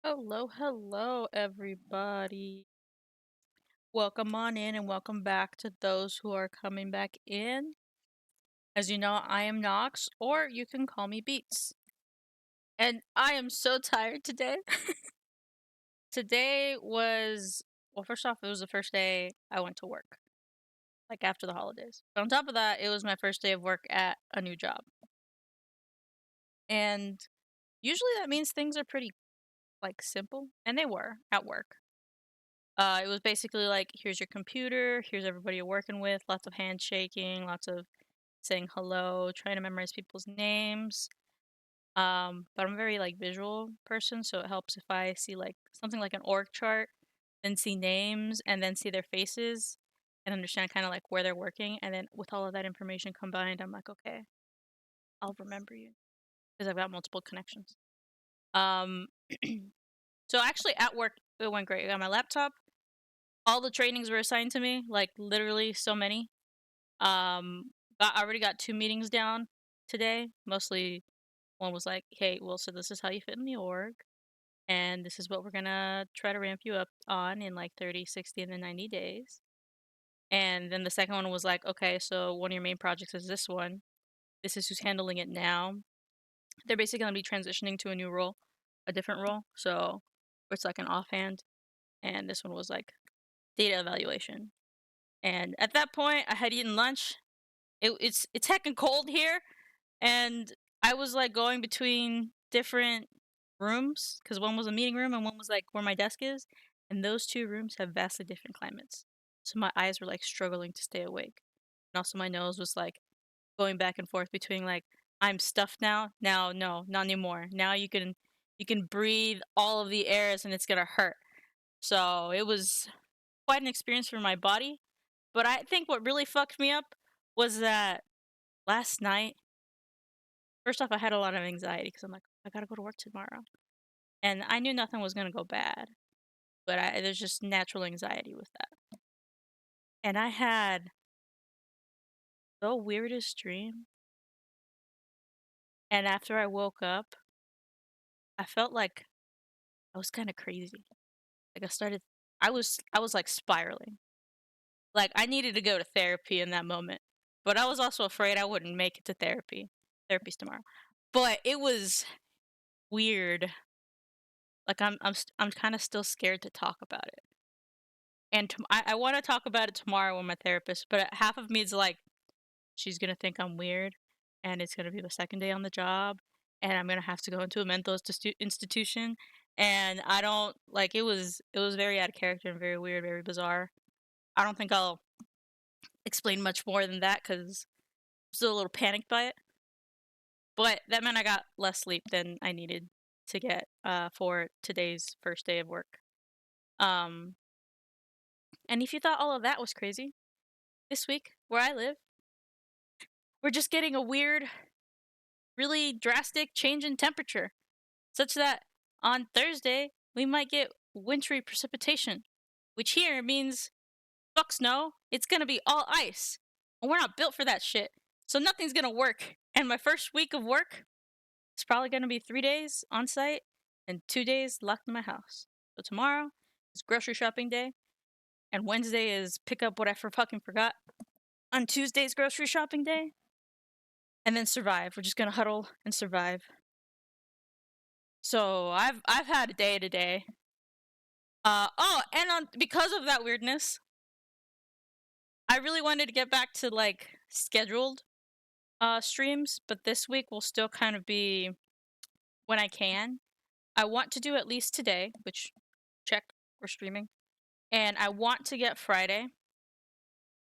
Hello, everybody. Welcome on in and welcome back to those who are coming back in. As you know, I am Nox, or you can call me Beats. And I am so tired today. Today was, well, first off, it was the first day I went to work, like after the holidays. But on top of that, it was my first day of work at a new job. And usually that means things are pretty, like, simple. And they were at work. It was basically like, here's your computer, here's everybody you're working with, lots of handshaking, lots of saying hello, trying to memorize people's names. But I'm a very like visual person, so it helps if I see like something like an org chart, then see names and then see their faces and understand kind of like where they're working. And then with all of that information combined, I'm like, okay, I'll remember you because I've got multiple connections. Um, so actually at work, it went great. I got my laptop. All the trainings were assigned to me, like literally so many. I already got 2 meetings down today. Mostly one was like, hey, well, so this is how you fit in the org, and this is what we're gonna try to ramp you up on in like 30, 60, and then 90 days. And then the second one was like, okay, so one of your main projects is this one. This is who's handling it now. They're basically gonna be transitioning to a new role, a different role. So it's like an offhand. And this one was like data evaluation. And at that point, I had eaten lunch. It's heckin' cold here, and I was like going between different rooms because one was a meeting room and one was like where my desk is, and those two rooms have vastly different climates. So my eyes were like struggling to stay awake, and also my nose was like going back and forth between like I'm stuffed now. Now, no, not anymore. Now you can breathe all of the airs and it's gonna hurt. So it was quite an experience for my body. But I think what really fucked me up was that last night, first off, I had a lot of anxiety because I'm like, I gotta go to work tomorrow. And I knew nothing was gonna go bad, but there's just natural anxiety with that. And I had the weirdest dream. And after I woke up, I felt like I was kind of crazy. Like I was like spiraling. Like I needed to go to therapy in that moment, but I was also afraid I wouldn't make it to therapy. Therapy's tomorrow. But it was weird. Like I'm kind of still scared to talk about it. And I want to talk about it tomorrow with my therapist, but half of me is like, she's gonna think I'm weird, and it's gonna be the second day on the job, and I'm gonna have to go into a mental institution, and I don't like. It was very out of character and very weird, very bizarre. I don't think I'll explain much more than that because I'm still a little panicked by it. But that meant I got less sleep than I needed to get for today's first day of work. Um, and if you thought all of that was crazy, this week where I live, we're just getting a weird, really drastic change in temperature, such that on Thursday we might get wintry precipitation, which here means fuck snow, it's gonna be all ice. And we're not built for that shit. So nothing's gonna work. And my first week of work is probably gonna be 3 days on site and 2 days locked in my house. So tomorrow is grocery shopping day, and Wednesday is pick up what I fucking forgot. On Tuesday's grocery shopping day, and then survive. We're just gonna huddle and survive. So I've had a day today. And because of that weirdness, I really wanted to get back to like scheduled streams, but this week will still kind of be when I can. I want to do at least today, which check, we're streaming. And I want to get Friday.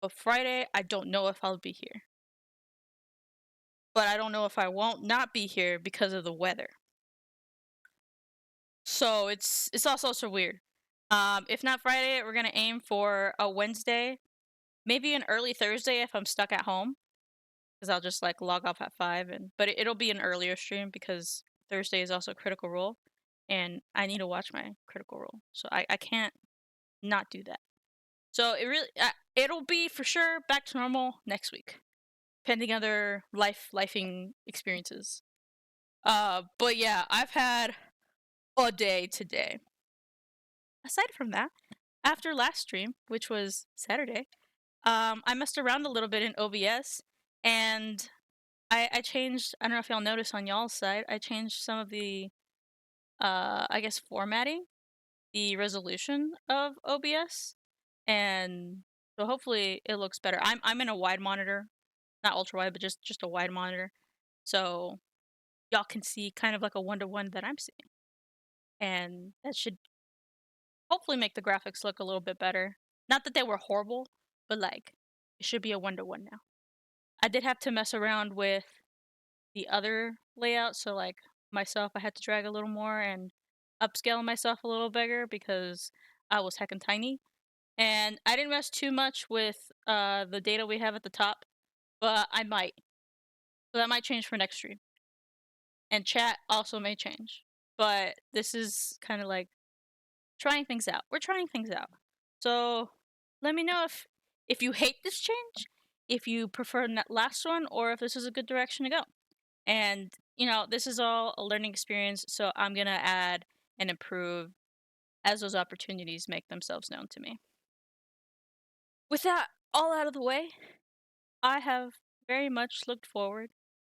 But Friday I don't know if I'll be here. But I don't know if I won't not be here because of the weather. So it's also weird. If not Friday, we're gonna aim for a Wednesday, maybe an early Thursday if I'm stuck at home, because I'll just like log off at 5. But it'll be an earlier stream because Thursday is also Critical Role, and I need to watch my Critical Role, so I can't not do that. So it'll be for sure back to normal next week, pending other lifing experiences. But yeah, I've had a day today. Aside from that, after last stream, which was Saturday, I messed around a little bit in OBS, and I changed. I don't know if y'all noticed on y'all's side. I changed some of the, I guess, formatting, the resolution of OBS, and so hopefully it looks better. I'm in a wide monitor, not ultra wide, but just a wide monitor, so y'all can see kind of like a 1-to-1 that I'm seeing, and that should hopefully make the graphics look a little bit better. Not that they were horrible, but like it should be a 1-to-1 now. I did have to mess around with the other layout, so like myself, I had to drag a little more and upscale myself a little bigger because I was heckin' tiny. And I didn't mess too much with the data we have at the top, but I might. So that might change for next stream. And chat also may change. But this is kind of like trying things out. We're trying things out. So let me know if you hate this change, if you prefer that last one, or if this is a good direction to go. And, you know, this is all a learning experience, so I'm gonna add and improve as those opportunities make themselves known to me. With that all out of the way, I have very much looked forward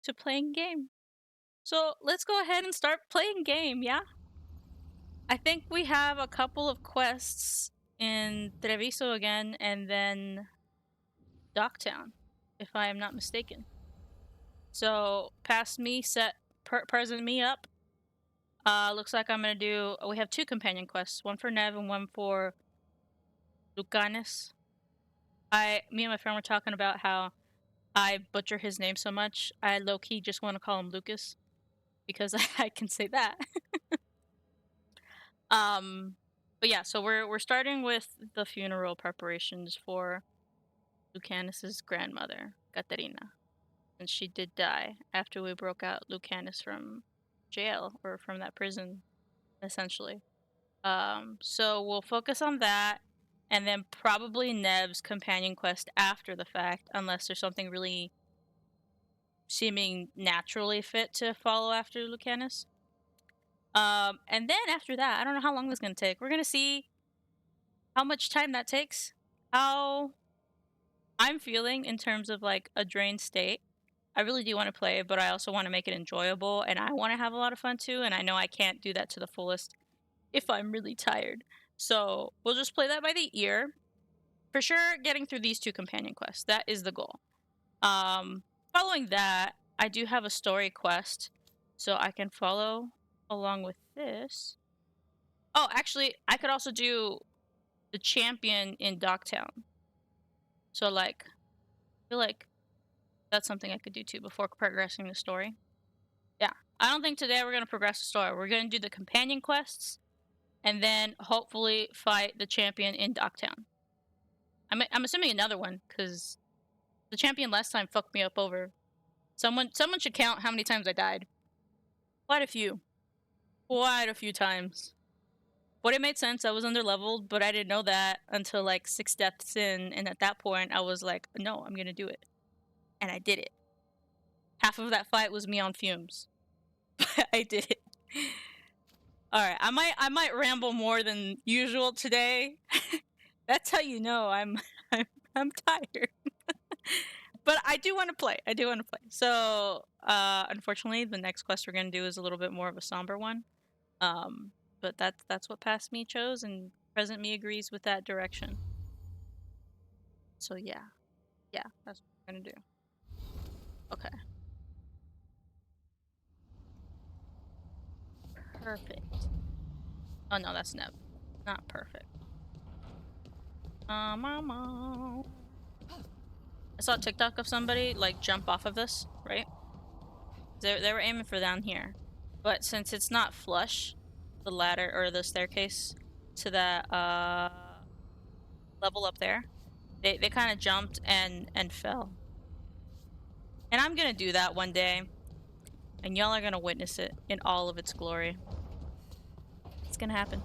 to playing game. So let's go ahead and start playing game, yeah? I think we have a couple of quests in Treviso again, and then Docktown, if I am not mistaken. So past me, present me up. Looks like I'm gonna do. We have 2 companion quests, one for Nev and one for Lucanus. Me and my friend were talking about how I butcher his name so much. I low key just want to call him Lucas because I can say that. But yeah, so we're starting with the funeral preparations for Lucanus's grandmother, Katerina, and she did die after we broke out Lucanus from jail or from that prison, essentially. So we'll focus on that, and then probably Nev's companion quest after the fact, unless there's something really seeming naturally fit to follow after Lucanus. And then after that, I don't know how long this is gonna take. We're gonna see how much time that takes, how I'm feeling in terms of like a drained state. I really do want to play, but I also want to make it enjoyable, and I want to have a lot of fun too, and I know I can't do that to the fullest if I'm really tired. So we'll just play that by the ear. For sure, getting through these 2 companion quests. That is the goal. Following that, I do have a story quest, so I can follow along with this. Oh, actually, I could also do the champion in Docktown. So, like, I feel like that's something I could do too before progressing the story. Yeah, I don't think today we're going to progress the story. We're going to do the companion quests, and then hopefully fight the champion in Docktown. I'm assuming another one, because the champion last time fucked me up over. Someone should count how many times I died. Quite a few. Quite a few times. But it made sense. I was underleveled, but I didn't know that until like 6 deaths in, and at that point I was like, no, I'm gonna do it. And I did it. Half of that fight was me on fumes. But I did it. Alright, I might ramble more than usual today. That's how you know I'm tired. But I do want to play. So, unfortunately, the next quest we're gonna do is a little bit more of a somber one. But that's what past me chose, and present me agrees with that direction. So yeah, that's what we're gonna do. Okay. Perfect. Oh no, that's Neb. Not perfect. I saw a TikTok of somebody like jump off of this, right? They were aiming for down here, but since it's not flush, the ladder or the staircase to that level up there, they kind of jumped and fell. And I'm gonna do that one day, and y'all are gonna witness it in all of its glory. It's gonna happen.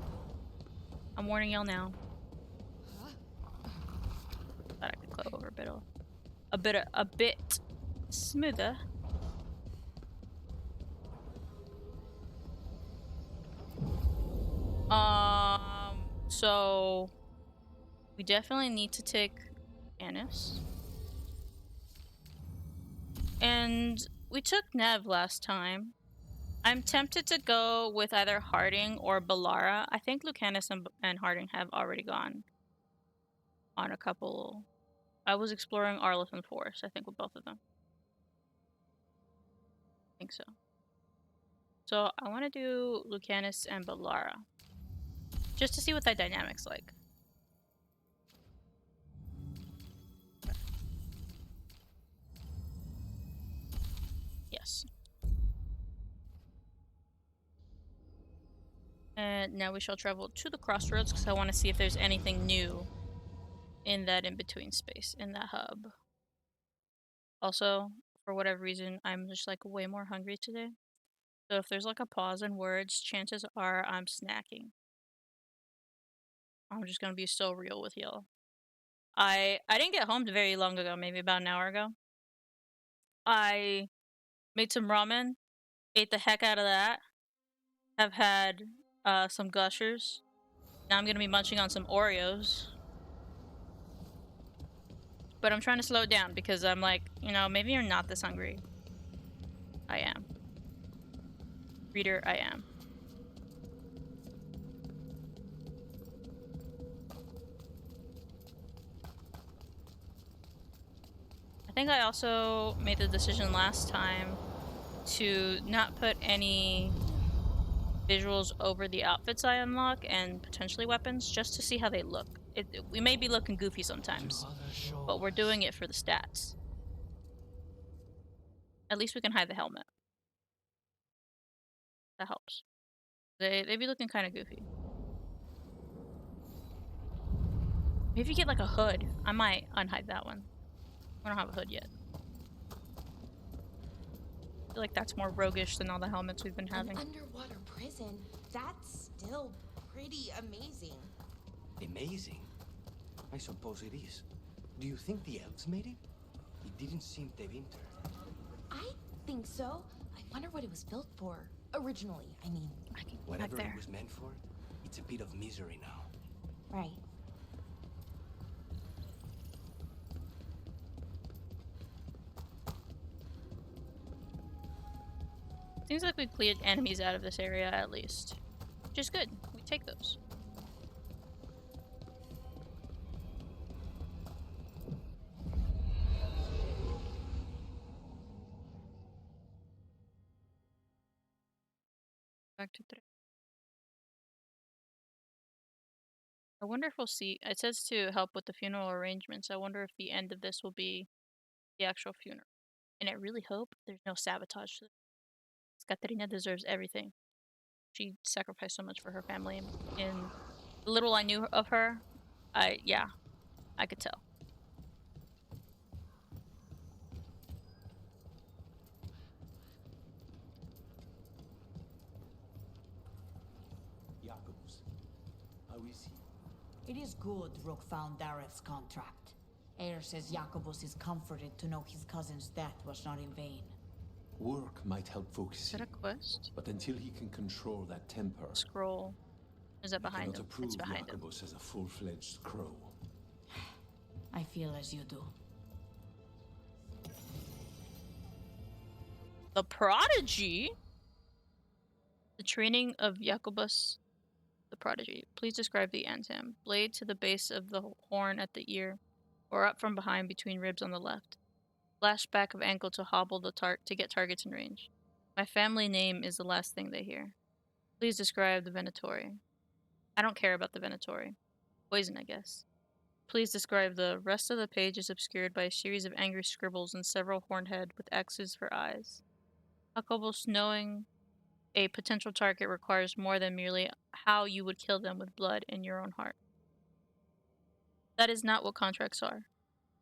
I'm warning y'all now. Thought I could go over a bit smoother. So we definitely need to take Annis. And we took Nev last time. I'm tempted to go with either Harding or Balara. I think Lucanus and Harding have already gone on a couple. I was exploring Arleth and Forest, I think, with both of them. I think so. So I want to do Lucanus and Balara. Just to see what that dynamic's like. Yes. And now we shall travel to the crossroads because I want to see if there's anything new in that in-between space, in that hub. Also, for whatever reason, I'm just like way more hungry today. So if there's like a pause in words, chances are I'm snacking. I'm just gonna be so real with y'all. I didn't get home very long ago, maybe about an hour ago. I made some ramen, ate the heck out of that. Have had some gushers. Now I'm gonna be munching on some Oreos. But I'm trying to slow it down because I'm like, you know, maybe you're not this hungry. I am. Reader, I am. I think I also made the decision last time to not put any visuals over the outfits I unlock and potentially weapons just to see how they look. We may be looking goofy sometimes, but we're doing it for the stats. At least we can hide the helmet. That helps. They be looking kind of goofy. Maybe if you get like a hood, I might unhide that one. I don't have a hood yet. I feel like that's more roguish than all the helmets we've been having. An underwater prison? That's still pretty amazing. Amazing? I suppose it is. Do you think the elves made it? It didn't seem they winter. I think so. I wonder what it was built for. Originally, I mean. I can go Whatever back there. it was meant for, it's a bit of misery now. Right. Seems like we cleared enemies out of this area at least. Which is good. We take those. Back to 3. I wonder if we'll see. It says to help with the funeral arrangements. I wonder if the end of this will be the actual funeral. And I really hope there's no sabotage to this. Katerina deserves everything. She sacrificed so much for her family. In the little I knew of her, yeah, I could tell. Jacobus, how is he? It is good Rook found Dareth's contract. Eyre says Jacobus is comforted to know his cousin's death was not in vain. Work might help focus Is that a him, quest? but until he can control that temper, Scroll. Is that I behind cannot him? approve It's behind him. Jacobus as a full-fledged crow. I feel as you do. The Prodigy? The training of Jacobus the Prodigy. Please describe the Antam. Blade to the base of the horn at the ear, or up from behind between ribs on the left. Flashback of ankle to hobble to get targets in range. My family name is the last thing they hear. Please describe the Venatori. I don't care about the Venatori. Poison, I guess. Please describe the rest of the page is obscured by a series of angry scribbles and several horned head with X's for eyes. Jacobus knowing a potential target requires more than merely how you would kill them with blood in your own heart. That is not what contracts are.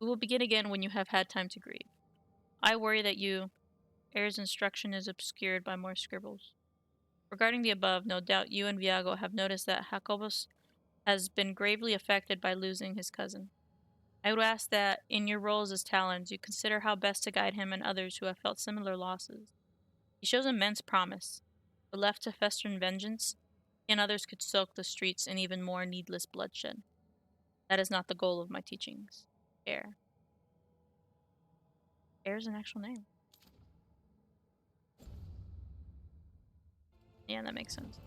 We will begin again when you have had time to grieve. I worry that Eyre's instruction is obscured by more scribbles. Regarding the above, no doubt you and Viago have noticed that Jacobus has been gravely affected by losing his cousin. I would ask that, in your roles as Talons, you consider how best to guide him and others who have felt similar losses. He shows immense promise, but left to fester in vengeance, and others could soak the streets in even more needless bloodshed. That is not the goal of my teachings. Air. Air is an actual name. Yeah, that makes sense.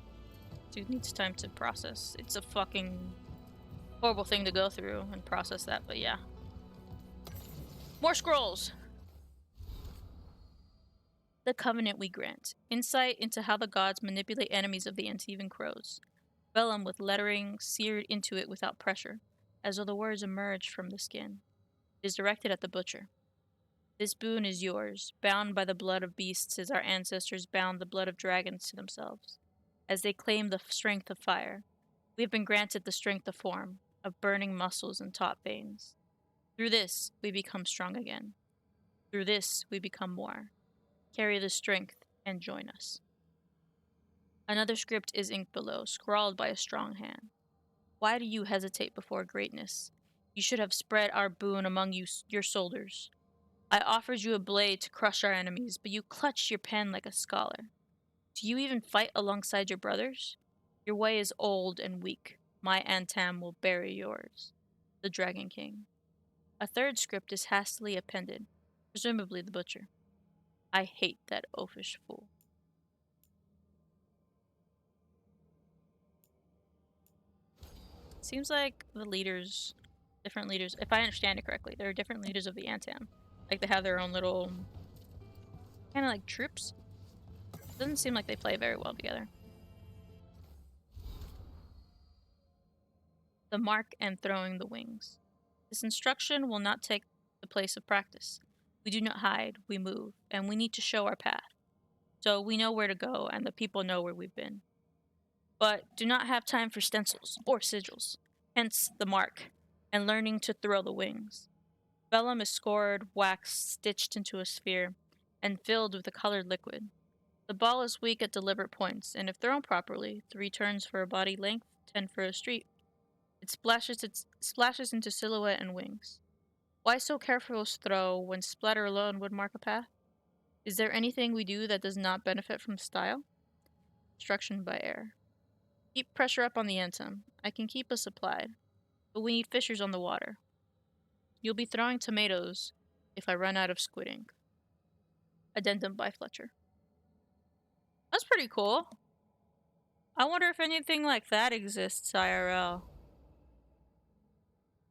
Dude needs time to process. It's a fucking horrible thing to go through and process that, but yeah. More scrolls! The Covenant we grant. Insight into how the gods manipulate enemies of the Antivan crows. Vellum with lettering seared into it without pressure, as though the words emerged from the skin. It is directed at the butcher. This boon is yours, bound by the blood of beasts as our ancestors bound the blood of dragons to themselves. As they claim the strength of fire, we have been granted the strength of form, of burning muscles and taut veins. Through this, we become strong again. Through this, we become more. Carry the strength and join us. Another script is inked below, scrawled by a strong hand. Why do you hesitate before greatness? You should have spread our boon among your soldiers. I offered you a blade to crush our enemies, but you clutched your pen like a scholar. Do you even fight alongside your brothers? Your way is old and weak. My Antam will bury yours. The Dragon King. A third script is hastily appended, presumably the butcher. I hate that oafish fool. Seems like the leaders, different leaders, if I understand it correctly, there are different leaders of the Antam. Like they have their own little, kind of like troops. Doesn't seem like they play very well together. The mark and throwing the wings. This instruction will not take the place of practice. We do not hide, we move, and we need to show our path. So we know where to go, and the people know where we've been. But do not have time for stencils or sigils, hence the mark, and learning to throw the wings. Vellum is scored, waxed, stitched into a sphere, and filled with a colored liquid. The ball is weak at deliberate points, and if thrown properly, 3 turns for a body length, 10 for a street. It splashes into silhouette and wings. Why so careful's throw when splatter alone would mark a path? Is there anything we do that does not benefit from style? Instruction by air. Keep pressure up on the Antum. I can keep us supplied, but we need fishers on the water. You'll be throwing tomatoes if I run out of squid ink. Addendum by Fletcher. That's pretty cool. I wonder if anything like that exists IRL.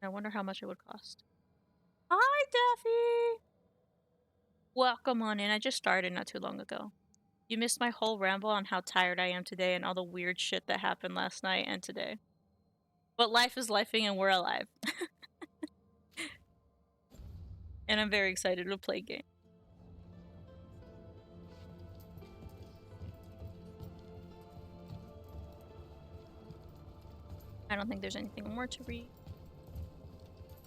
I wonder how much it would cost. Hi, Daffy! Welcome on in. I just started not too long ago. You missed my whole ramble on how tired I am today and all the weird shit that happened last night and today. But life is lifing and we're alive. And I'm very excited to play game. I don't think there's anything more to read.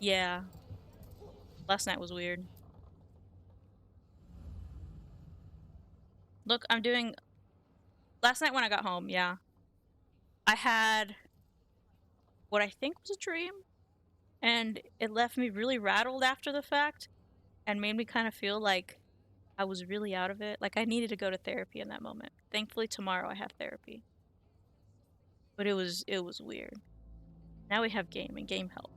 Yeah. Last night was weird. Look, I'm doing... Last night when I got home, yeah. I had what I think was a dream. And it left me really rattled after the fact. And made me kind of feel like I was really out of it. Like I needed to go to therapy in that moment. Thankfully tomorrow I have therapy. But it was weird. Now we have game and game help.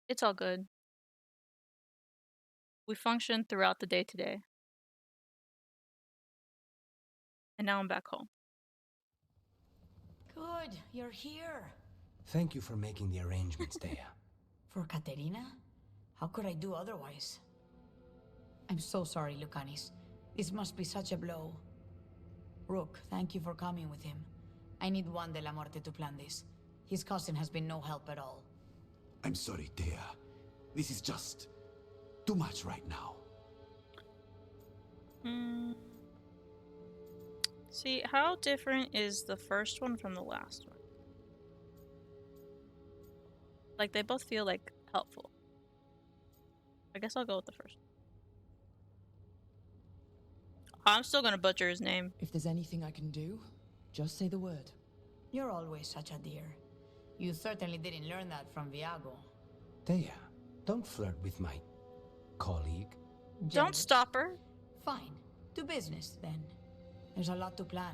It's all good. We functioned throughout the day today. And now I'm back home. Good, you're here. Thank you for making the arrangements, Dea. For Katerina? How could I do otherwise? I'm so sorry, Lucanis. This must be such a blow. Rook, thank you for coming with him. I need Juan de la Muerte to plan this. His cousin has been no help at all. I'm sorry, Dea. This is just too much right now. See, how different is the first one from the last one? Like, they both feel, like, helpful. I guess I'll go with the first one. I'm still gonna butcher his name. If there's anything I can do, just say the word. You're always such a dear. You certainly didn't learn that from Viago. Thea, don't flirt with my colleague. Don't Jealous? stop her. Fine. To business, then. There's a lot to plan.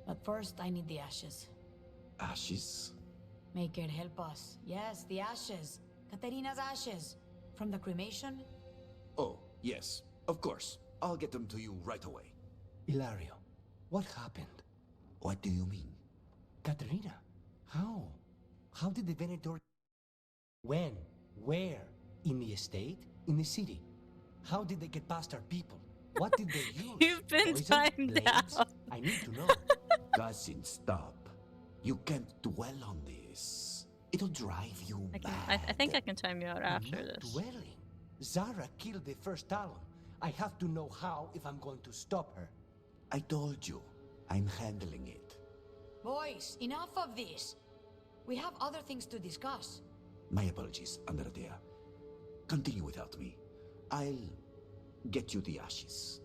But first, I need the ashes. Ashes? Make it help us. Yes, the ashes. Katerina's ashes. From the cremation? Oh, yes, of course. I'll get them to you right away. Ilario, what happened? What do you mean? Katerina, how? How did the Venator... When? Where? In the estate? In the city? How did they get past our people? What did they use? You've been Poison? timed Blades? out. I need to know. Cousin, stop. You can't dwell on this. It'll drive you I think I can time you out after I'm not this. dwelling. Zara killed the first Talon. I have to know how if I'm going to stop her. I told you, I'm handling it. Boys, enough of this. We have other things to discuss. My apologies, Andrea. Continue without me. I'll get you the ashes.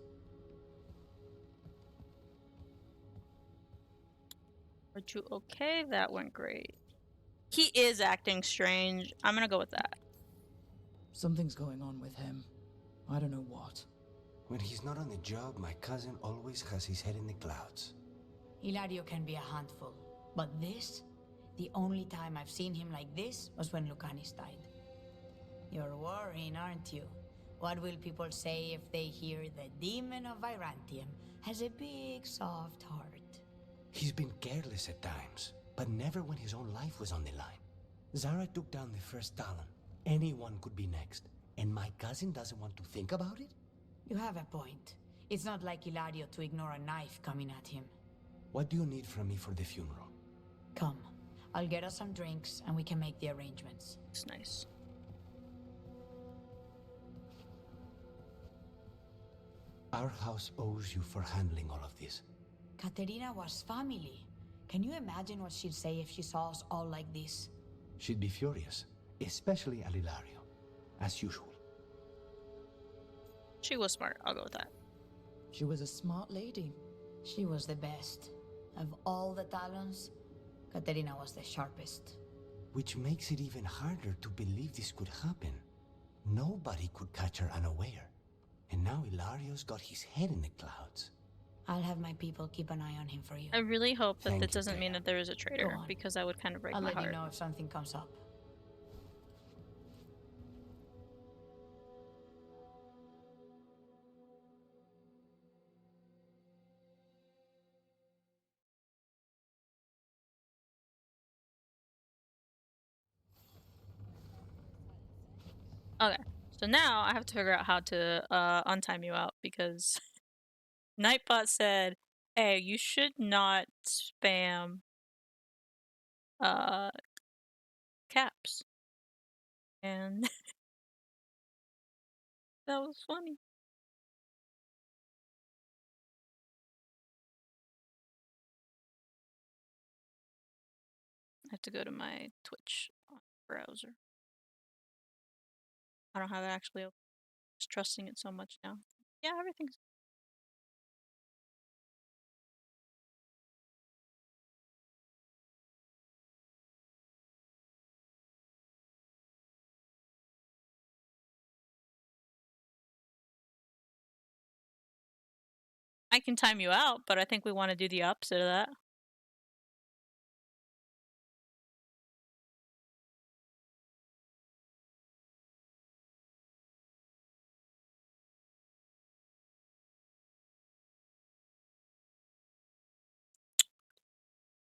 Are you okay? That went great. He is acting strange. I'm gonna go with that. Something's going on with him. I don't know what. When he's not on the job, my cousin always has his head in the clouds. Hilario can be a handful. But this? The only time I've seen him like this was when Lucanis died. You're worrying, aren't you? What will people say if they hear the demon of Virantium has a big, soft heart? He's been careless at times, but never when his own life was on the line. Zara took down the first Talon. Anyone could be next, and my cousin doesn't want to think about it? You have a point. It's not like Hilario to ignore a knife coming at him. What do you need from me for the funeral? Come, I'll get us some drinks and we can make the arrangements. It's nice. Our house owes you for handling all of this. Katerina was family. Can you imagine what she'd say if she saw us all like this? She'd be furious, especially at Hilario, as usual. She was smart. I'll go with that. She was a smart lady. She was the best. Of all the Talons, Katerina was the sharpest. Which makes it even harder to believe this could happen. Nobody could catch her unaware. And now Hilario's got his head in the clouds. I'll have my people keep an eye on him for you. I really hope that Thank that you, doesn't mean Thea. that there is a traitor, Go on. because that would kind of break I'll my let you heart. know if something comes up. Okay, so now I have to figure out how to untime you out, because Nightbot said, "Hey, you should not spam uh caps," and that was funny. I have to go to my Twitch browser. I don't have it actually open. Just trusting it so much now. Yeah, everything's. I can time you out, but I think we want to do the opposite of that.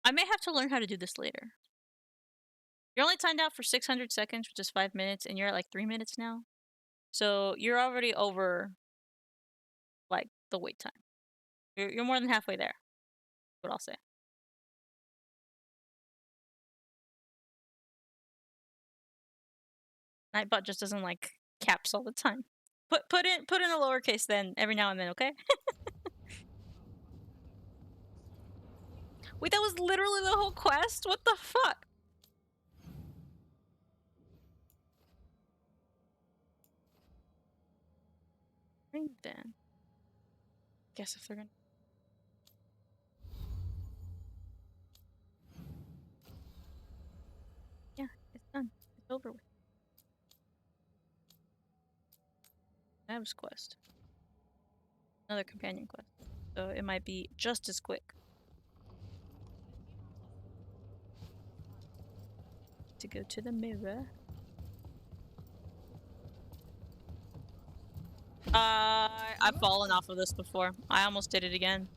I may have to learn how to do this later. You're only timed out for 600 seconds, which is 5 minutes, and you're at like 3 minutes now. So you're already over, like, the wait time. You're more than halfway there. What I'll say. Nightbot just doesn't like caps all the time. Put in a lowercase then every now and then, okay? Wait, that was literally the whole quest? What the fuck? Right then. Guess if they're gonna. Over with. Nev's quest. Another companion quest. So it might be just as quick. To go to the mirror. I've fallen off of this before. I almost did it again.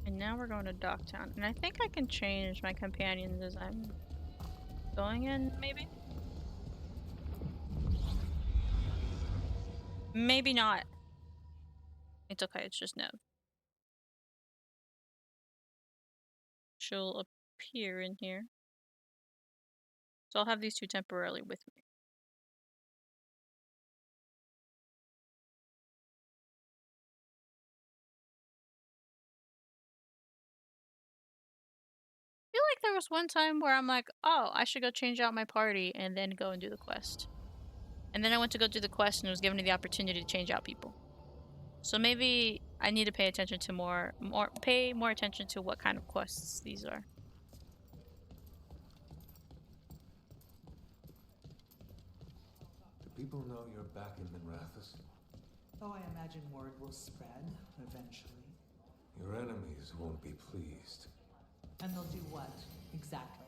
And now we're going to Docktown. And I think I can change my companions as I'm going in, maybe? Maybe not. It's okay, it's just Nev. She'll appear in here. So I'll have these two temporarily with me. I feel like there was one time where I'm like, oh, I should go change out my party and then go and do the quest. And then I went to go do the quest and was given the opportunity to change out people. So maybe I need to pay attention to pay more attention to what kind of quests these are. Do people know you're back in Minrathous? Oh, I imagine word will spread eventually. Your enemies won't be pleased. And they'll do what, exactly?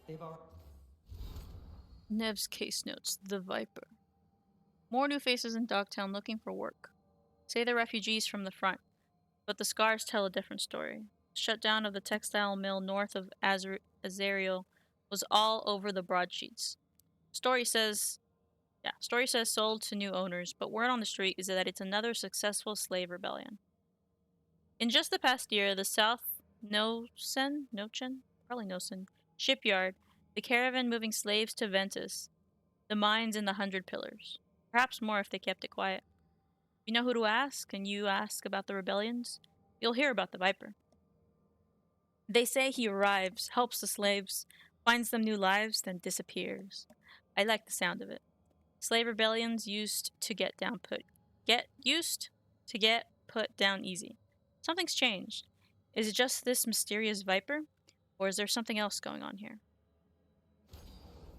They've already... Nev's case notes, the Viper. More new faces in Dogtown looking for work. Say they're refugees from the front, but the scars tell a different story. The shutdown of the textile mill north of Azariel was all over the broadsheets. Story says sold to new owners, but word on the street is that it's another successful slave rebellion. In just the past year, the South Nochen shipyard, the caravan moving slaves to Ventus, the mines in the 100 Pillars. Perhaps more if they kept it quiet. You know who to ask, and you ask about the rebellions, you'll hear about the Viper. They say he arrives, helps the slaves, finds them new lives, then disappears. I like the sound of it. Slave rebellions used to get put down easy. Something's changed. Is it just this mysterious Viper, or is there something else going on here?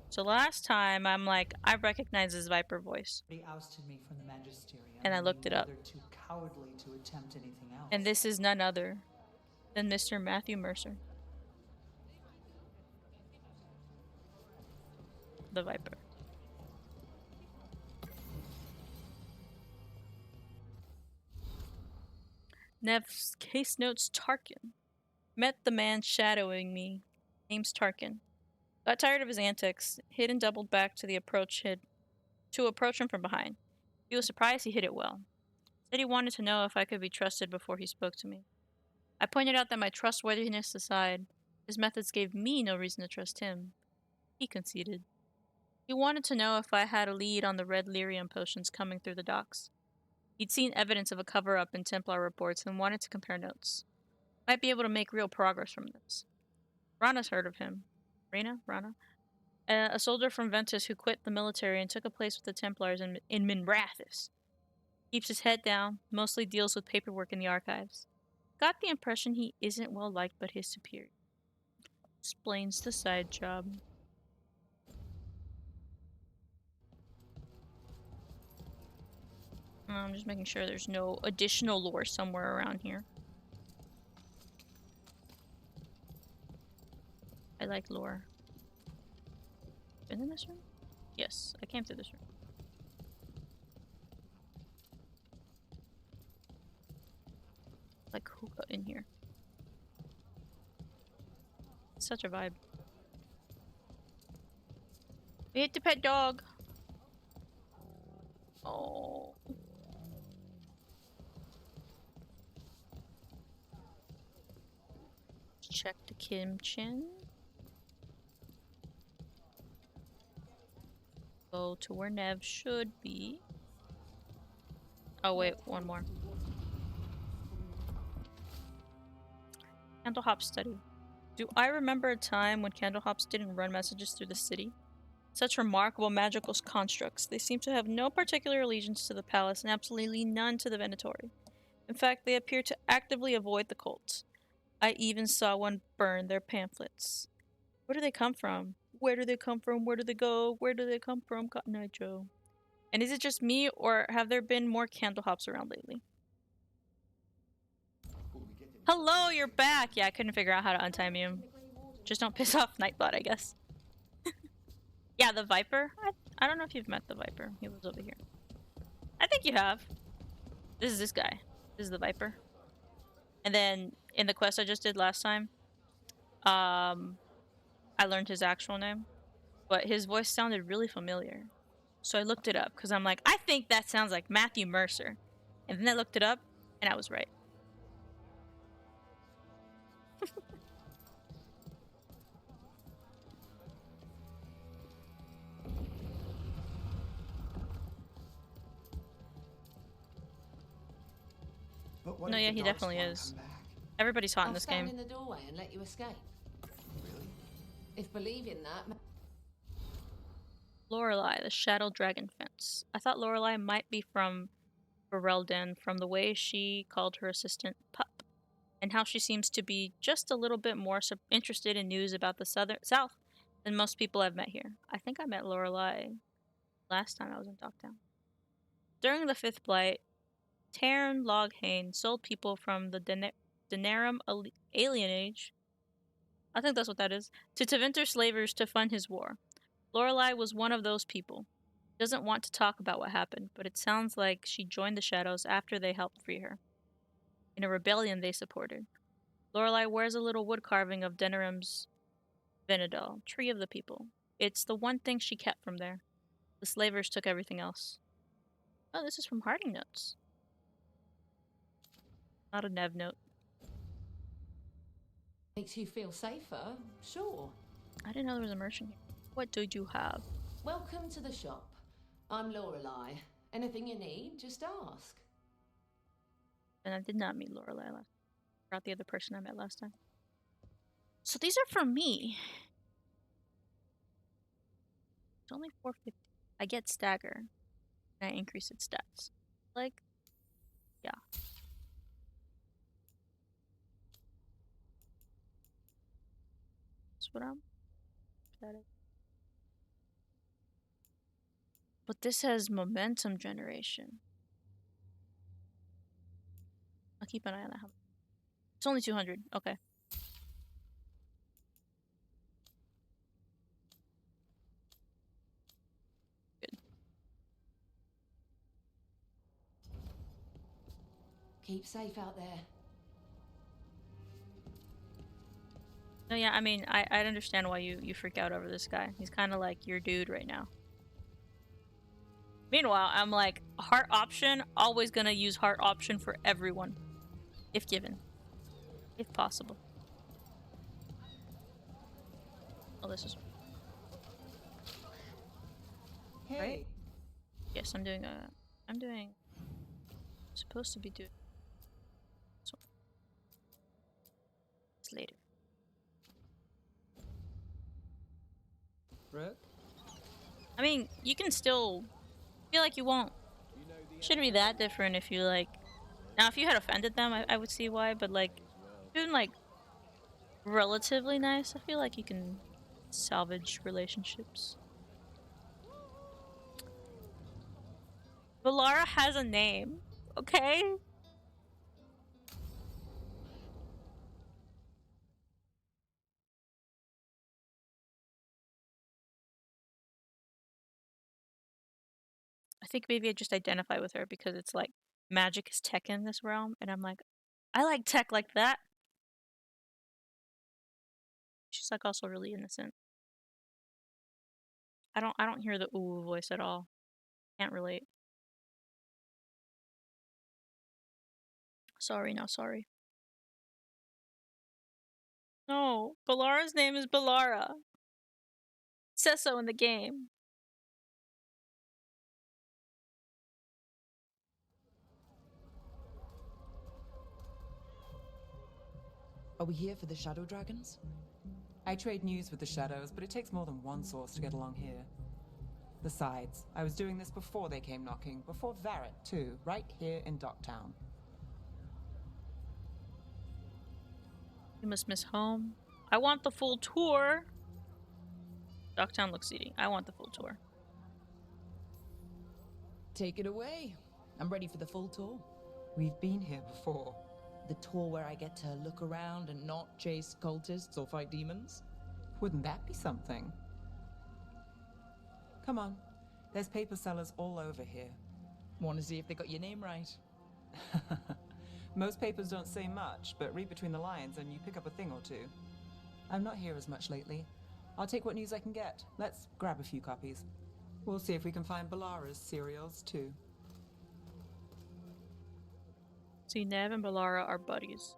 So last time, I'm like, I recognize his Viper voice. They ousted me from the Magisterium, And I looked it up. They're too cowardly to attempt anything else. And this is none other than Mr. Matthew Mercer. The Viper. Nev's case notes Tarkin. Met the man shadowing me. Name's Tarkin. Got tired of his antics, hid and doubled back to approach him from behind. He was surprised he hit it well. Said he wanted to know if I could be trusted before he spoke to me. I pointed out that my trustworthiness aside, his methods gave me no reason to trust him. He conceded. He wanted to know if I had a lead on the red lyrium potions coming through the docks. He'd seen evidence of a cover-up in Templar reports and wanted to compare notes. Might be able to make real progress from this. Rana's heard of him. Rana? A soldier from Ventus who quit the military and took a place with the Templars in Minrathous. Keeps his head down, mostly deals with paperwork in the archives. Got the impression he isn't well liked by his superior. Explains the side job. I'm just making sure there's no additional lore somewhere around here. I like lore. Been in this room? Yes, I came through this room. Like hookah in here. Such a vibe. We hate the pet dog. Oh. Kimchin. Go to where Nev should be. Oh wait, one more. Candlehop study. Do I remember a time when candlehops didn't run messages through the city? Such remarkable magical constructs. They seem to have no particular allegiance to the palace and absolutely none to the Venatori. In fact, they appear to actively avoid the cults. I even saw one burn their pamphlets. Where do they come from? Where do they come from? Where do they go? Where do they come from? Cotton Eye Joe. And is it just me, or have there been more candlehops around lately? Hello, you're back! Yeah, I couldn't figure out how to untime you. Just don't piss off Nightbot, I guess. Yeah, the Viper? I don't know if you've met the Viper. He lives over here. I think you have. This is this guy. This is the Viper. And then in the quest I just did last time, I learned his actual name, but his voice sounded really familiar. So I looked it up because I'm like, I think that sounds like Matthew Mercer. And then I looked it up and I was right. But what No, if yeah, the he dogs definitely won't is. come back? Everybody's hot in I'll this stand game. in the doorway and let you escape. Really? If believing that. Lorelei, the Shadow Dragon Fence. I thought Lorelei might be from Ferelden from the way she called her assistant Pup, and how she seems to be just a little bit more interested in news about the south than most people I've met here. I think I met Lorelei last time I was in Docktown. During the Fifth Blight, Tarn Loghane sold people from the Denerim Alien Age, I think that's what that is, to Tevinter slavers to fund his war. Lorelei was one of those people. She doesn't want to talk about what happened, but it sounds like she joined the Shadows after they helped free her, in a rebellion they supported. Lorelei wears a little wood carving of Denerim's Venedal, Tree of the People. It's the one thing she kept from there. The slavers took everything else. Oh, this is from Harding Notes. Not a Nev note. Makes you feel safer, sure. I didn't know there was a merchant here. What do you have? Welcome to the shop. I'm Lorelei. Anything you need, just ask. And I did not meet Lorelei last. I forgot the other person I met last time. So these are for me. It's only 450. I get stagger, and I increase its stats. Like, yeah. That's what I'm. But this has momentum generation. I'll keep an eye on that. It's only 200. Okay. Good. Keep safe out there. No, yeah, I mean, I understand why you freak out over this guy. He's kind of like your dude right now. Meanwhile, I'm like, heart option, always gonna use heart option for everyone. If given. If possible. Oh, this is... Hey. Right? Yes, I'm doing a... I'm doing... supposed to be doing... So... It's later. Brett? I mean, you can still... feel like you won't... Shouldn't be that different if you, like... Now, if you had offended them, I would see why, but, like... Doing, like... relatively nice, I feel like you can... salvage relationships. Valara has a name, okay? I think maybe I just identify with her because it's like magic is tech in this realm, and I'm like, I like tech like that. She's like also really innocent. I don't hear the ooh voice at all. Can't relate. Sorry, no sorry. No, Ballara's name is Ballara. It says so in the game. Are we here for the Shadow Dragons? I trade news with the Shadows, but it takes more than one source to get along here. Besides, I was doing this before they came knocking, before Varret, too, right here in Docktown. You must miss home. I want the full tour. Docktown looks seedy. I want the full tour. Take it away. I'm ready for the full tour. We've been here before. The tour where I get to look around and not chase cultists or fight demons? Wouldn't that be something? Come on. There's paper sellers all over here. Want to see if they got your name right? Most papers don't say much, but read between the lines and you pick up a thing or two. I'm not here as much lately. I'll take what news I can get. Let's grab a few copies. We'll see if we can find Ballara's serials, too. See, Nev and Ballara are buddies.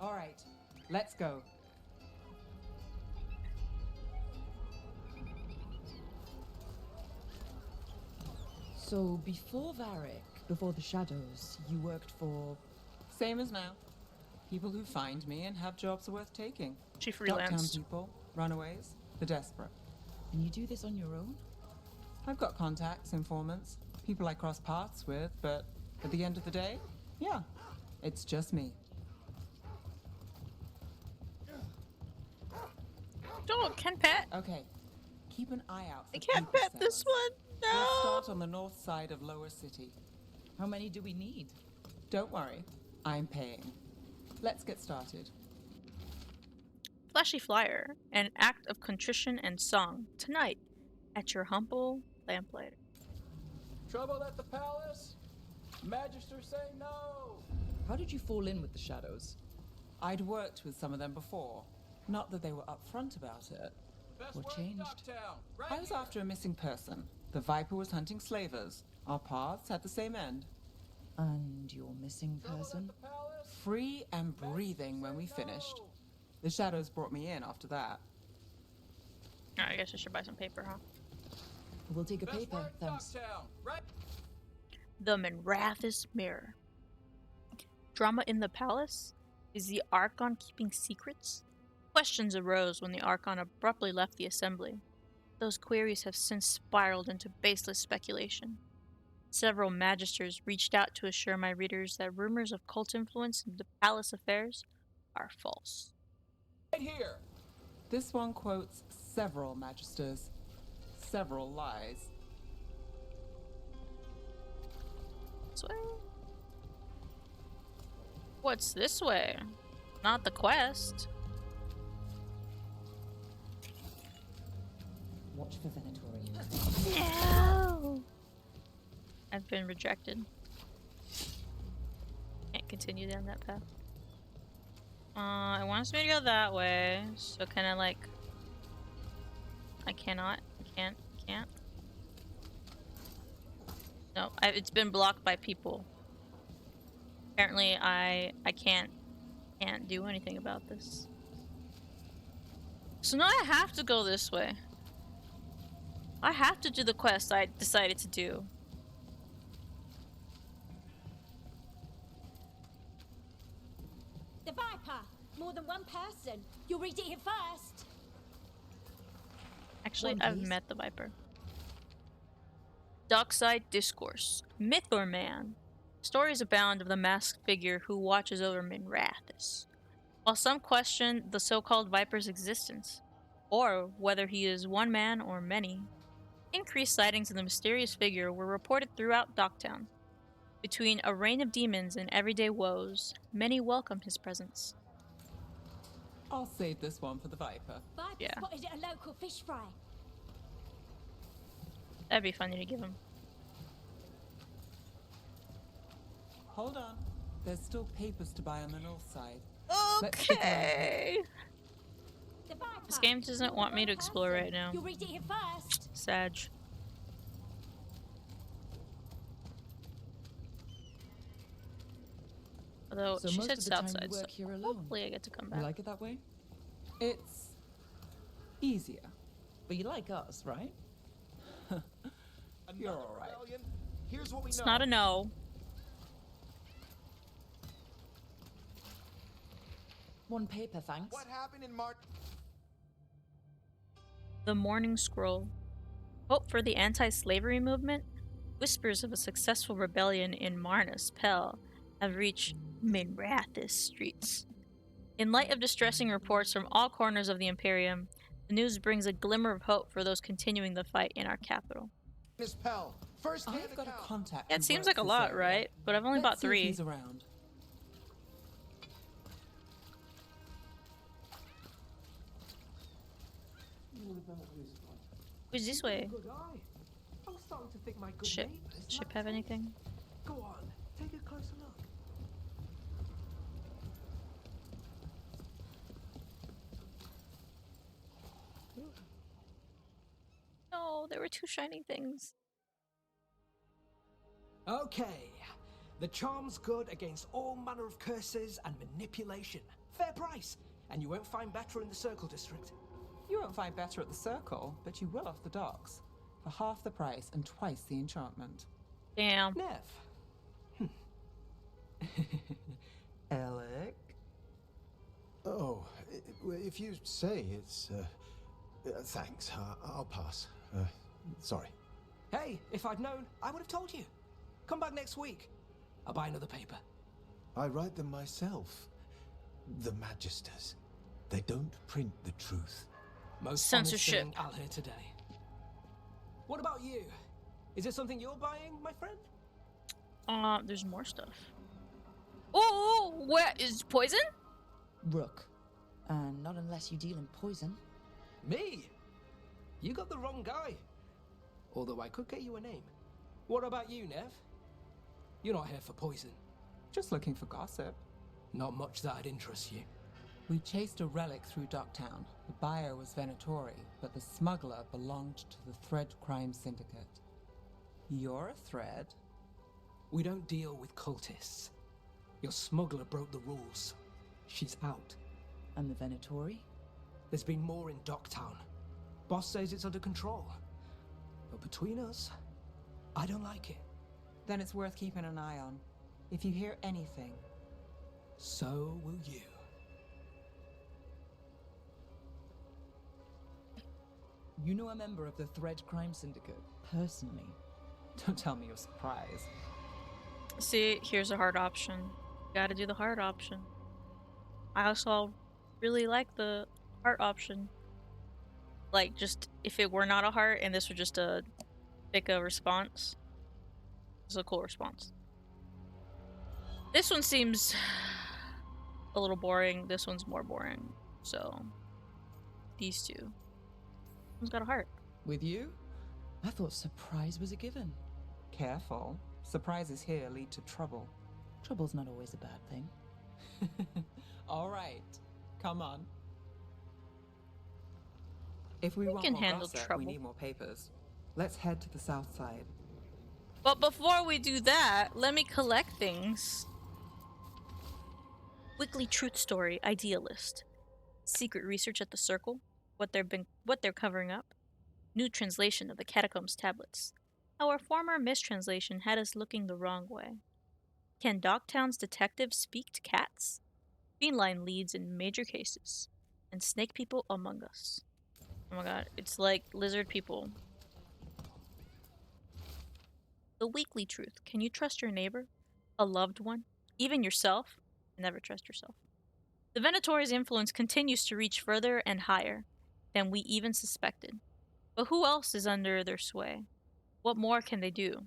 All right, let's go. So before Varric, before the Shadows, you worked for... Same as now. People who find me and have jobs worth taking. She Docktown freelanced. people, runaways, the desperate. And you do this on your own? I've got contacts, informants, people I cross paths with, but at the end of the day, yeah, it's just me. Dog can pet. Okay, keep an eye out for I can't paper pet this sellers. one. We'll No. start on the north side of Lower City. How many do we need? Don't worry, I'm paying. Let's get started. Fleshy flyer, an act of contrition and song tonight at your humble lamplighter. Trouble at the palace? Magister say no! How did you fall in with the Shadows? I'd worked with some of them before. Not that they were upfront about it. Best What work in changed? Docktown, right I was here. after a missing person. The Viper was hunting slavers. Our paths had the same end. And your missing Trouble at person? the palace? Free and breathing when we finished. The Shadows brought me in after that. Alright, I guess I should buy some paper, huh? We'll take a Best paper, work in thanks. Docktown, right? The Minrathous Mirror. Drama in the palace? Is the Archon keeping secrets? Questions arose when the Archon abruptly left the assembly. Those queries have since spiraled into baseless speculation. Several magisters reached out to assure my readers that rumors of cult influence in the palace affairs are false. Right here. This one quotes several magisters. Several lies. This way? What's this way? Not the quest. Watch for Venatori. No! I've been rejected. Can't continue down that path. It wants me to go that way, so can I like... I cannot. I can't. No, it's been blocked by people. Apparently I can't do anything about this. So now I have to go this way. I have to do the quest I decided to do. The Viper! More than one person. You'll read it here first. Actually, One, I've please. met the Viper. Dockside Discourse. Myth or man? Stories abound of the masked figure who watches over Minrathous. While some question the so-called Viper's existence, or whether he is one man or many, increased sightings of the mysterious figure were reported throughout Docktown. Between a reign of demons and everyday woes, many welcome his presence. I'll save this one for the Viper. Viper Yeah. spotted at a local fish fry. That'd be funny to give him. Hold on. There's still papers to buy on the north side. Let's stick around here. Okay. The Viper! This game doesn't More want than me one to explore person. right now. You'll read it here first. Sag. Although So she most said of the south time you side, so work here alone. hopefully I get to come You back. like it that way? It's easier. But you like us, right? You're all right. Here's what we It's know. not a no. One paper, thanks. What happened in March? The Morning Scroll. Hope for the anti-slavery movement? Whispers of a successful rebellion in Marnus Pel have reached Minrathous streets. In light of distressing reports from all corners of the Imperium, the news brings a glimmer of hope for those continuing the fight in our capital. Miss Pell, first hand I've got a account. contact. Yeah, who it seems works like a this lot, area. right? But I've only Let's bought see if 3. he's around. Who's this way? Good eye. I'm starting to think my good Ship. neighbour is Ship Matt have Fox. anything? Go on, take a closer look. No, there were 2 shining things. Okay. The charm's good against all manner of curses and manipulation. Fair price. And you won't find better in the Circle District. You won't find better at the Circle, but you will off the docks. For half the price and twice the enchantment. Damn. Nev. Alec? Oh, if you say it's, thanks. I'll pass. Sorry. Hey, if I'd known, I would have told you. Come back next week. I'll buy another paper. I write them myself. The Magisters. They don't print the truth. Most Censorship. honest thing I'll hear today. What about you? Is there something you're buying, my friend? There's more stuff. Oh, what is poison? Rook. Not unless you deal in poison. Me? You got the wrong guy. Although I could get you a name. What about you, Nev? You're not here for poison. Just looking for gossip. Not much that'd interest you. We chased a relic through Docktown. The buyer was Venatori, but the smuggler belonged to the Thread Crime Syndicate. You're a thread? We don't deal with cultists. Your smuggler broke the rules. She's out. And the Venatori? There's been more in Docktown. Boss says it's under control. But between us, I don't like it. Then it's worth keeping an eye on. If you hear anything. So will you. You know a member of the Thread Crime Syndicate, personally. Don't tell me you're surprised. See, here's a hard option. Gotta do the hard option. I also really like the heart option. Like, just if it were not a heart and this were just a pick a response. It's a cool response. This one seems a little boring. This one's more boring. So, these two. One's got a heart. With you? I thought surprise was a given. Careful. Surprises here lead to trouble. Trouble's not always a bad thing. All right. Come on. If we want can more handle gossip, trouble. we need more papers. Let's head to the south side. But before we do that, let me collect things. Weekly Truth Story Idealist. Secret research at the Circle. What they're covering up. New translation of the Catacombs tablets. Our former mistranslation had us looking the wrong way. Can Docktown's detectives speak to cats? Feline leads in major cases. And snake people among us. Oh my god, it's like lizard people. The Weekly Truth. Can you trust your neighbor? A loved one? Even yourself? Never trust yourself. The Venatori's influence continues to reach further and higher than we even suspected. But who else is under their sway? What more can they do?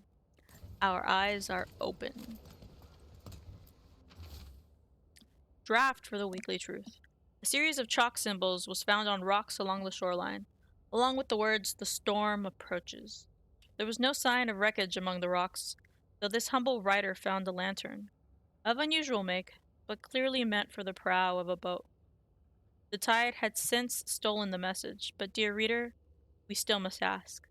Our eyes are open. Draft for the Weekly Truth. A series of chalk symbols was found on rocks along the shoreline, along with the words, "The storm approaches." There was no sign of wreckage among the rocks, though this humble writer found a lantern, of unusual make, but clearly meant for the prow of a boat. The tide had since stolen the message, but dear reader, we still must ask,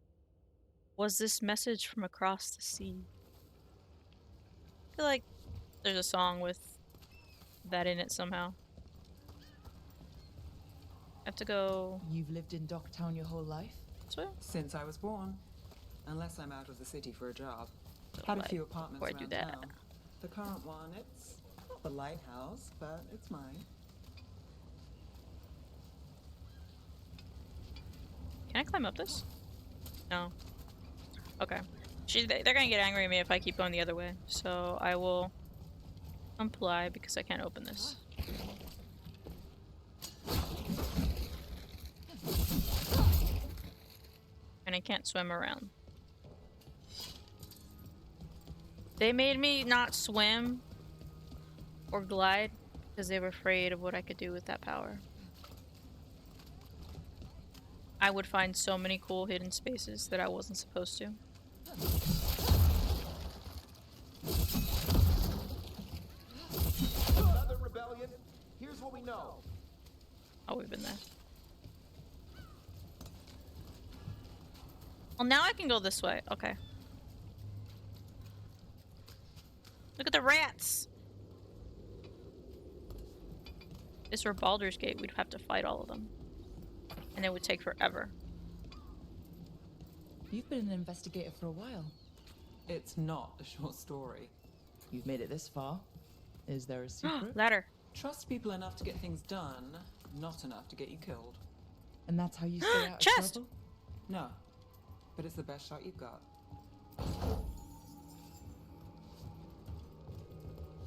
was this message from across the sea? I feel like there's a song with that in it somehow. I have to go You've lived in Docktown your whole life? this way? Since I was born. Unless I'm out of the city for a job. So, Had a like, few apartments before I do around that. town. The current one, it's not the lighthouse, but it's mine. Can I climb up this? No. Okay. They're gonna get angry at me if I keep going the other way. So I will comply because I can't open this. And I can't swim around. They made me not swim or glide because they were afraid of what I could do with that power. I would find so many cool hidden spaces that I wasn't supposed to. Another rebellion? Here's what we know. Oh, we've been there. Well, now I can go this way. Okay. Look at the rats! If this were Baldur's Gate, we'd have to fight all of them. And it would take forever. You've been an investigator for a while. It's not a short story. You've made it this far. Is there a secret? Ladder. Trust people enough to get things done, not enough to get you killed. And that's how you stay out of Chest! trouble? No. But it's the best shot you've got.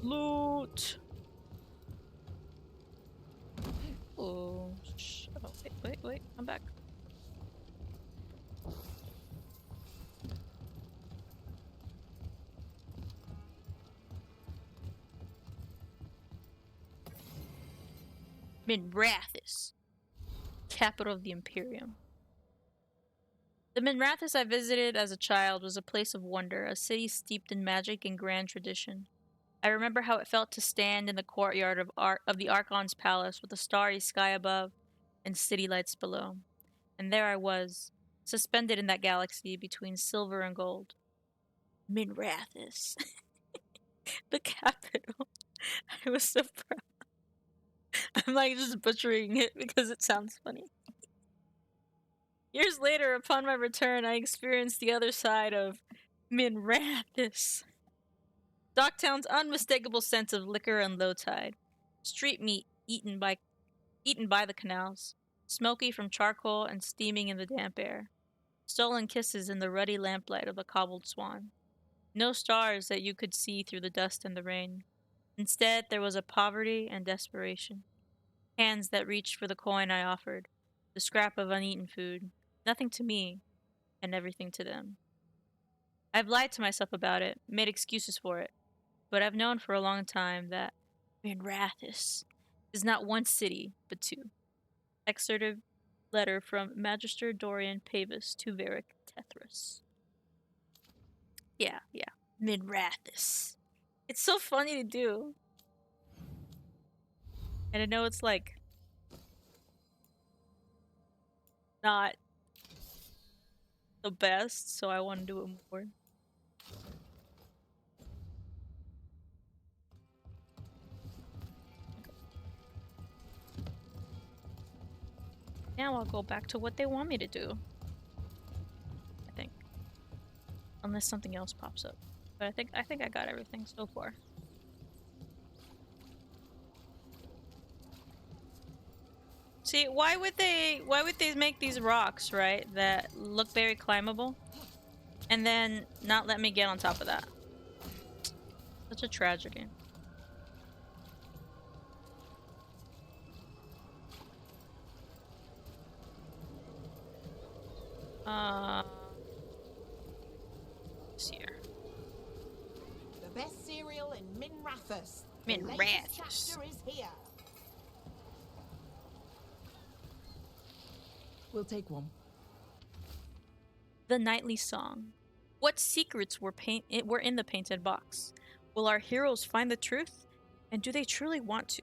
Loot! Oh, wait, I'm back. Minrathous, capital of the Imperium. The Minrathous I visited as a child was a place of wonder, a city steeped in magic and grand tradition. I remember how it felt to stand in the courtyard of the Archon's palace with a starry sky above and city lights below. And there I was, suspended in that galaxy between silver and gold. Minrathous. The capital. I was so proud. I'm like just butchering it because it sounds funny. Years later, upon my return, I experienced the other side of Minrathous. Docktown's unmistakable sense of liquor and low tide. Street meat eaten by the canals. Smoky from charcoal and steaming in the damp air. Stolen kisses in the ruddy lamplight of the cobbled swan. No stars that you could see through the dust and the rain. Instead, there was a poverty and desperation. Hands that reached for the coin I offered. The scrap of uneaten food. Nothing to me, and everything to them. I've lied to myself about it, made excuses for it. But I've known for a long time that Minrathous is not one city, but two. Excerpted letter from Magister Dorian Pavis to Varric Tethras. Yeah. Minrathous. It's so funny to do. And I know it's like not the best, so I want to do it more. Now I'll go back to what they want me to do. I think. Unless something else pops up. But I think I got everything so far. See, why would they make these rocks, right, that look very climbable? And then not let me get on top of that? Such a tragedy. This here. The best cereal in Minrathous. Minrathous. The latest chapter is here. We'll take one. The Nightly Song. What secrets were in the painted box? Will our heroes find the truth? And do they truly want to?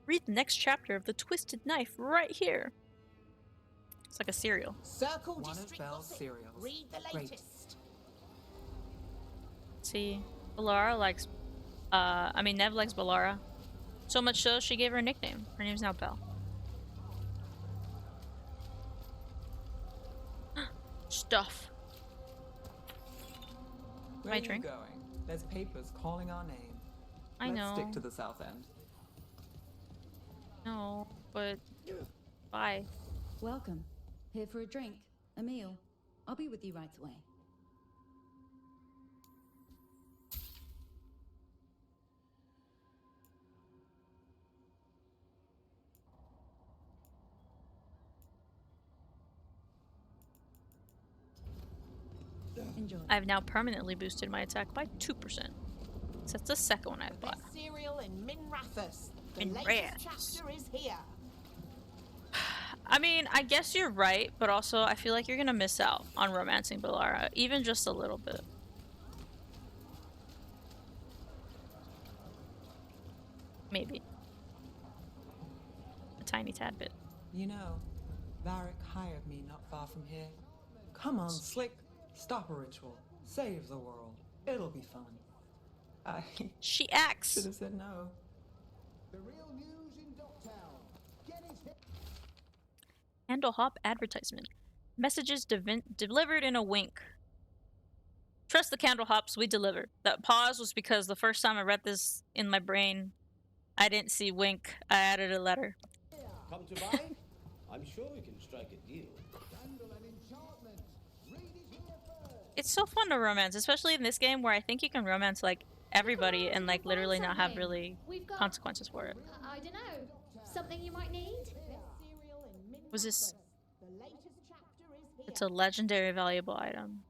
Read the next chapter of The Twisted Knife right here. It's like a cereal. Circle One of District Belle's Gossip. cereals. Read the Great. latest. See, Balara likes, Nev likes Balara. So much so, she gave her a nickname. Her name's now Belle. Stuff. Where My are you drink? going? There's papers calling our name. I Let's know. stick to the south end. No, but bye. Welcome. Here for a drink, a meal. I'll be with you right away. Enjoy. I've now permanently boosted my attack by 2%. So that's the second one I've bought. Best cereal in Min Rathus. The Min latest Rathus. chapter is here. I mean, I guess you're right, but also I feel like you're gonna miss out on romancing Bellara, even just a little bit. Maybe. A tiny tad bit. You know, Varric hired me not far from here. Come on, Slick. Stop a ritual. Save the world. It'll be fun. I She acts. should have said no. The real news in Docktown. Get his head. Handle hop advertisement. Messages delivered in a wink. Trust the candle hops, we deliver. That pause was because the first time I read this in my brain, I didn't see wink. I added a letter. Come to buy? I'm sure we can strike a deal. It's so fun to romance, especially in this game where I think you can romance like everybody and like literally not have really consequences for it. I don't know. Something you might need? Was this? It's a legendary valuable item.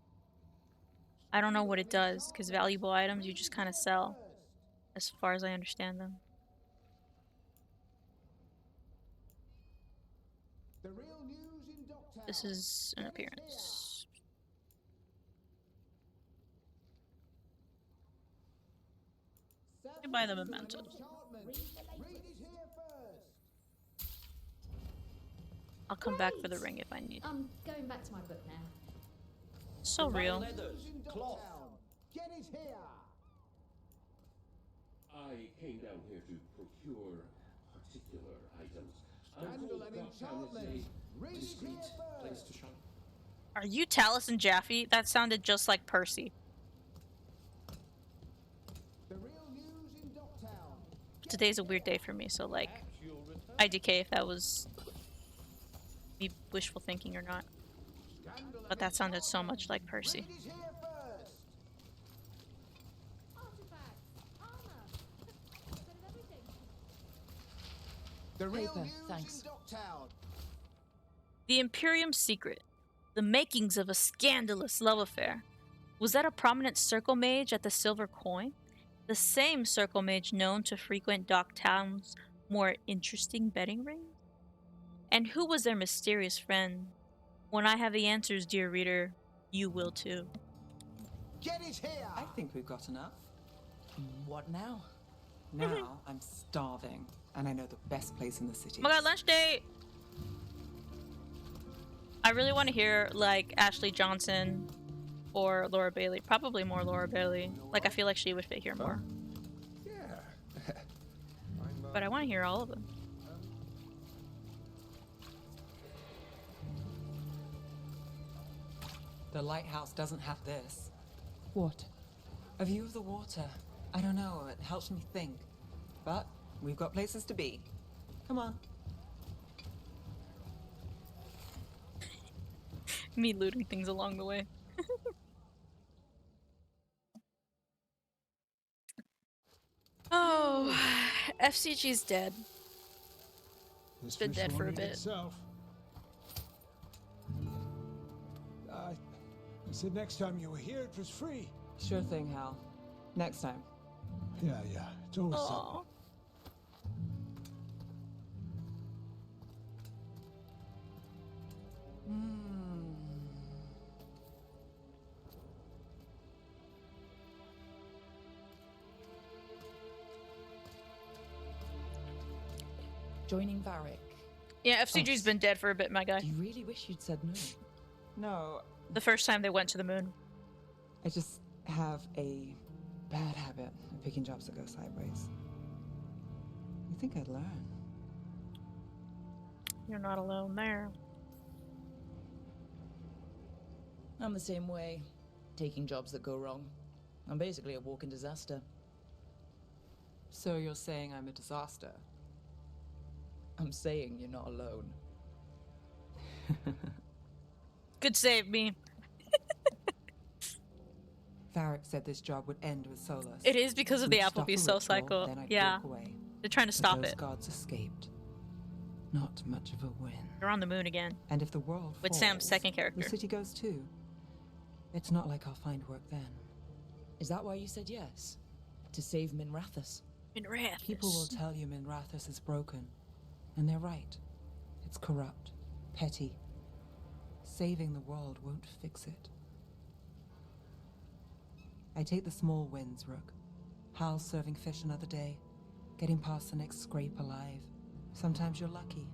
I don't know what it does, because valuable items you just kind of sell, as far as I understand them. The real news in Docktown. This is an appearance. Buy the mementos. I'll come back for the ring if I need. I'm going back to my book now. So real. Cloth. Get his hair. I came down here to procure particular items. Scandal and enchantment. Read his Discreet hair place first. to shop. Are you Taliesin Jaffe? That sounded just like Percy. The real news in Docktown. Today's a weird day for me, so like, IDK if that was me wishful thinking or not. But that sounded so much like Percy. Read his hair first. The real Paper, news thanks. in Docktown. The Imperium secret. The makings of a scandalous love affair. Was that a prominent circle mage at the Silver Coin? The same circle mage known to frequent Docktown's more interesting betting rings? And who was their mysterious friend? When I have the answers, dear reader, you will too. Get his hair. I think we've got enough. What now? Now I'm starving, and I know the best place in the city. Oh my god, lunch date! I really want to hear, like, Ashley Johnson or Laura Bailey. Probably more Laura Bailey. Like, I feel like she would fit here more. Yeah. But I want to hear all of them. The lighthouse doesn't have this. What? A view of the water. I don't know, it helps me think. But we've got places to be. Come on. Me looting things along the way. Oh, FCG's dead. It's been dead for a bit. I said next time you were here it was free. Sure thing, Hal. Next time. Yeah, it's always something. Aw. Joining Varric. Yeah, FCG's been dead for a bit, my guy. You really wish you'd said no. No, The first time they went to the moon. I just have a bad habit of picking jobs that go sideways. You think I'd learn. You're not alone there. I'm the same way. Taking jobs that go wrong. I'm basically a walking disaster. So you're saying I'm a disaster? I'm saying you're not alone. Good save, me. Varric said this job would end with Solus. It is because of We'd the stop Applebee a Soul ritual, Cycle. Then I'd Yeah. walk away. They're trying to But stop those it. gods escaped. Not much of a win. They're on the moon again. And if the world With falls, Sam's second character. the city goes too. It's not like I'll find work then. Is that why you said yes? To save Minrathous? Minrathous. People will tell you Minrathous is broken. And they're right. It's corrupt. Petty. Saving the world won't fix it. I take the small wins, Rook. Hal serving fish another day. Getting past the next scrape alive. Sometimes you're lucky.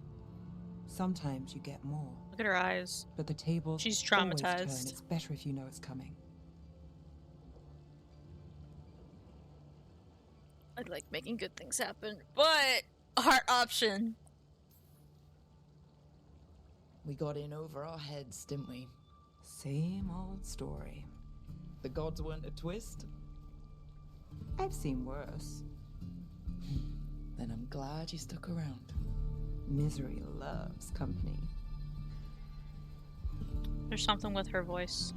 Sometimes you get more. Look at her eyes. But the tables She's always turn. traumatized. It's better if you know it's coming. I like making good things happen, but hard option. We got in over our heads, didn't we? Same old story. The gods weren't a twist? I've seen worse. Then I'm glad you stuck around. Misery loves company. There's something with her voice.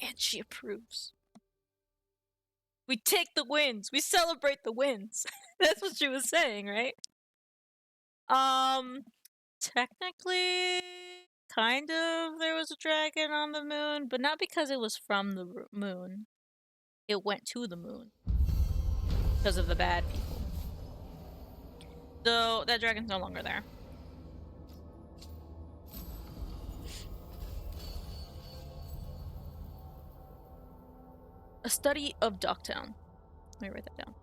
And she approves. We take the wins. We celebrate the wins. That's what she was saying, right? Technically, kind of, there was a dragon on the moon, but not because it was from the moon. It went to the moon. Because of the bad people. So, that dragon's no longer there. A study of Docktown. Let me write that down.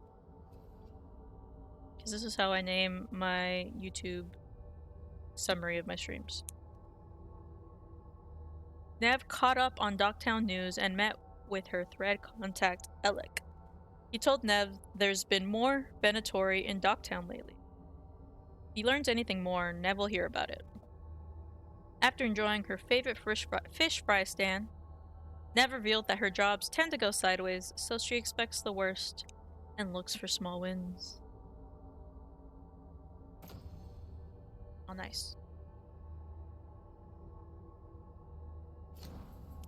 Because this is how I name my YouTube summary of my streams. Nev caught up on Docktown news and met with her thread contact, Alec. He told Nev there's been more Venatori in Docktown lately. If he learns anything more, Nev will hear about it. After enjoying her favorite fish fry stand, Nev revealed that her jobs tend to go sideways, so she expects the worst and looks for small wins. Oh, nice.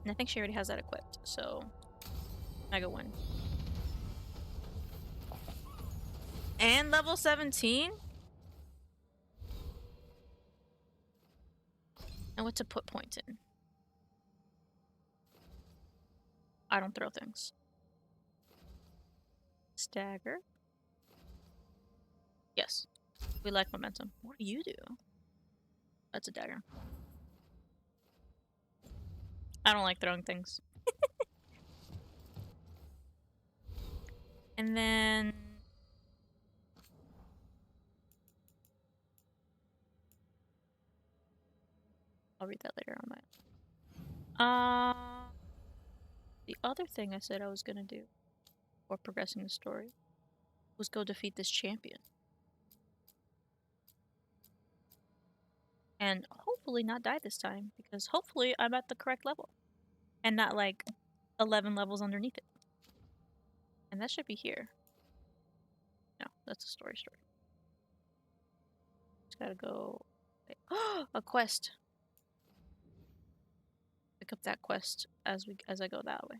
And I think she already has that equipped, so mega win. And level 17? And what to put points in? I don't throw things. Stagger. Yes. We like momentum. What do you do? That's a dagger. I don't like throwing things. And then... I'll read that later on my... The other thing I said I was gonna do, or progressing the story, was go defeat this champion. And hopefully not die this time, because hopefully I'm at the correct level. And not like 11 levels underneath it. And that should be here. No, that's a story. Just gotta go... a quest! Pick up that quest as I go that way.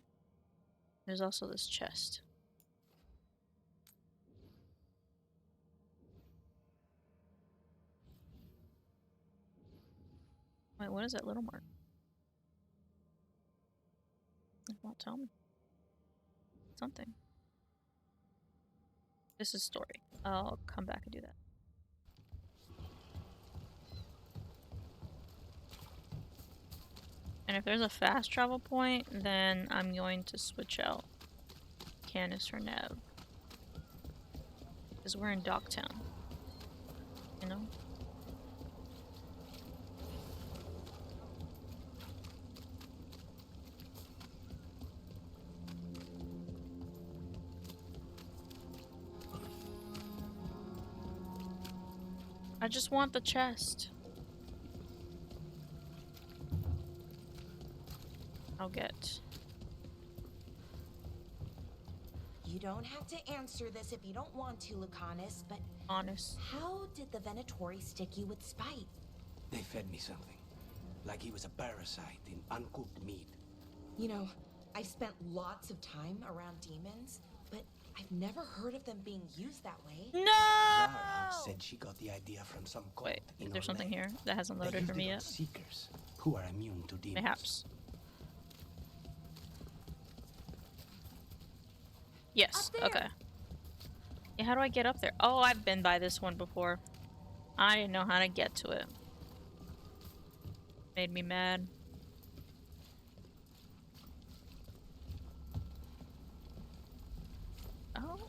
There's also this chest. Wait, what is that little mark? It won't tell me. Something. This is story. I'll come back and do that. And if there's a fast travel point, then I'm going to switch out Canis for Nev. Because we're in Docktown. You know? I just want the chest. I'll get. You don't have to answer this if you don't want to, Lucanus, but honest. How did the Venatori stick you with spite? They fed me something. Like he was a parasite in uncooked meat. You know, I've spent lots of time around demons, but I've never heard of them being used that way. No! Zara said she got the idea from some cult. Wait, is there something here that hasn't loaded for me yet? Seekers who are immune to demons. Perhaps. Yes, okay. Yeah, how do I get up there? Oh, I've been by this one before. I didn't know how to get to it. Made me mad. Oh.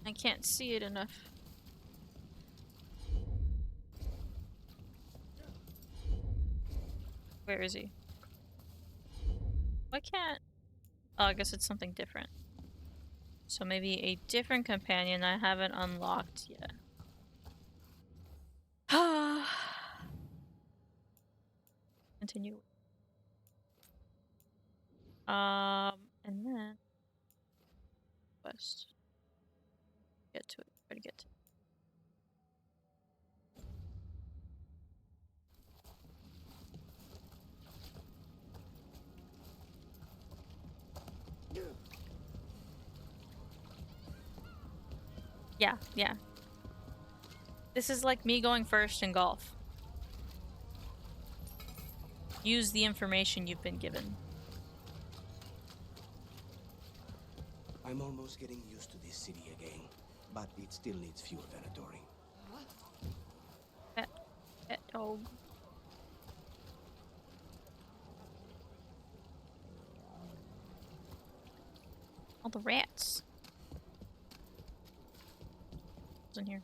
I can't see it enough. Where is he? Why can't... Oh, I guess it's something different. So maybe a different companion I haven't unlocked yet. Continue. And then... Quest. Get to it. Try to get to it. Yeah, yeah. This is like me going first in golf. Use the information you've been given. I'm almost getting used to this city again, but it still needs fuel Venatori. Pet dog. All the rats. What's in here?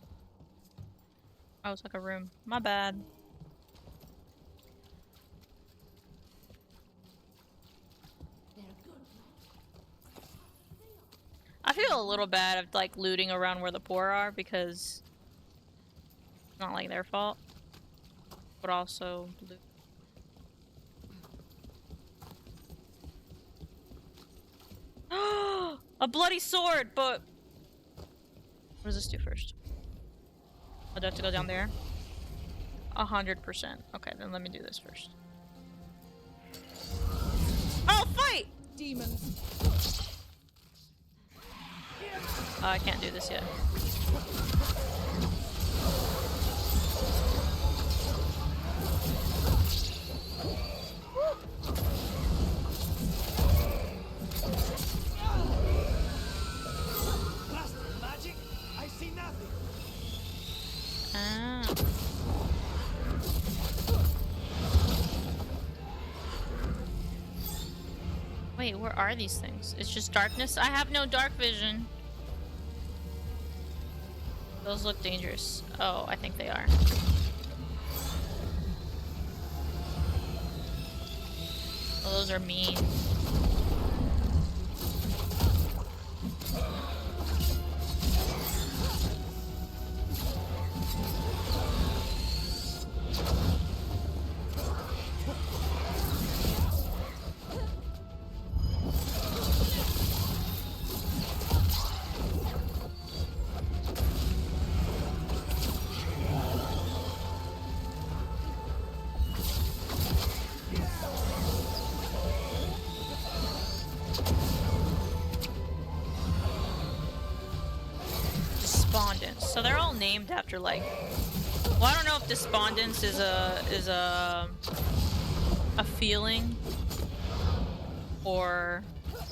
Oh, it's like a room. My bad. I feel a little bad of like looting around where the poor are because it's not like their fault, but also loot. A bloody sword, but what does this do first? Oh, do I have to go down there? 100%. Okay, then let me do this first. Oh, fight! Demons. I can't do this yet. Magic? I see nothing. Ah. Wait, where are these things? It's just darkness? I have no dark vision. Those look dangerous. Oh, I think they are. Oh, those are mean. So they're all named after like, well, I don't know if despondence is a feeling or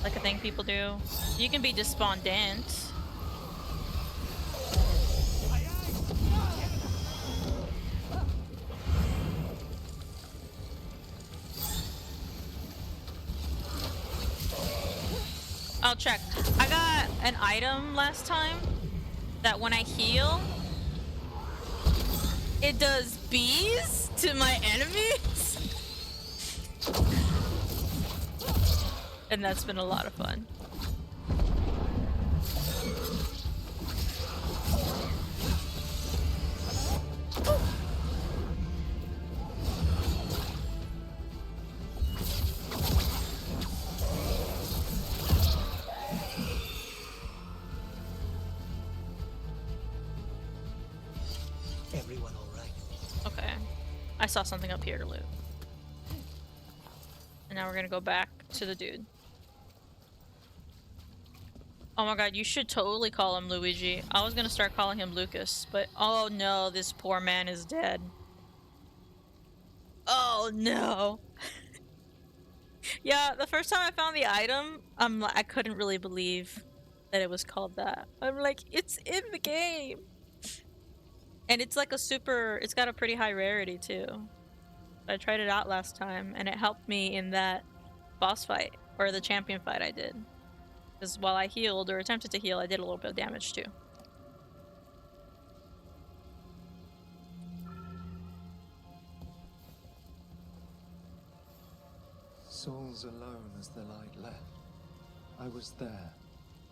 like a thing people do. You can be despondent. I'll check. I got an item last time that when I heal, it does bees to my enemies. And that's been a lot of fun. saw something up here to loot. And now we're gonna go back to the dude. Oh my god, you should totally call him Luigi. I was gonna start calling him Lucas, but oh no, this poor man is dead. Oh no. Yeah, the first time I found the item, I couldn't really believe that it was called that. I'm like, it's in the game. And it's like it's got a pretty high rarity too. I tried it out last time and it helped me in that boss fight, or the champion fight I did. Because while I healed, or attempted to heal, I did a little bit of damage too. Souls alone as the light left. I was there,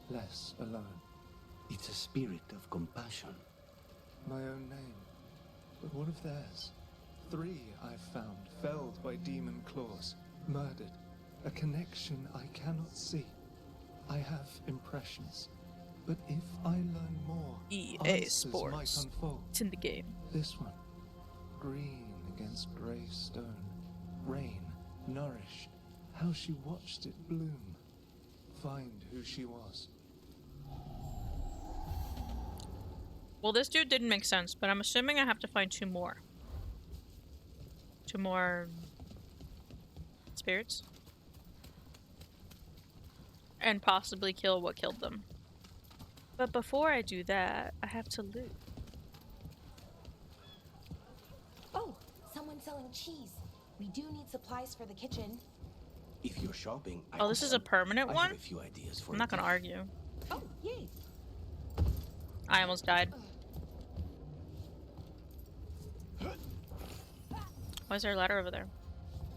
less alone. It's a spirit of compassion. My own name. But what of theirs? 3 I've found, felled by demon claws, murdered. A connection I cannot see. I have impressions. But if I learn more, EA answers Sports. might unfold. It's in the game. This one. Green against grey stone. Rain, nourished. How she watched it bloom. Find who she was. Well, this dude didn't make sense, but I'm assuming I have to find 2 more. 2 more spirits. And possibly kill what killed them. But before I do that, I have to loot. Oh, someone's selling cheese. We do need supplies for the kitchen. If you're shopping, Oh, this is a permanent I one? have a few ideas for I'm not gonna argue. Oh, yay. I almost died. Why is there a ladder over there?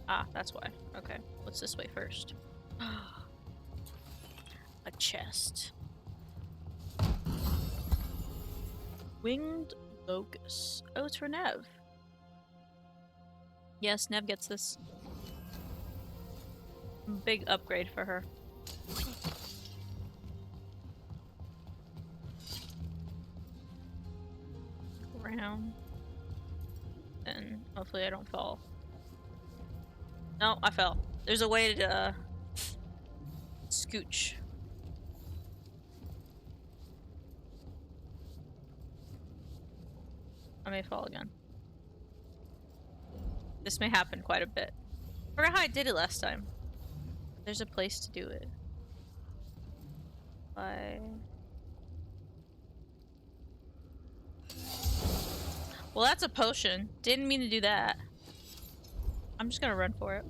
Ah, that's why. Okay, what's this way first? A chest. Winged locust. Oh, it's for Nev. Yes, Nev gets this. Big upgrade for her. Around. And hopefully I don't fall. No, I fell. There's a way to scooch. I may fall again. This may happen quite a bit. I forgot how I did it last time. There's a place to do it. Well, that's a potion. Didn't mean to do that. I'm just gonna run for it.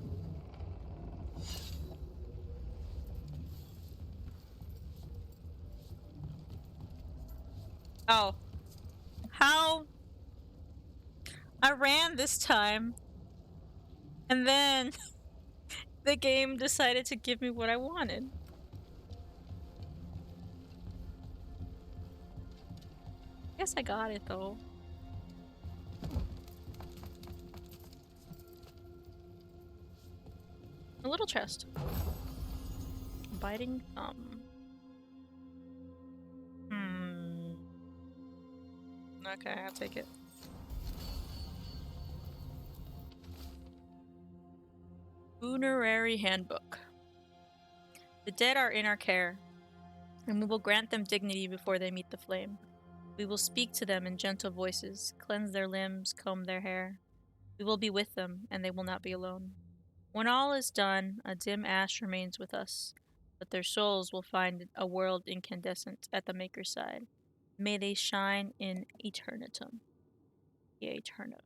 Oh. How? I ran this time. And then the game decided to give me what I wanted. Guess I got it though. A little chest. Biting thumb. Okay, I'll take it. Funerary Handbook. The dead are in our care, and we will grant them dignity before they meet the flame. We will speak to them in gentle voices, cleanse their limbs, comb their hair. We will be with them, and they will not be alone. When all is done, a dim ash remains with us, but their souls will find a world incandescent at the Maker's side. May they shine in eternitum. Eterno.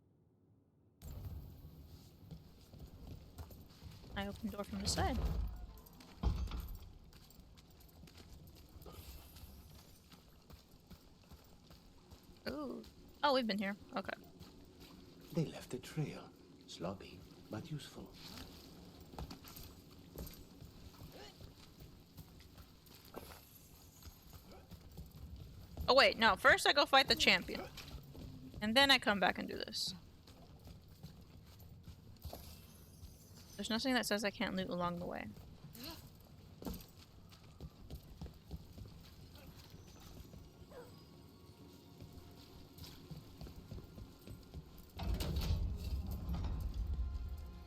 I open the door from the side. Ooh. Oh, we've been here. Okay. They left a trail. Sloppy, but useful. Oh wait, no. First I go fight the champion. And then I come back and do this. There's nothing that says I can't loot along the way.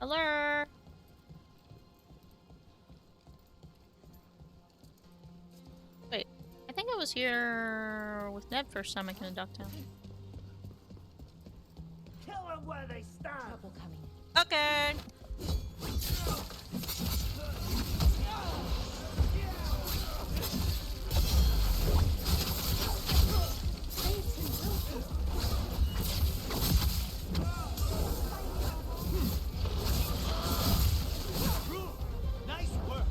Alert! Wait, I think I was here with Ned first time I came to Ducktown. Kill them where they stand. Trouble coming. Okay. Nice work.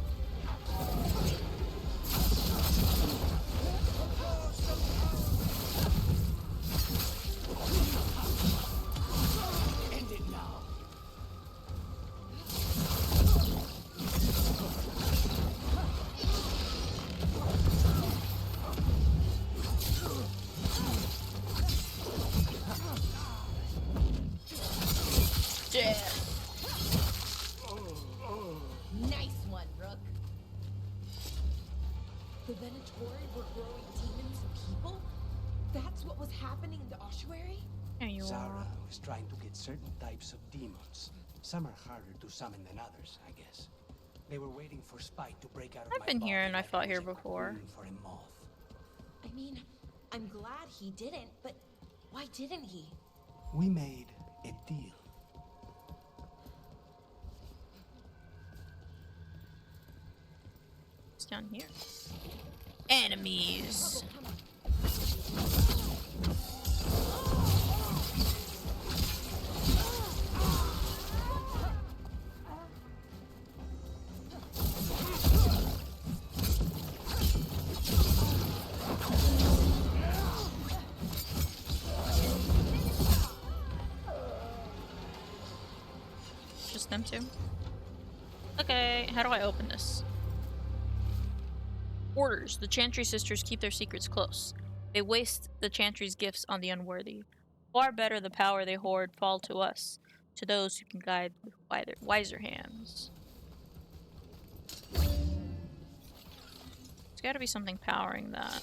End it now. Yeah. Nice one, Rook. The Venatori were growing demons and people? That's what was happening in the ossuary? There you Zara are. was trying to get certain types of demons. Some are harder to summon than others, I guess. They were waiting for Spike to break out of I've my been here body and I like fought it was here a before. cocoon for a moth. I mean, I'm glad he didn't, but why didn't he? We made a deal. It's down here. Enemies. Just them two. Okay, how do I open this? Orders. The Chantry sisters keep their secrets close. They waste the Chantry's gifts on the unworthy. Far better the power they hoard fall to us, to those who can guide with wiser hands. There's gotta be something powering that.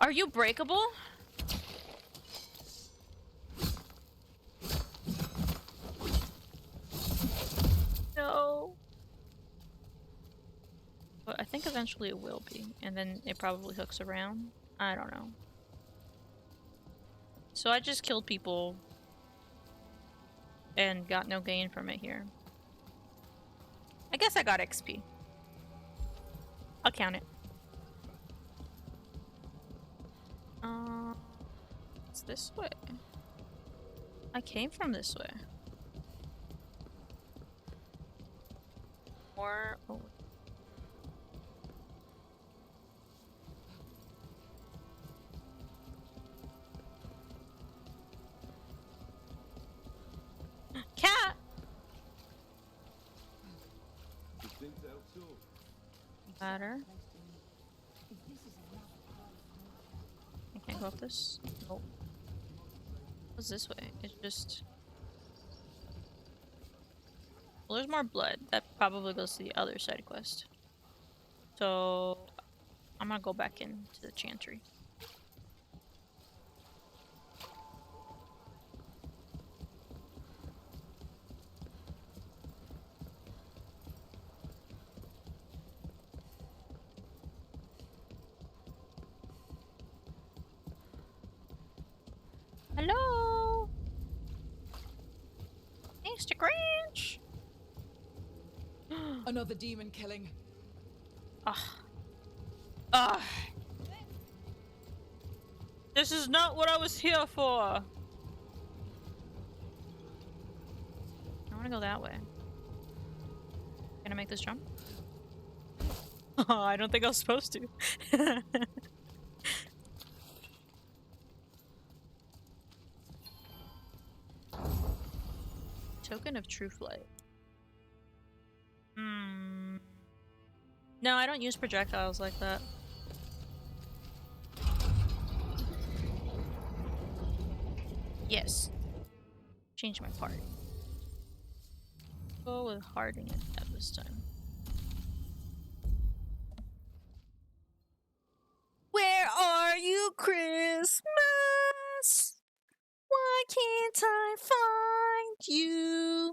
Are you breakable? No. But I think eventually it will be, and then it probably hooks around. I don't know. So I just killed people and got no gain from it here. I guess I got XP. I'll count it. It's this way. I came from this way. Or oh. Cat. Ladder. I can't go up this. Oh. What's this way? It's just. Well, there's more blood. That probably goes to the other side quest. So I'm gonna go back into the Chantry. Hello, Mr. Grinch. Another demon killing. This is not what I was here for. I want to go that way. Can I make this jump? I don't think I was supposed to. Token of True Flight. No, I don't use projectiles like that. Yes. Change my part. Go with Harding at this time. Where are you, Christmas? Why can't I find you?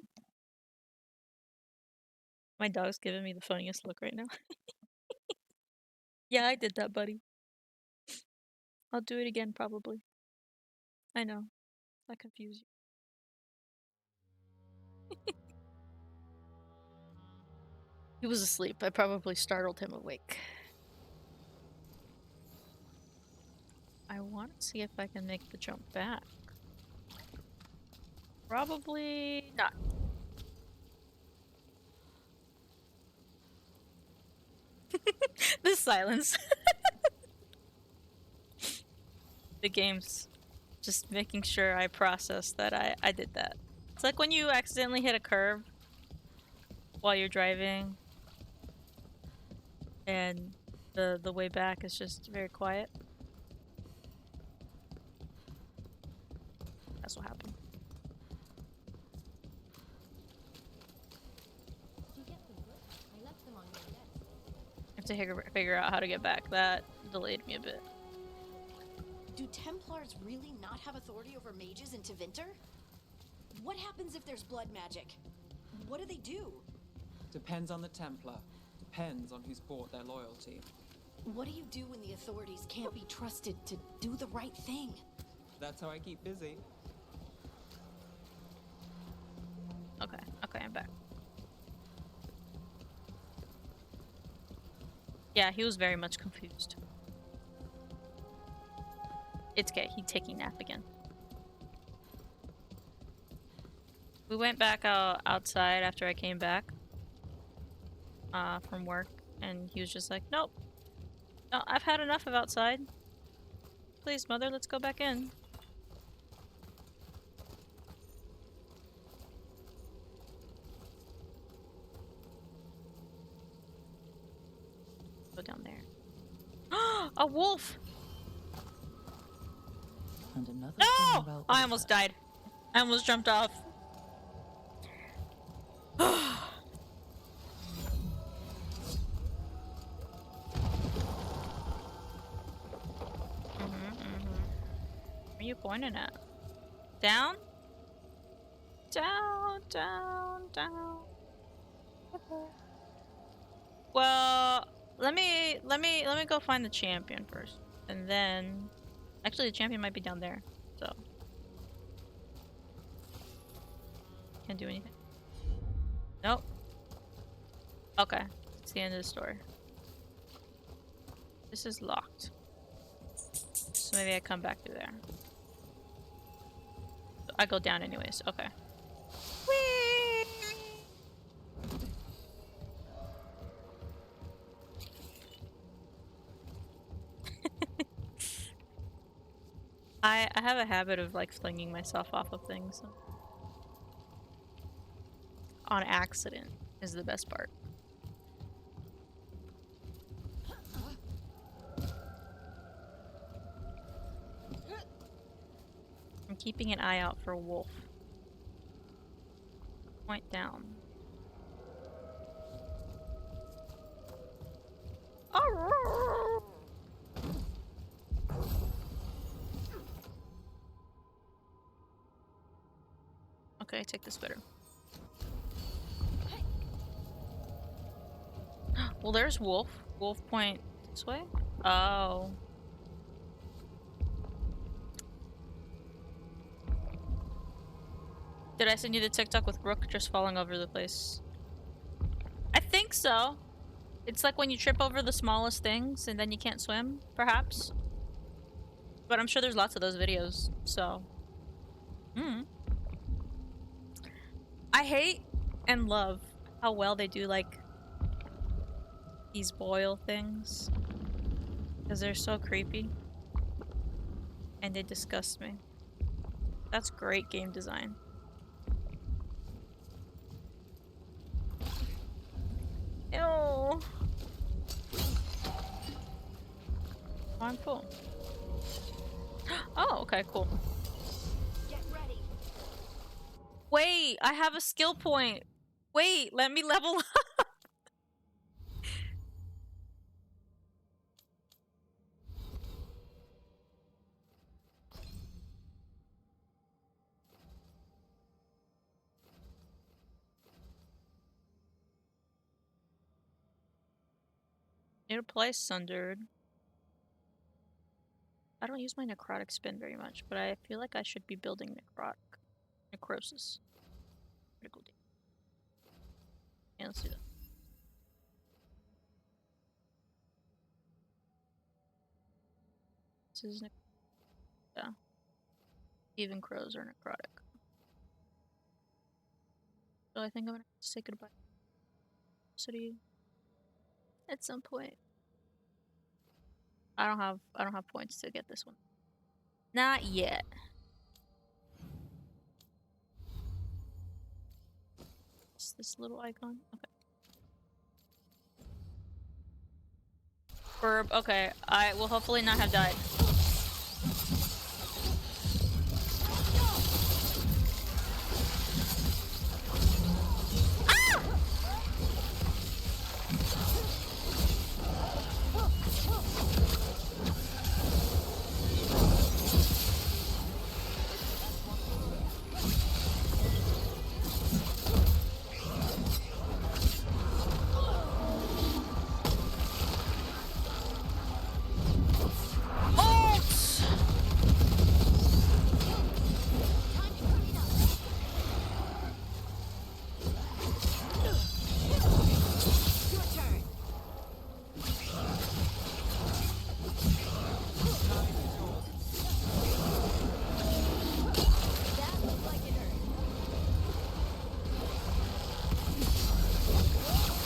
My dog's giving me the funniest look right now. Yeah, I did that, buddy. I'll do it again, probably. I know. I confuse you. He was asleep. I probably startled him awake. I want to see if I can make the jump back. Probably not. The silence. The game's just making sure I process that I did that. It's like when you accidentally hit a curve while you're driving and the way back is just very quiet. That's what happened. I have to figure out how to get back. That delayed me a bit. Do Templars really not have authority over mages in Tevinter? What happens if there's blood magic? What do they do? Depends on the Templar. Depends on who's bought their loyalty. What do you do when the authorities can't be trusted to do the right thing? That's how I keep busy. Okay, I'm back. Yeah, he was very much confused. It's okay, he's taking nap again. We went back outside after I came back from work, and he was just like, nope. No, I've had enough of outside. Please, mother, let's go back in. Go down there. A wolf! And another No! thing about I almost died. I almost jumped off. What are you pointing at? Down? Down, down, down. Well, let me go find the champion first. And then actually the champion might be down there. So can't do anything. Nope. Okay. It's the end of the story. This is locked. So maybe I come back through there. I go down anyways. Okay. Whee! I have a habit of like flinging myself off of things. On accident is the best part. I'm keeping an eye out for a wolf. Point down. Oh! Okay, take this better. Well, there's wolf. Wolf point this way? Oh. Did I send you the TikTok with Rook just falling over the place? I think so. It's like when you trip over the smallest things and then you can't swim, perhaps. But I'm sure there's lots of those videos, so. I hate and love how well they do, like, these boil things. Because they're so creepy. And they disgust me. That's great game design. Ew. Oh, I'm full. Oh, okay, cool. Get ready. Wait, I have a skill point. Wait, let me level up. Need to play Sundered. I don't use my necrotic spin very much, but I feel like I should be building necrosis. Critical damage. Yeah, let's do that. This is yeah. Even crows are necrotic. So I think I'm gonna have to say goodbye to city at some point. I don't have points to get this one. Not yet. Is this little icon? Okay. Burb, okay. I will hopefully not have died.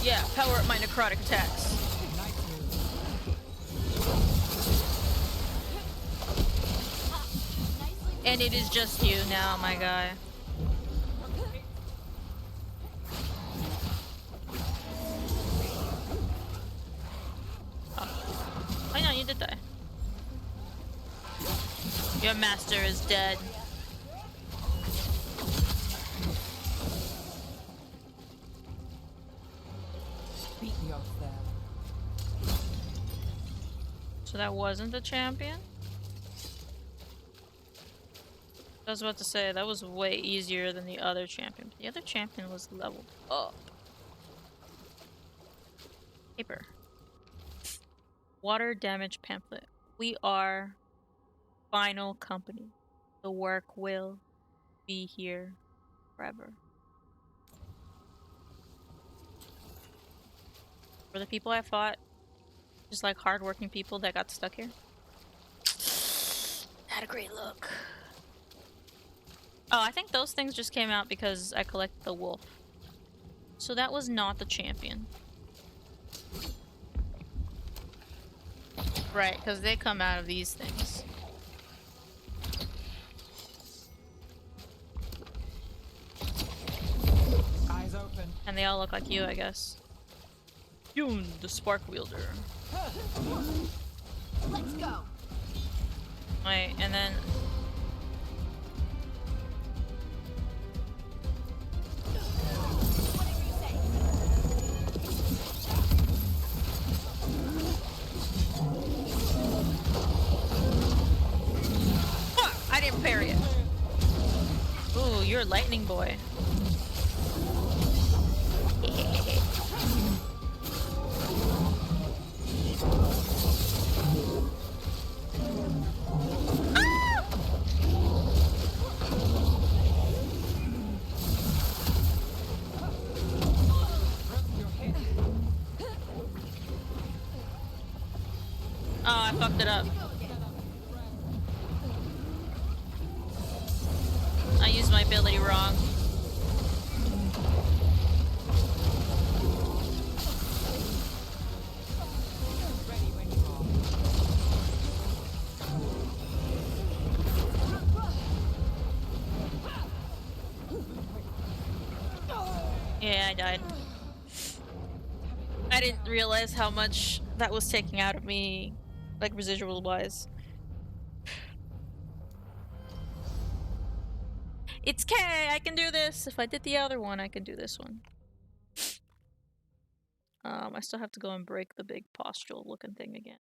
Yeah, power up my necrotic attacks. And it is just you now, my guy. Oh no, you did die. Your master is dead. Beat the odds there. So that wasn't the champion? I was about to say, that was way easier than the other champion. The other champion was leveled up. Paper. Water damage pamphlet. We are final company. The work will be here forever. For the people I fought, just like hardworking people that got stuck here. Had a great look. Oh, I think those things just came out because I collected the wolf. So that was not the champion. Right, because they come out of these things. Eyes open. And they all look like you, I guess. Yoon, the spark wielder. Let's go. Wait, and then... I didn't parry it. Ooh, you're a lightning boy. Oh, I fucked it up. I used my ability wrong. Yeah, I died. I didn't realize how much that was taking out of me, like residual wise. It's K! I can do this! If I did the other one, I can do this one. I still have to go and break the big postural looking thing again.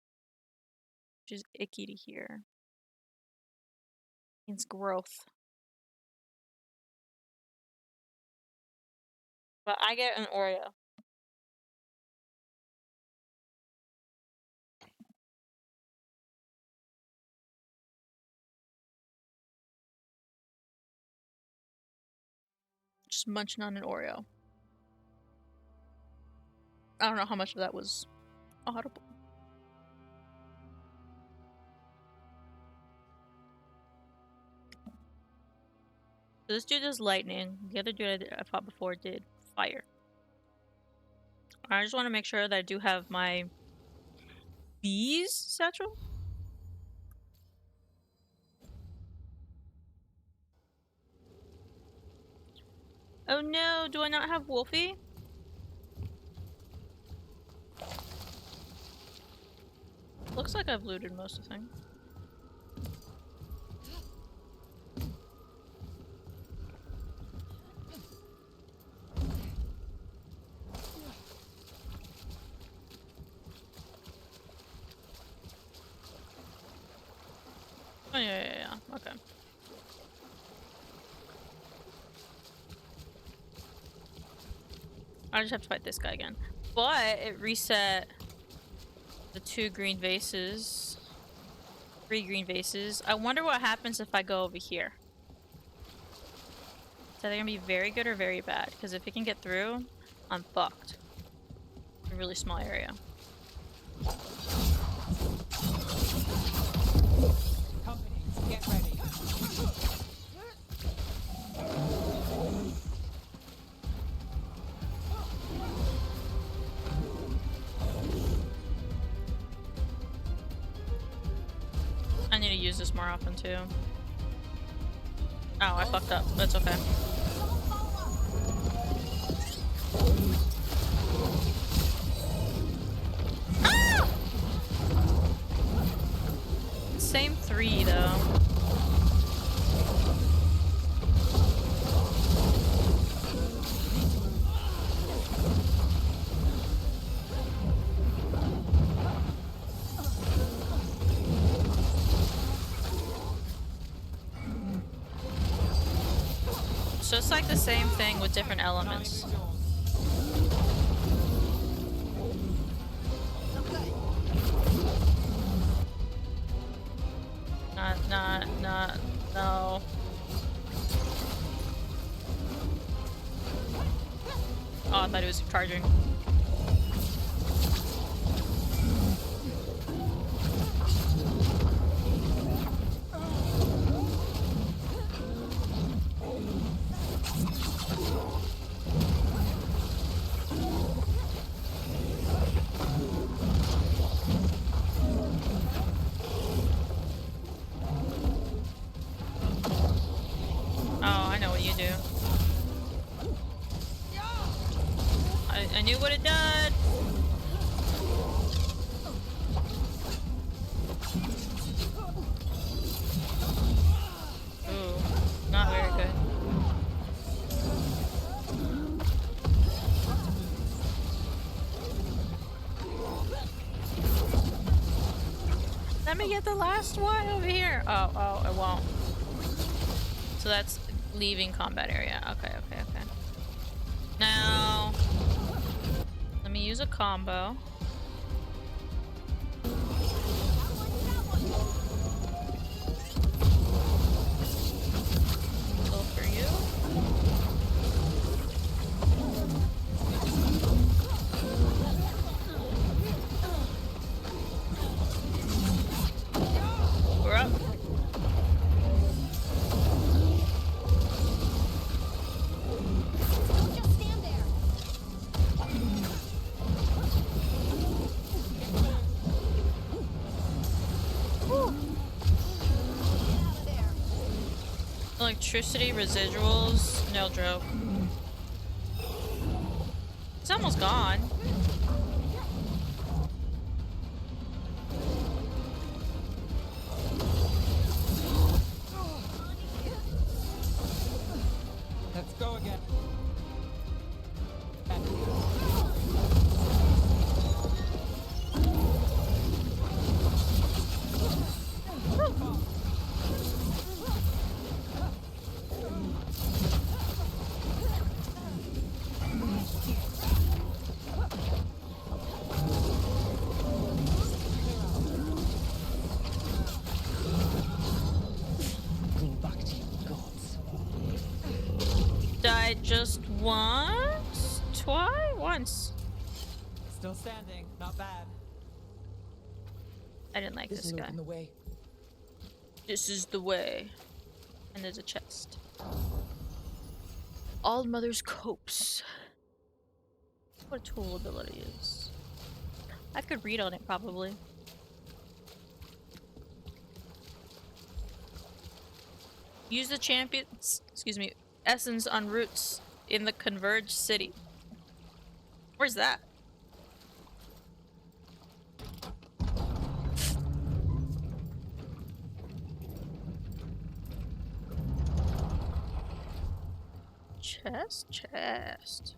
Which is icky to hear. Means growth. But I get an Oreo. just munching on an Oreo. I don't know how much of that was audible. So this dude does lightning. The other dude I fought before did fire. I just want to make sure that I do have my bees satchel. Oh no, do I not have Wolfie? Looks like I've looted most of the thing. Oh yeah, okay. I just have to fight this guy again. But it reset the 2 green vases. 3 green vases. I wonder what happens if I go over here. Is that gonna be very good or very bad? Because if it can get through, I'm fucked. A really small area. Companies, get ready. I need to use this more often too. Oh, I fucked up. That's okay. Ah! Same 3 though. So it's like the same thing with different elements. No. Oh, I thought he was charging. I knew what it did. Ooh, not very good. Let me get the last one over here. Oh, it won't. So that's leaving combat area. Okay. Now, let me use a combo. Go for you. We're up. Electricity residuals, no joke. It's almost gone. Let's go again. Once? Twice? Once. Still standing. Not bad. I didn't like this This'll guy. open the way. This is the way. And there's a chest. All Mother's Copes. What a tool ability is. I could read on it probably. Use the champion's, excuse me, essence on routes in the converged city. Where's that? Chest.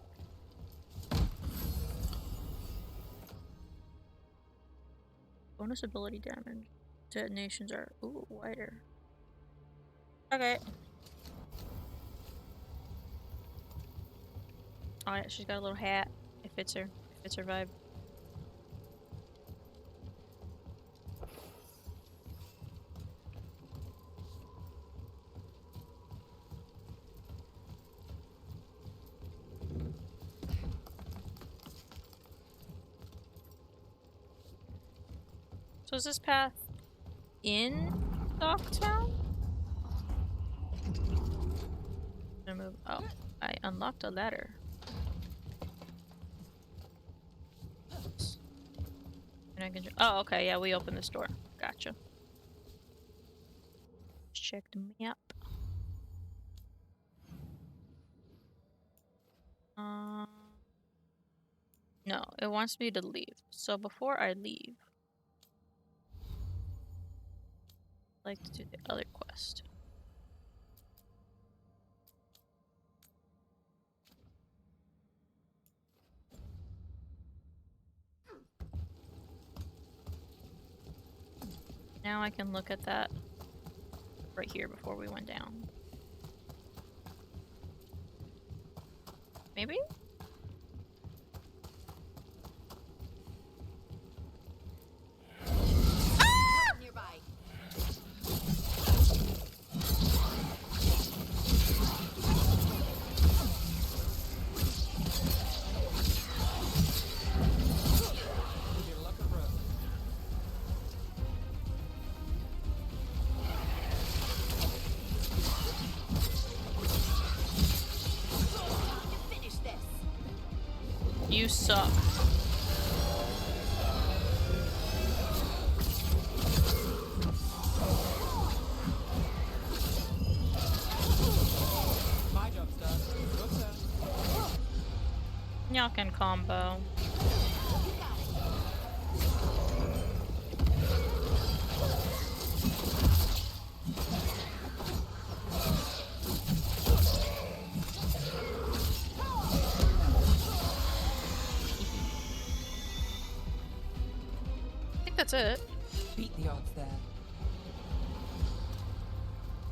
Bonus ability damage. Detonations are, ooh, wider. Okay. Oh yeah, she's got a little hat. It fits her. It fits her vibe. So is this path in Docktown? I'm gonna move. Oh, I unlocked a ladder. And I can. Oh, okay. Yeah, we opened this door. Gotcha. Check the map. No, it wants me to leave. So before I leave, I'd like to do the other quest. Now I can look at that right here before we went down. Maybe? Nearby. Finish this. You suck. My job's done. Your turn. Y'all can combo. I think that's it. Beat the odds there.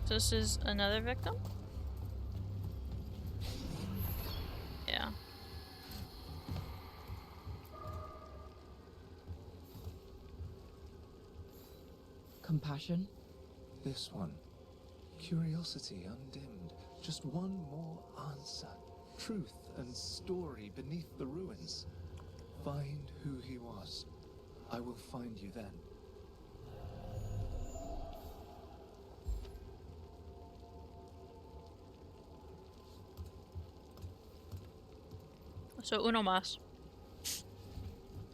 So this is another victim? Yeah. Compassion? This one. Curiosity undimmed. Just one more answer. Truth and story beneath the ruins. Find who he was. I will find you then. So uno más.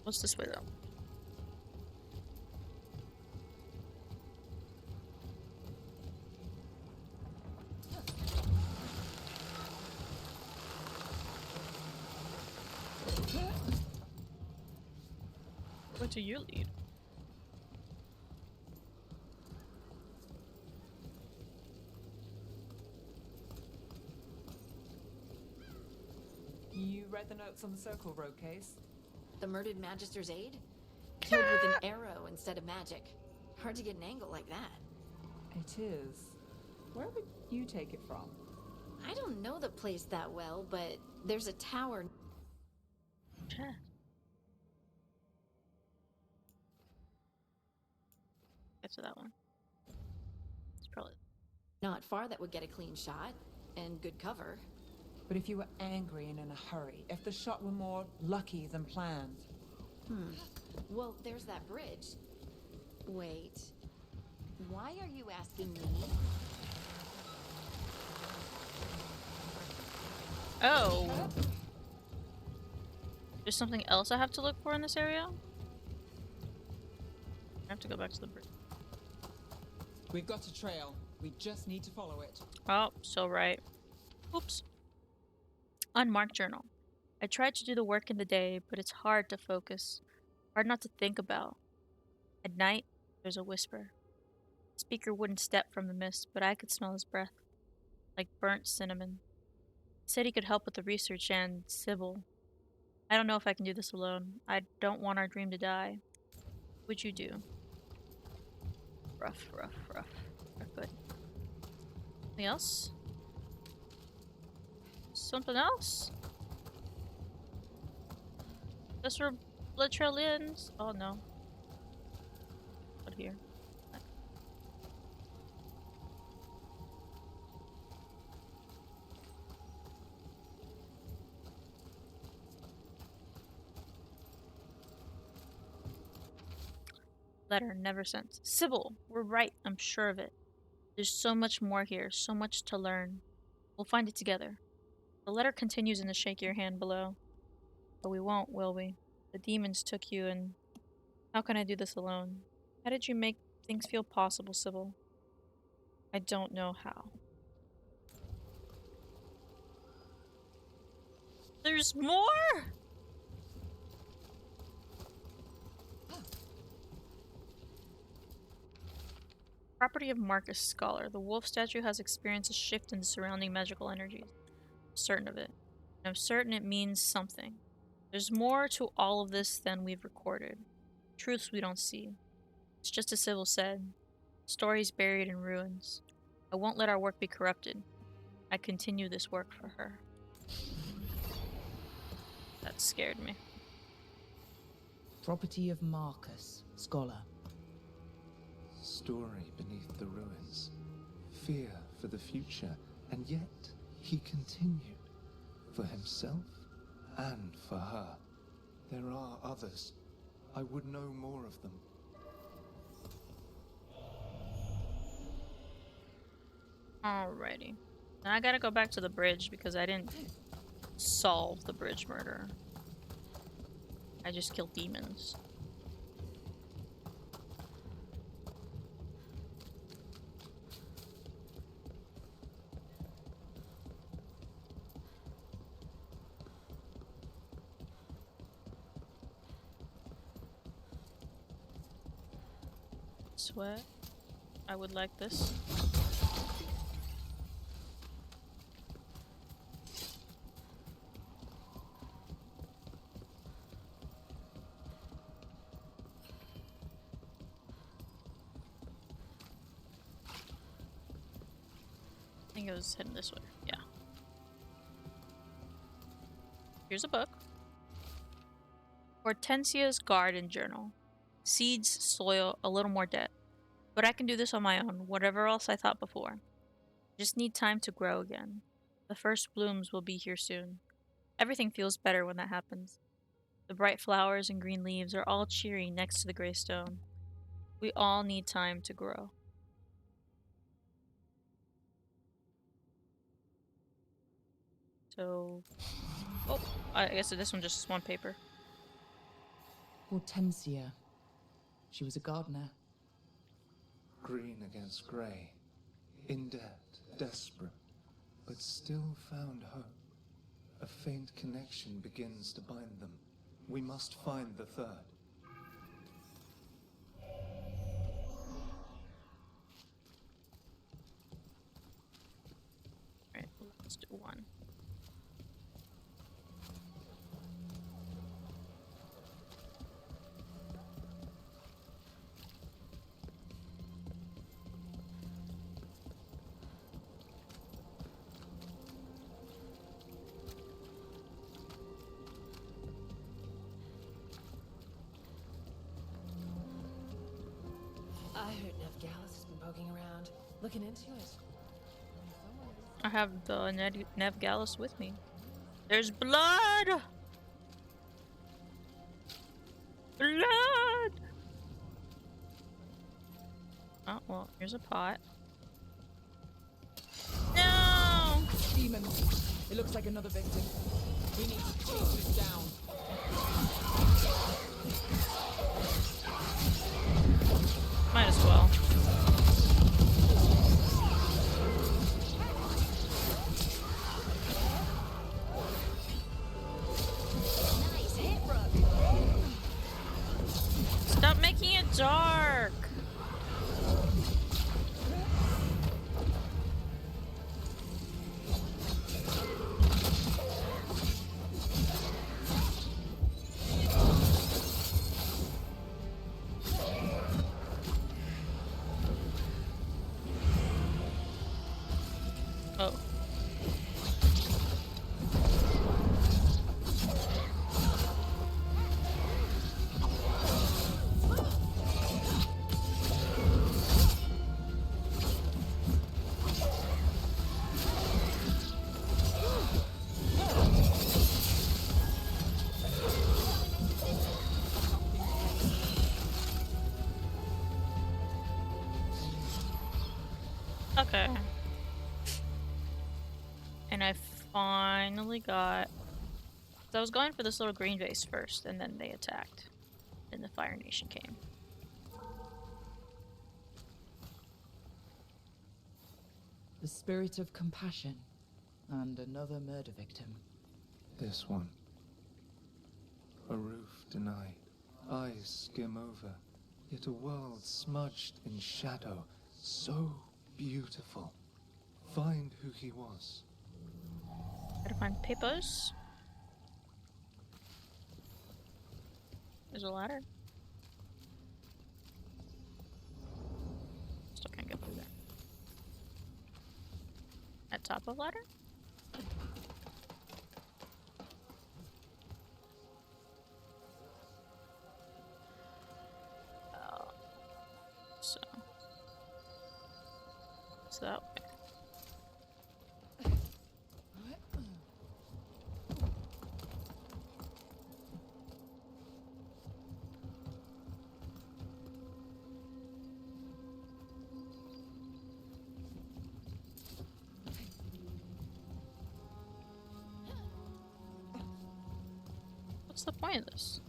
What's this way though? What do you lead? You read the notes on the Circle Road case? The murdered Magister's aide? Killed with an arrow instead of magic. Hard to get an angle like that. It is. Where would you take it from? I don't know the place that well, but there's a tower. Sure. Get to that one. It's probably Not far that would get a clean shot and good cover. But if you were angry and in a hurry, if the shot were more lucky than planned. Well, there's that bridge. Wait. Why are you asking me? Oh. There's something else I have to look for in this area? I have to go back to the bridge. We've got a trail. We just need to follow it. Oh, so right. Oops. Unmarked journal. I tried to do the work in the day, but it's hard to focus. Hard not to think about. At night, there's a whisper. The speaker wouldn't step from the mist, but I could smell his breath. Like burnt cinnamon. He said he could help with the research and Sybil. I don't know if I can do this alone. I don't want our dream to die. What would you do? Rough. Not good. Something else? Something else? That's where blood trail ends. Oh no. What here? Letter never sent. Sybil, we're right. I'm sure of it. There's so much more here, so much to learn. We'll find it together. The letter continues in the shake your hand below. But we won't, will we? The demons took you, and how can I do this alone? How did you make things feel possible, Sybil? I don't know how. There's more?! Property of Marcus Scholar. The wolf statue has experienced a shift in the surrounding magical energies. I'm certain of it. And I'm certain it means something. There's more to all of this than we've recorded. Truths we don't see. It's just as Sybil said. Stories buried in ruins. I won't let our work be corrupted. I continue this work for her. That scared me. Property of Marcus, Scholar. Story beneath the ruins. Fear for the future. And yet, he continued. For himself and for her. There are others. I would know more of them. Alrighty. Now I gotta go back to the bridge because I didn't solve the bridge murder. I just killed demons. Sweat. I would like this. I think it was heading this way. Yeah. Here's a book. Hortensia's Garden Journal. Seeds, soil, a little more debt. But I can do this on my own, whatever else I thought before. Just need time to grow again. The first blooms will be here soon. Everything feels better when that happens. The bright flowers and green leaves are all cheery next to the gray stone. We all need time to grow. So... oh, I guess this one just is one paper. Hortensia. She was a gardener. Green against grey. In debt, desperate. But still found hope. A faint connection begins to bind them. We must find the third. Alright, let's do one. I heard Nev Gallus has been poking around, looking into it. I have the Nev Gallus with me. There's blood! Blood! Oh, well, here's a pot. No! Demons. It looks like another victim. We need to chase this down. Might as well. Nice hit, Rook. Stop making it dark! Oh. Okay. And I finally got... So I was going for this little green base first, and then they attacked. Then the Fire Nation came. The spirit of compassion. And another murder victim. This one. A roof denied. Eyes skim over. Yet a world smudged in shadow. So beautiful. Find who he was. Gotta find papers. There's a ladder. Still can't get through there. At top of ladder? Oh. So that way. What's the point of this?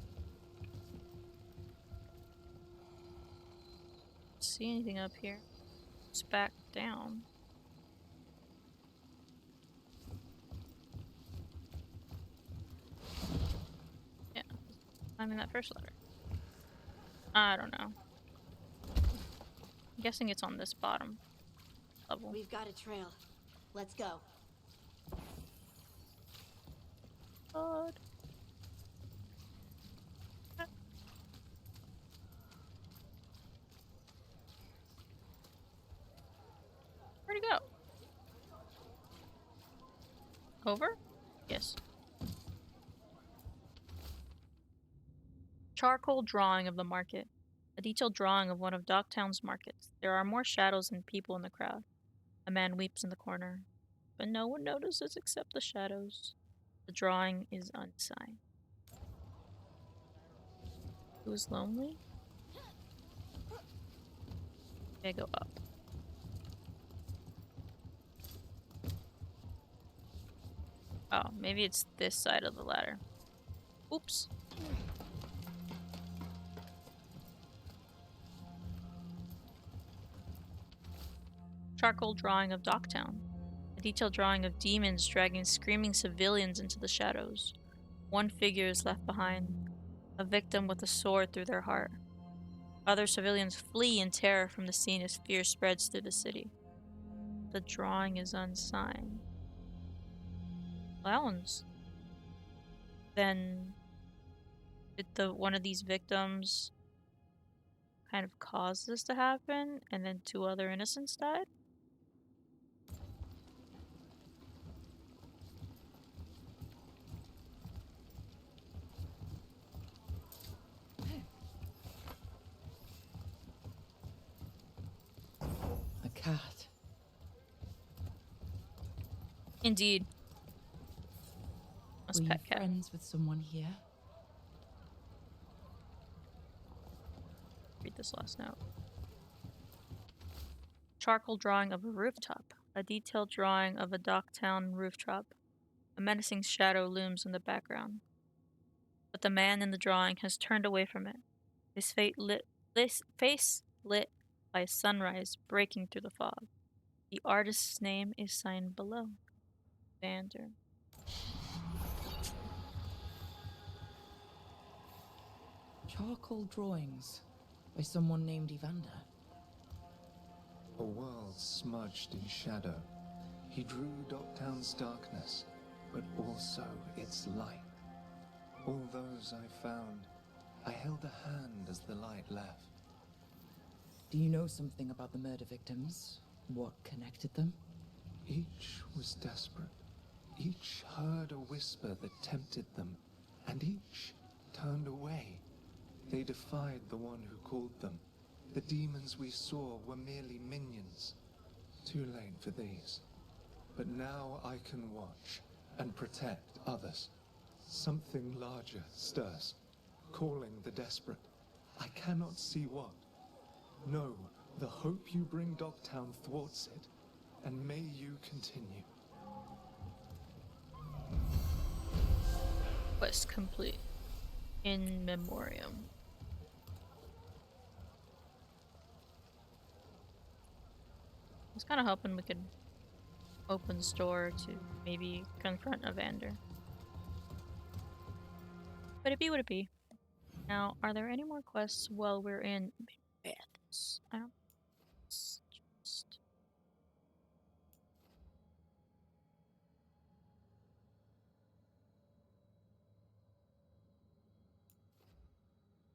See anything up here? It's back down. Yeah, I'm in that first ladder. I don't know. I'm guessing it's on this bottom level. We've got a trail. Let's go. God. Where'd he go? Over? Yes. Charcoal drawing of the market. A detailed drawing of one of Docktown's markets. There are more shadows than people in the crowd. A man weeps in the corner, but no one notices except the shadows. The drawing is unsigned. It was lonely? Okay, go up. Oh, maybe it's this side of the ladder. Oops. Charcoal drawing of Docktown. A detailed drawing of demons dragging screaming civilians into the shadows. One figure is left behind, a victim with a sword through their heart. Other civilians flee in terror from the scene as fear spreads through the city. The drawing is unsigned. Clowns. Then did one of these victims kind of cause this to happen, and then 2 other innocents died? A cat. Indeed. Were you friends with someone here? Read this last note. Charcoal drawing of a rooftop. A detailed drawing of a docktown rooftop. A menacing shadow looms in the background. But the man in the drawing has turned away from it. His face lit by sunrise breaking through the fog. The artist's name is signed below. Vander. Charcoal drawings by someone named Evander. A world smudged in shadow. He drew Docktown's darkness, but also its light. All those I found, I held a hand as the light left. Do you know something about the murder victims? What connected them? Each was desperate. Each heard a whisper that tempted them, and each turned away. They defied the one who called them. The demons we saw were merely minions. Too late for these. But now I can watch and protect others. Something larger stirs, calling the desperate. I cannot see what. No, the hope you bring Dogtown thwarts it, and may you continue. Quest complete. In memoriam. I was kind of hoping we could open the door to maybe confront Evander. But it be what it be. Now, are there any more quests while we're in Mythos? I don't. It's just.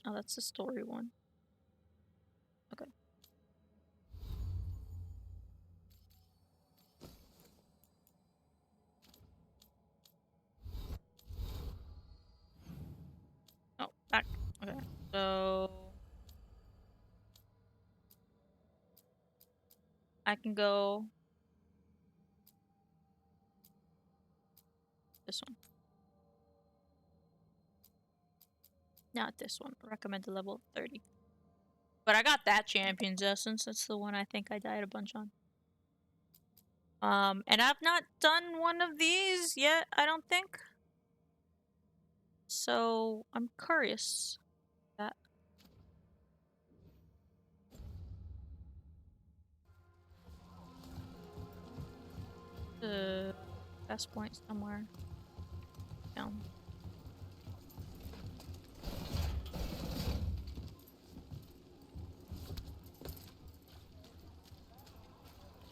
Oh, that's the story one. Okay. Oh, back. Okay. So I can go this one. Not this one. Recommended level 30. But I got that champion's essence. That's the one I think I died a bunch on. And I've not done one of these yet, I don't think. So I'm curious. That. The best point somewhere. Down.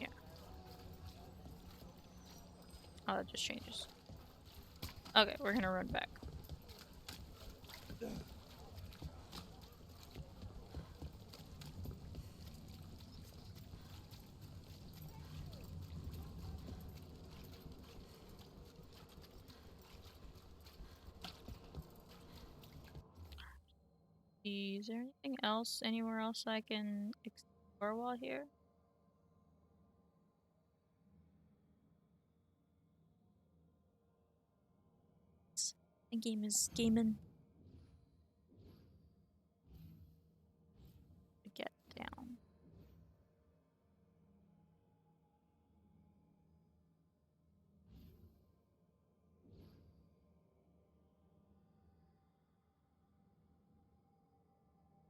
Yeah. Oh, that just changes. Okay, we're gonna run back. Is there anything else, anywhere else I can explore while here? The game is gaming. Get down.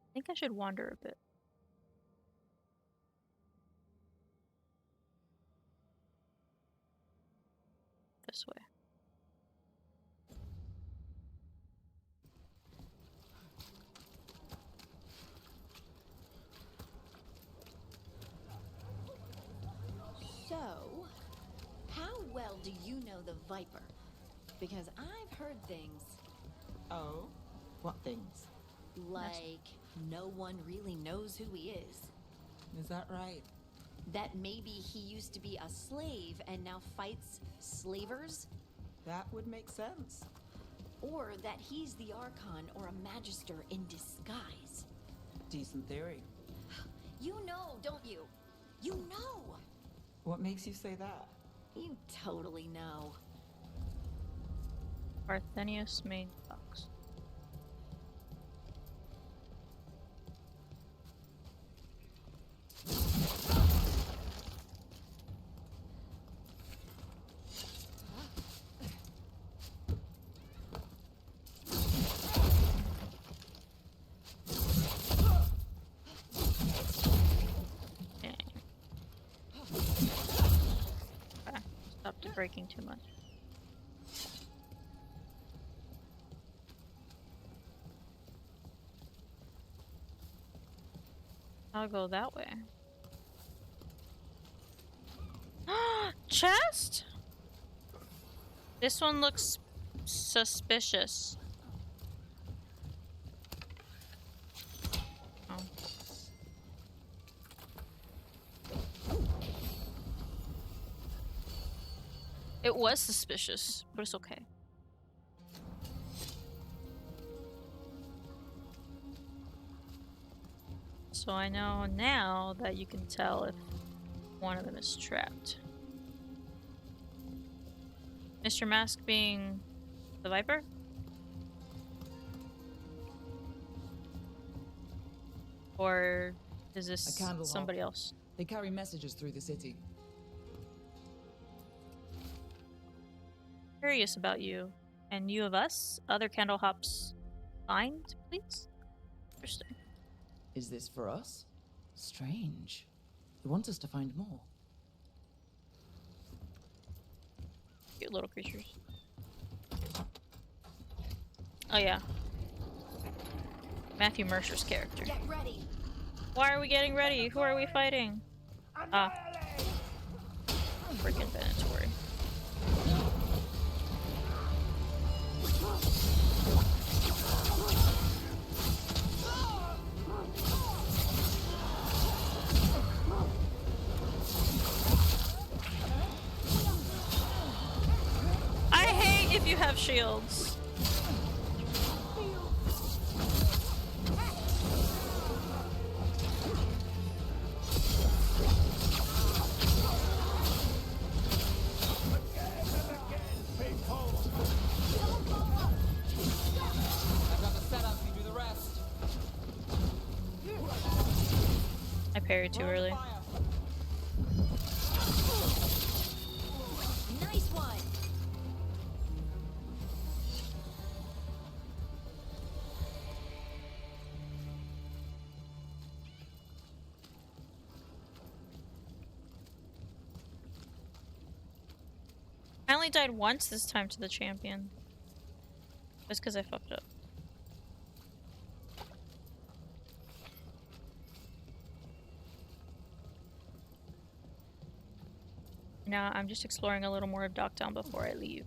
I think I should wander a bit. This way. So, how well do you know the Viper? Because I've heard things. Oh? What things? Like, no one really knows who he is. Is that right? That maybe he used to be a slave and now fights slavers? That would make sense. Or that he's the Archon or a Magister in disguise. Decent theory. You know, don't you? You know! What makes you say that? You totally know. Parthenius main box. Stop breaking too much. I'll go that way. Chest? This one looks suspicious. Oh. It was suspicious, but it's okay. So I know now that you can tell if one of them is trapped. Mr. Mask being the Viper? Or is this somebody else? They carry messages through the city. Curious about you. And you of us? Other candle hops find, please? Interesting. Is this for us? Strange. He wants us to find more. Cute little creatures. Oh yeah. Matthew Mercer's character. Get ready. Why are we getting ready? Who are we fighting? Ah. Freaking Venatori. I hate if you have shields. I parried too early. Nice one. I only died once this time to the champion. Just because I fucked up. Now I'm just exploring a little more of Docktown before I leave.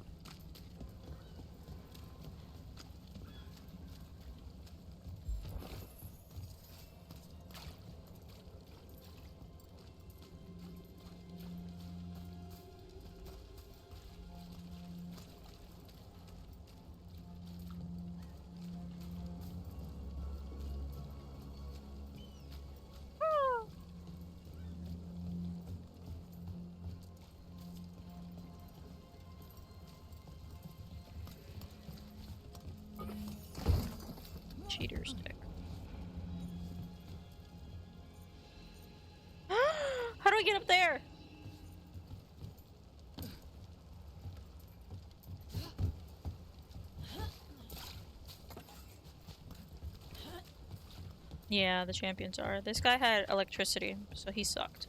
Cheater's deck. How do I get up there? Yeah, the champions are. This guy had electricity, so he sucked.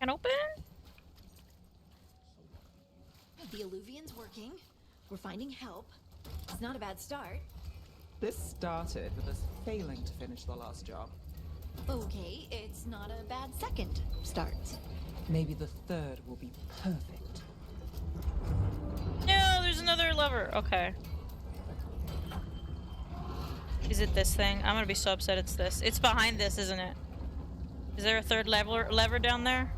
Can open? The Alluvian's working. We're finding help. It's not a bad start. This started with us failing to finish the last job. Okay, it's not a bad second start. Maybe the third will be perfect. No, there's another lever. Okay. Is it this thing? I'm gonna be so upset it's this. It's behind this, isn't it? Is there a third lever down there?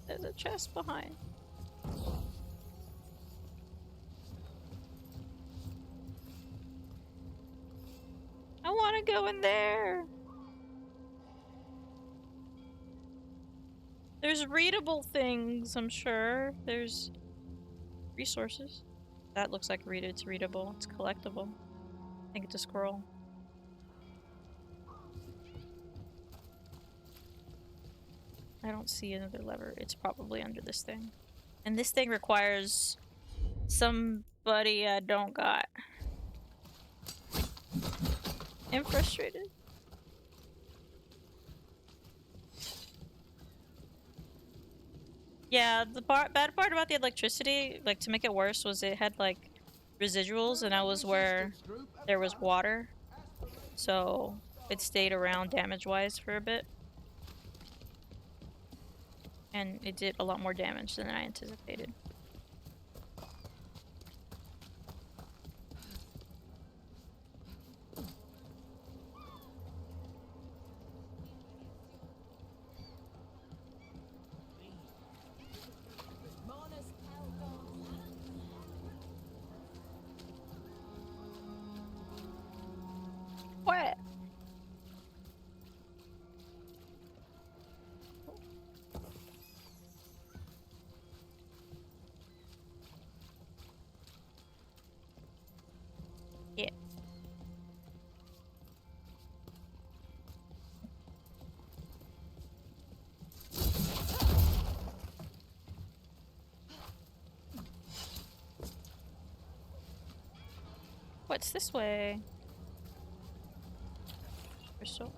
There's a chest behind. go in there. There's readable things, I'm sure. There's resources. That looks like it's readable. It's collectible. I think it's a scroll. I don't see another lever. It's probably under this thing. And this thing requires somebody I don't got. I'm frustrated. Yeah, the bad part about the electricity, like to make it worse, was it had like residuals, and that was where there was water. So it stayed around damage-wise for a bit. And it did a lot more damage than I anticipated. What? Yeah. What's this way?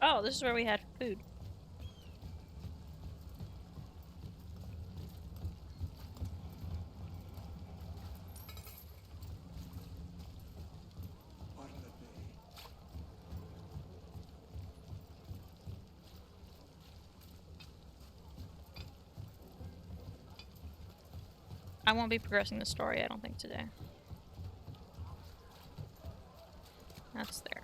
Oh, this is where we had food. I won't be progressing the story, I don't think, today. That's there.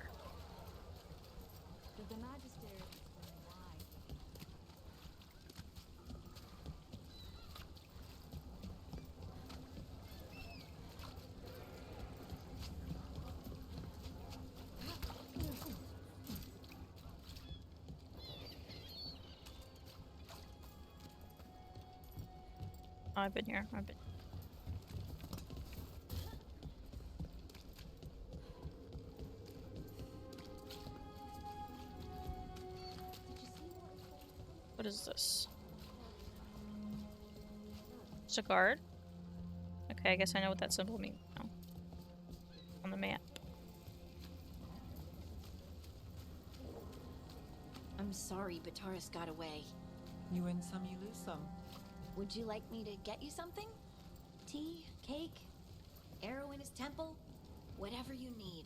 Oh, I've been here. I've been. What is this? It's a guard? Okay, I guess I know what that symbol means now. On the map. I'm sorry, Bataris got away. You win some, you lose some. Would you like me to get you something? Tea? Cake? Arrow in his temple? Whatever you need.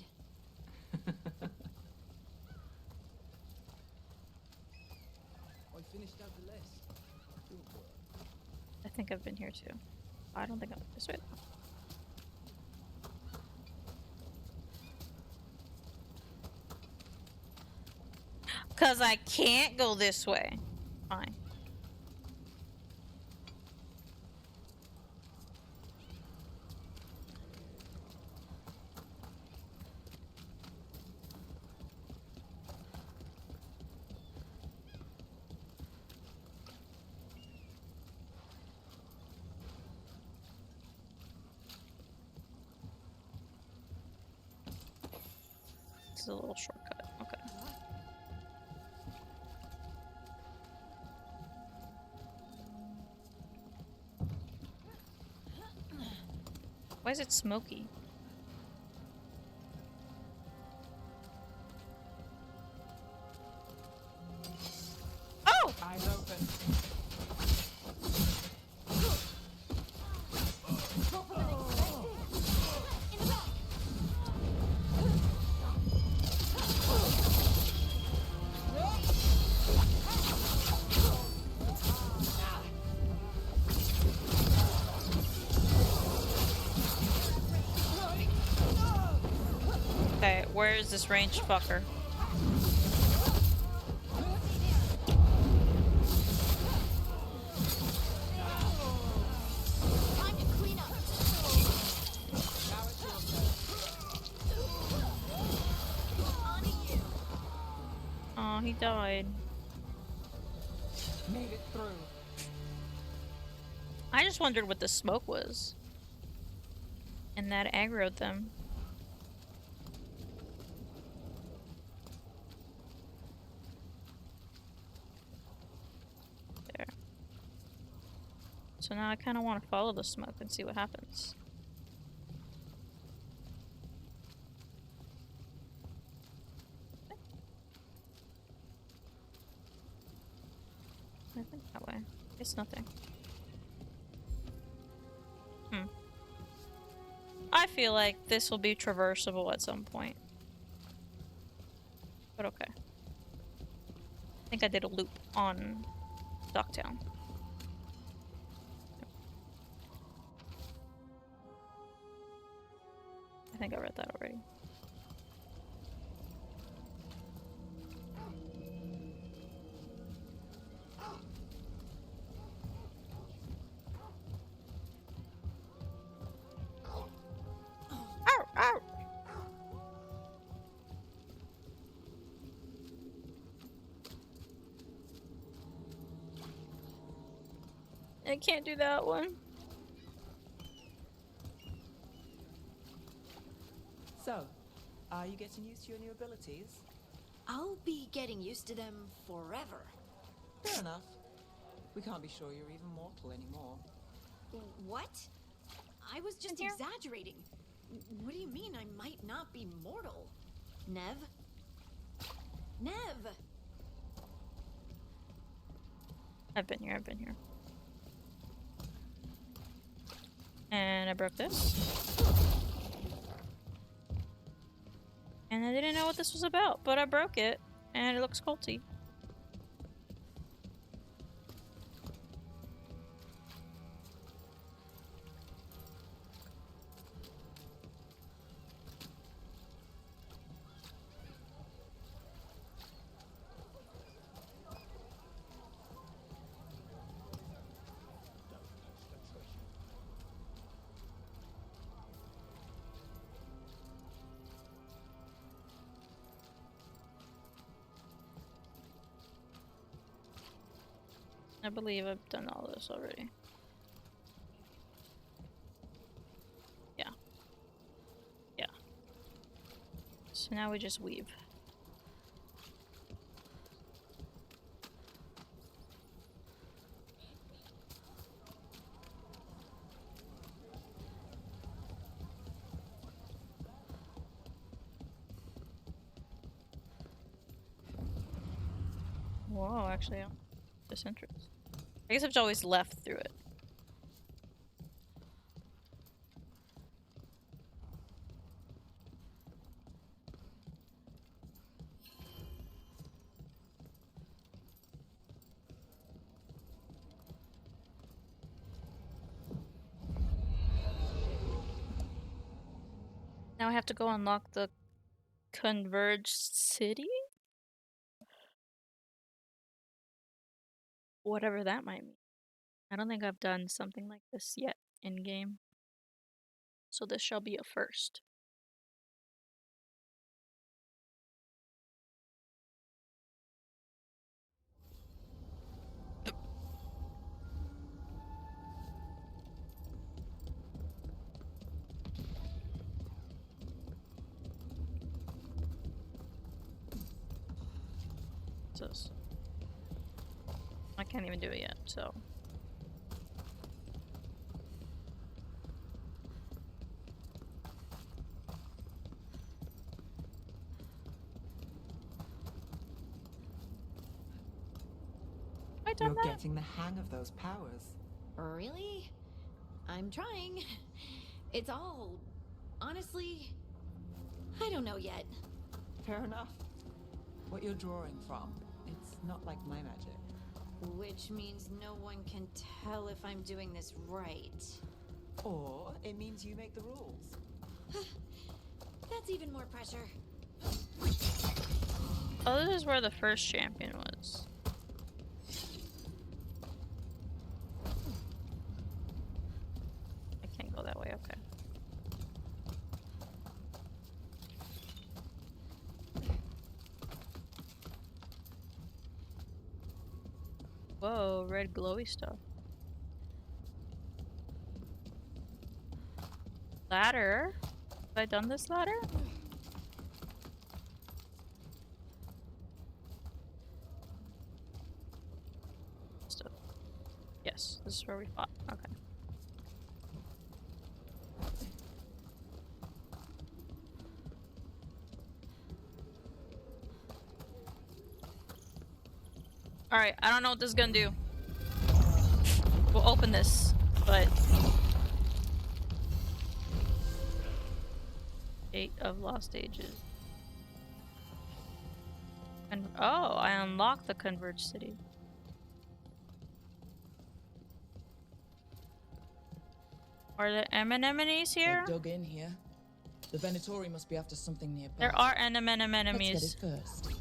I finished out the list. Good work. I think I've been here too. I don't think I'm this way. Cause I can't go this way. Fine. This is a little shortcut. Okay. Why is it smoky? Oh! Eyes open. Okay, where is this ranged fucker? Time to clean up. Now it's your turn. On to you. died. Made it through. I just wondered what the smoke was. And that aggroed them. There. So now I kind of want to follow the smoke and see what happens. I think that way. It's nothing. I feel like this will be traversable at some point. But okay. I think I did a loop on Docktown. I think I read that already. Ow! Ow! I can't do that one. So, are you getting used to your new abilities? I'll be getting used to them forever. Fair enough. We can't be sure you're even mortal anymore. What? I was just exaggerating. What do you mean I might not be mortal? Nev? Nev! I've been here, I've been here. And I broke this. And I didn't know what this was about, but I broke it, and it looks culty. I believe I've done all this already. Yeah. Yeah. So now we just weave. Whoa, actually, this entrance. I guess I've always left through it. Now I have to go unlock the Converged City? Whatever that might mean. I don't think I've done something like this yet in game. So this shall be a first. What's this? I can't even do it yet, so. You're getting the hang of those powers. Really? I'm trying. It's all... honestly... I don't know yet. Fair enough. What you're drawing from, it's not like my magic. Which means no one can tell if I'm doing this right. Or it means you make the rules. That's even more pressure. Oh, this is where the first champion was. I can't go that way, okay. Whoa, red glowy stuff. Ladder? Have I done this ladder? Stuff. Yes, this is where we fought. Okay. Alright, I don't know what this is gonna do. We'll open this, but... Gate of Lost Ages. And oh, I unlocked the Converged City. Are there anemones here? They dug in here. The Venatori must be after something nearby. There are enemies. Let's get it first.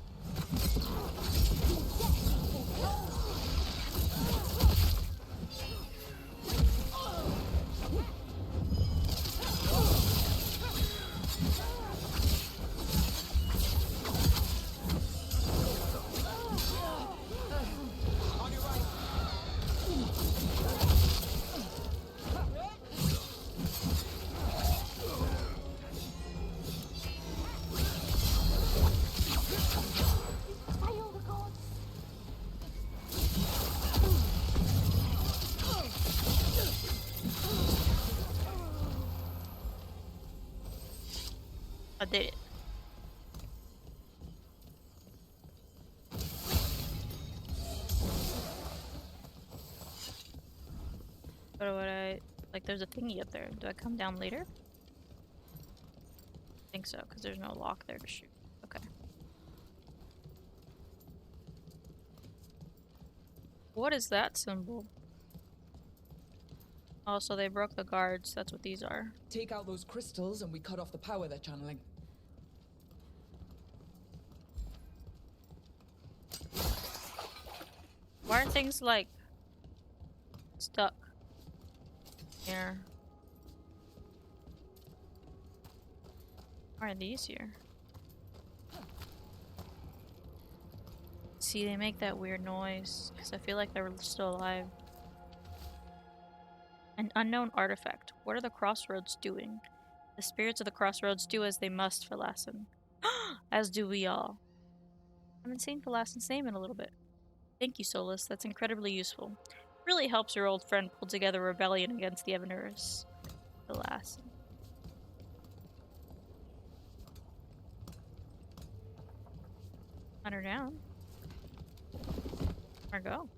I did it. What would I... Like, there's a thingy up there. Do I come down later? I think so, because there's no lock there to shoot. Okay. What is that symbol? Oh, so they broke the guards. That's what these are. Take out those crystals and we cut off the power they're channeling. Why are things like stuck here? Why are these here? See, they make that weird noise because I feel like they're still alive. An unknown artifact. What are the crossroads doing? The spirits of the crossroads do as they must, Verlassen. As do we all. I haven't seen Verlassen's name in a little bit. Thank you, Solus. That's incredibly useful. Really helps your old friend pull together a rebellion against the Evaners. Verlassen. Hunt her down. Or go.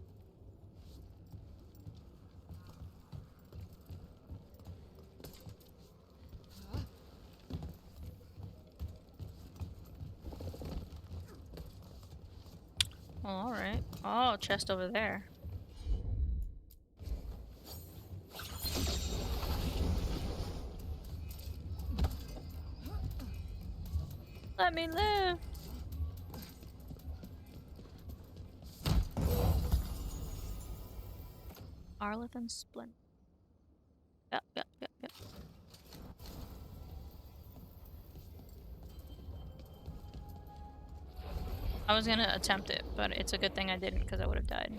Oh, alright. Oh, chest over there. Let me live! Arleth and Splint. Yep. I was gonna attempt it, but it's a good thing I didn't because I would have died.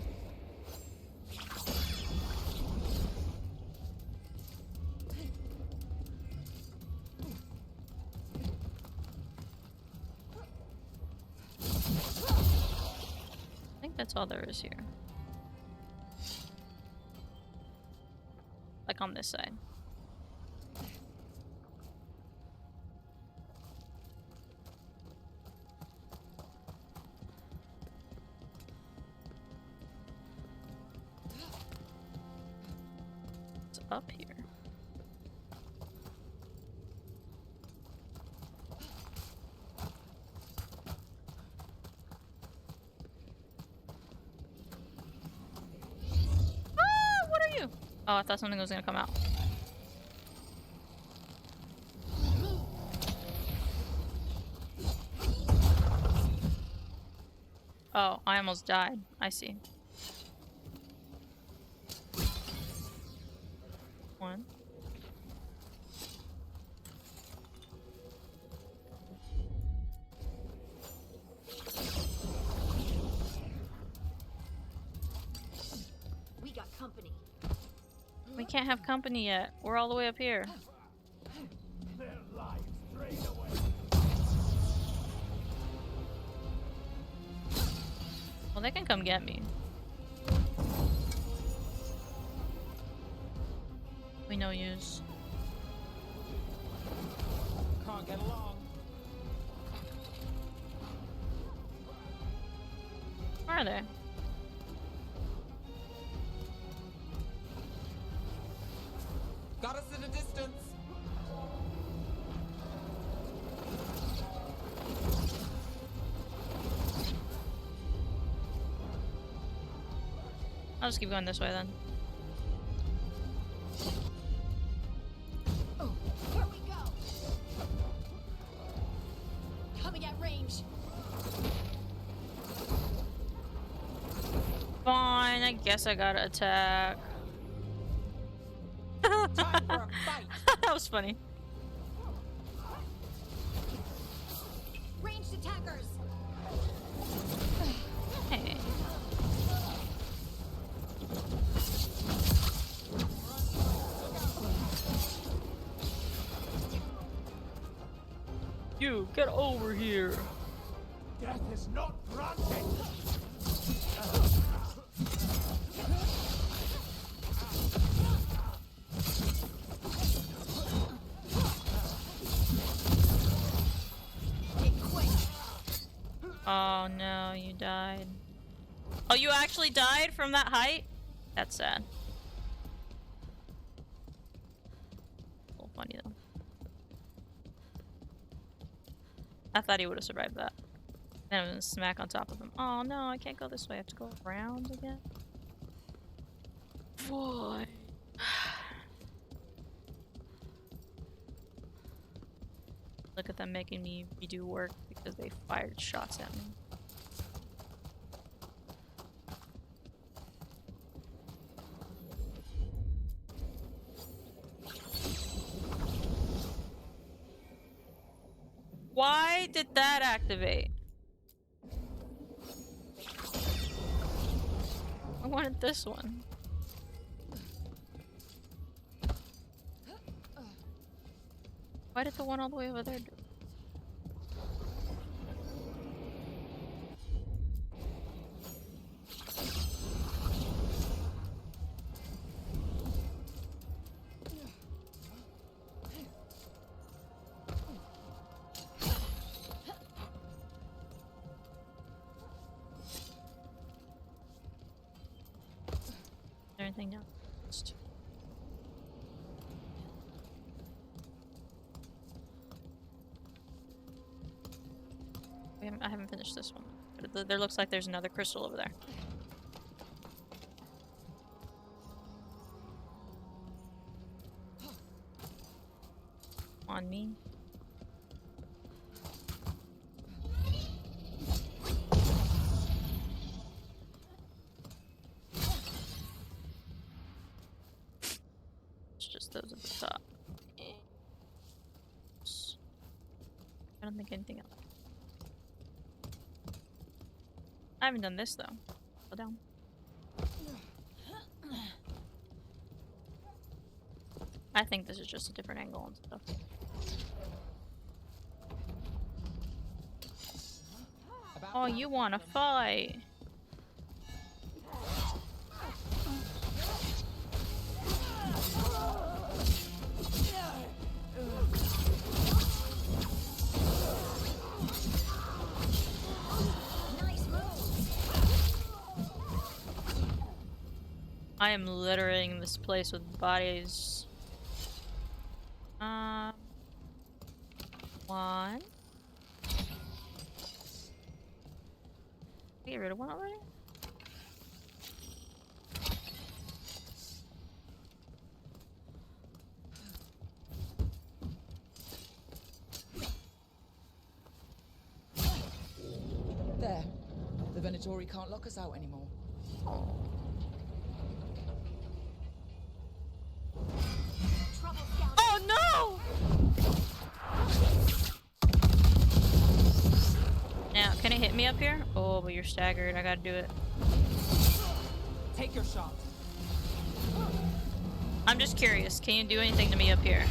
I think that's all there is here. Like on this side. It's up here. What are you? Oh, I thought something was gonna come out. Oh, I almost died. I see. One. company. We can't have company yet. We're all the way up here. Their lives drained away. Well, they can come get me. We no use. Can't get along. Where are they? Got us at a distance. I'll just keep going this way then. Oh, here we go. Coming at range. Fine, I guess I gotta attack. Time for a fight. That was funny. Ranged attackers. Hey. You get over here. Death is not granted. Oh no, you died. Oh, you actually died from that height? That's sad. A little funny though. I thought he would have survived that. Then I was gonna smack on top of him. Oh no, I can't go this way. I have to go around again. Boy. Look at them making me redo work because they fired shots at me. Why did that activate? I wanted this one. Why did the one all the way over there do it? Is there anything down? I haven't finished this one. But there looks like there's another crystal over there. On me. It's just those at the top. I don't think anything else. I haven't done this though. Go down. I think this is just a different angle and stuff. Oh, you wanna fight? I am littering this place with bodies. One. Get rid of one already? There. The Venatori can't lock us out anymore. Oh no! Now, can it hit me up here? Oh, but you're staggered. I gotta do it. Take your shot. I'm just curious. Can you do anything to me up here?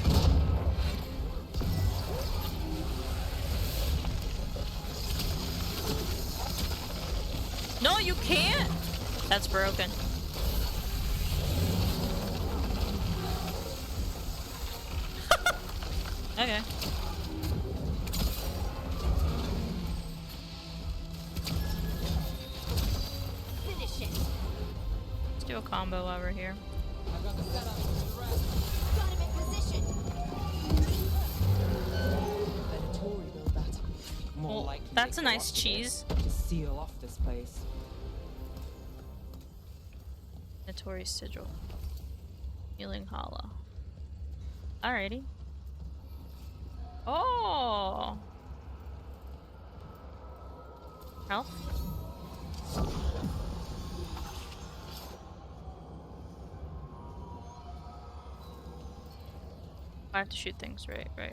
No, you can't! That's broken. Okay. Finish it. Let's do a combo while we're here. I've got the setup. Got him in position. Venatori built that. More Well, likely that's they a go nice after cheese. this to seal off this place. Notorious sigil. Healing hollow. Alrighty. Oh! Health? I have to shoot things. Right. Far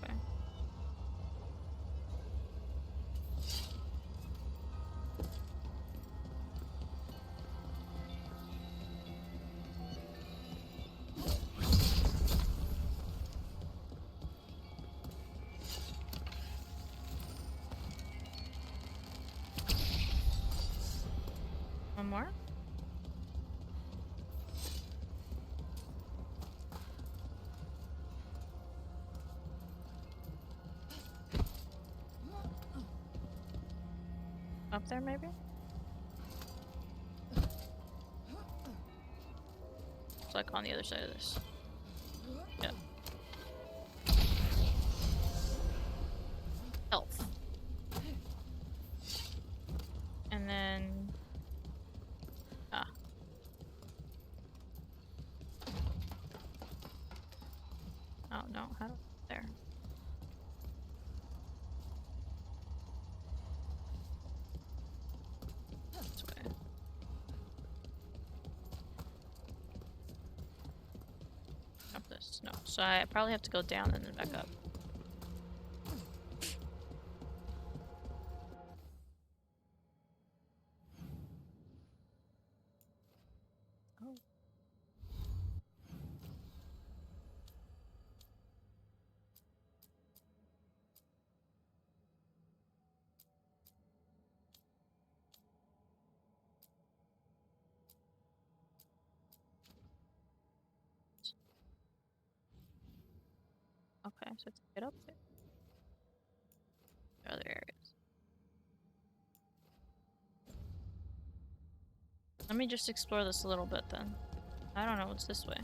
away. One more? Up there, maybe? It's like on the other side of this. Yep. Health. And then... Ah. Oh, no. How do... There. This way. Up this. No. So I probably have to go down and then back up. Oh. Okay, so let's get up there. There are other areas. Let me just explore this a little bit then. I don't know what's this way.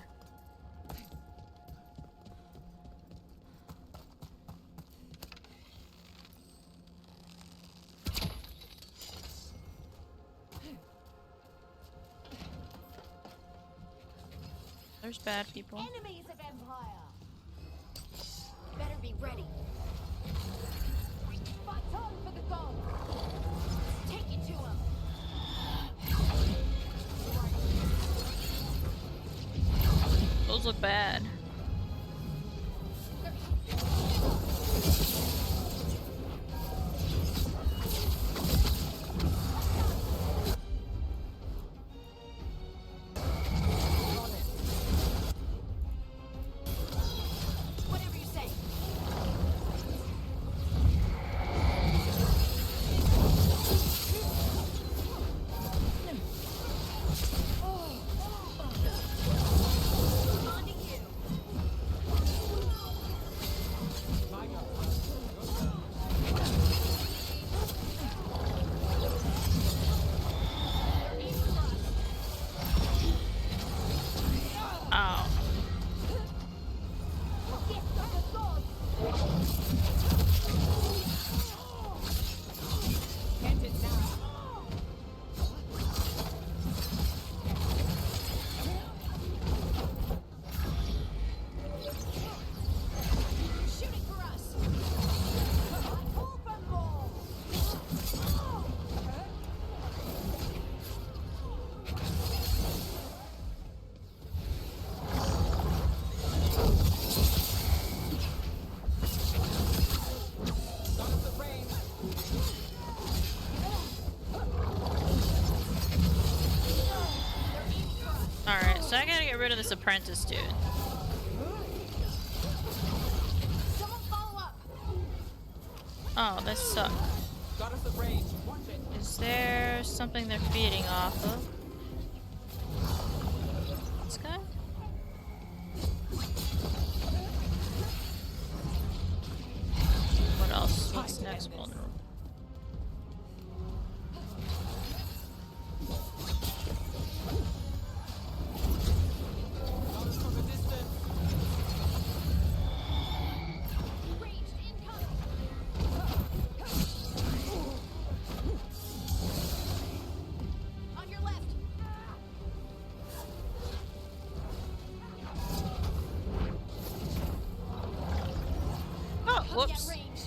There's bad people. Enemies of Empire. Better be ready. Baton for the goal. Take it to him. Those look bad. Whatever you say. On to you. So I gotta get rid of this apprentice dude. Someone follow up. Oh, this sucks. Got us at range. Watch it. Is there something they're feeding off of? This guy? What else? What's next vulnerable? On your left. Oh, Copy whoops. at range.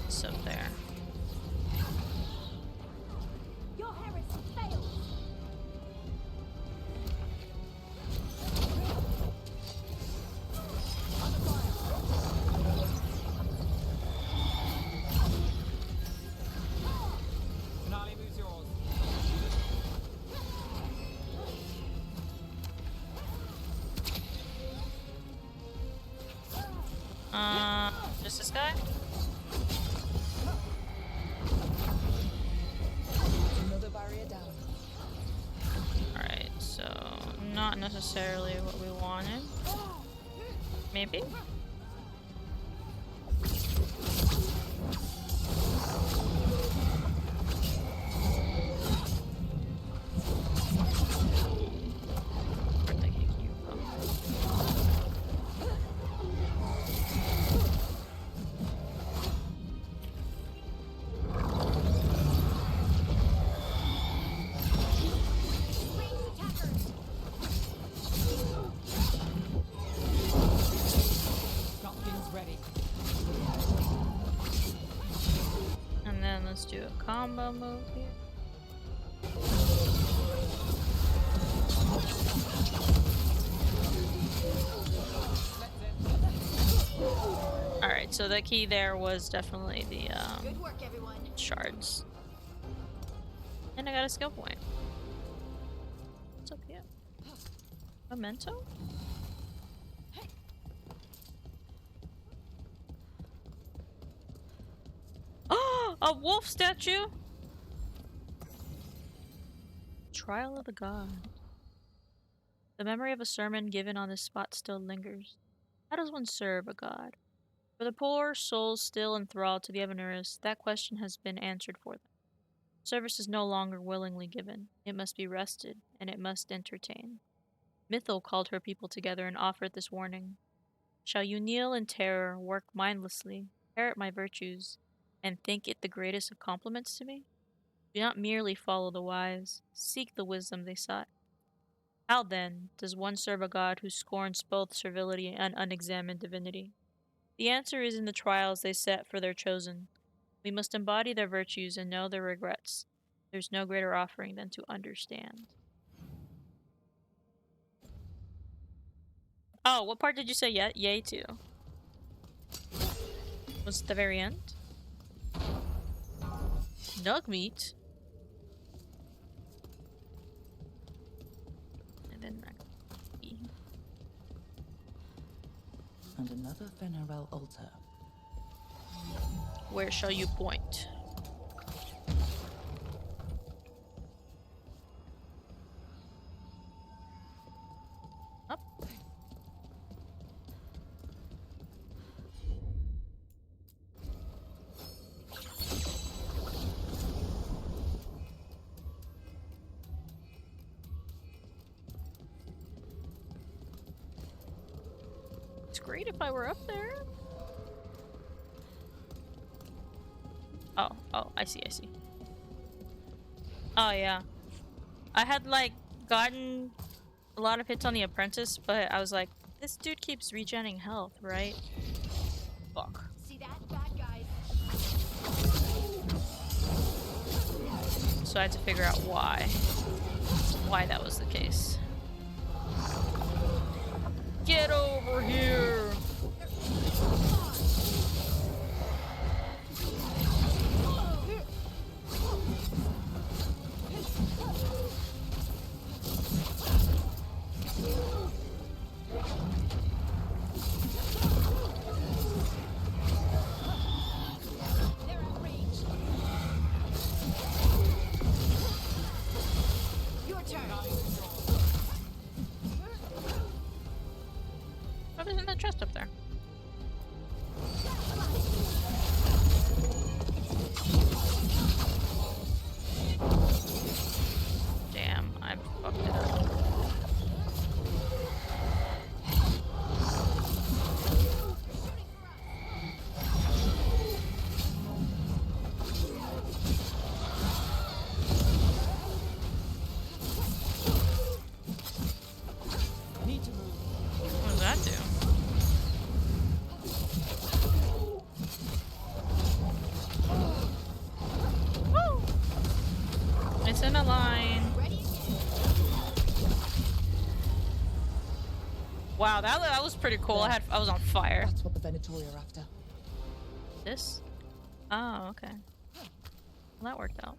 It's up there. Your heresy fails. Finale moves yours. Just this guy? Another barrier down. Alright, so not necessarily what we wanted. Maybe? Where'd they kick you from? Got things ready. And then let's do a combo move here. Alright, so the key there was definitely the Good work, everyone. shards. And I got a skill point. What's up here? Memento? Oh, a wolf statue! Trial of the God. The memory of a sermon given on this spot still lingers. How does one serve a god? For the poor souls still enthralled to the Evanurus, that question has been answered for them. Service is no longer willingly given. It must be rested, and it must entertain. Mithil called her people together and offered this warning. Shall you kneel in terror, work mindlessly, parrot my virtues, and think it the greatest of compliments to me? Do not merely follow the wise, seek the wisdom they sought. How, then, does one serve a god who scorns both servility and unexamined divinity? The answer is in the trials they set for their chosen. We must embody their virtues and know their regrets. There's no greater offering than to understand. Oh, what part did you say yay to? Was it the very end? Nug meat? And then And another Venerel altar. where shall you point? Up. It's great if I were up there. Oh, I see. Oh, yeah. I had, like, gotten a lot of hits on the apprentice, but I was like, this dude keeps regenerating health, right? Fuck. See that? Bad guys. So I had to figure out why that was the case. Get over here! It's in a line. Wow, that was pretty cool. There. I was on fire. That's what the Venatori are after. This? Oh, okay. Well, that worked out.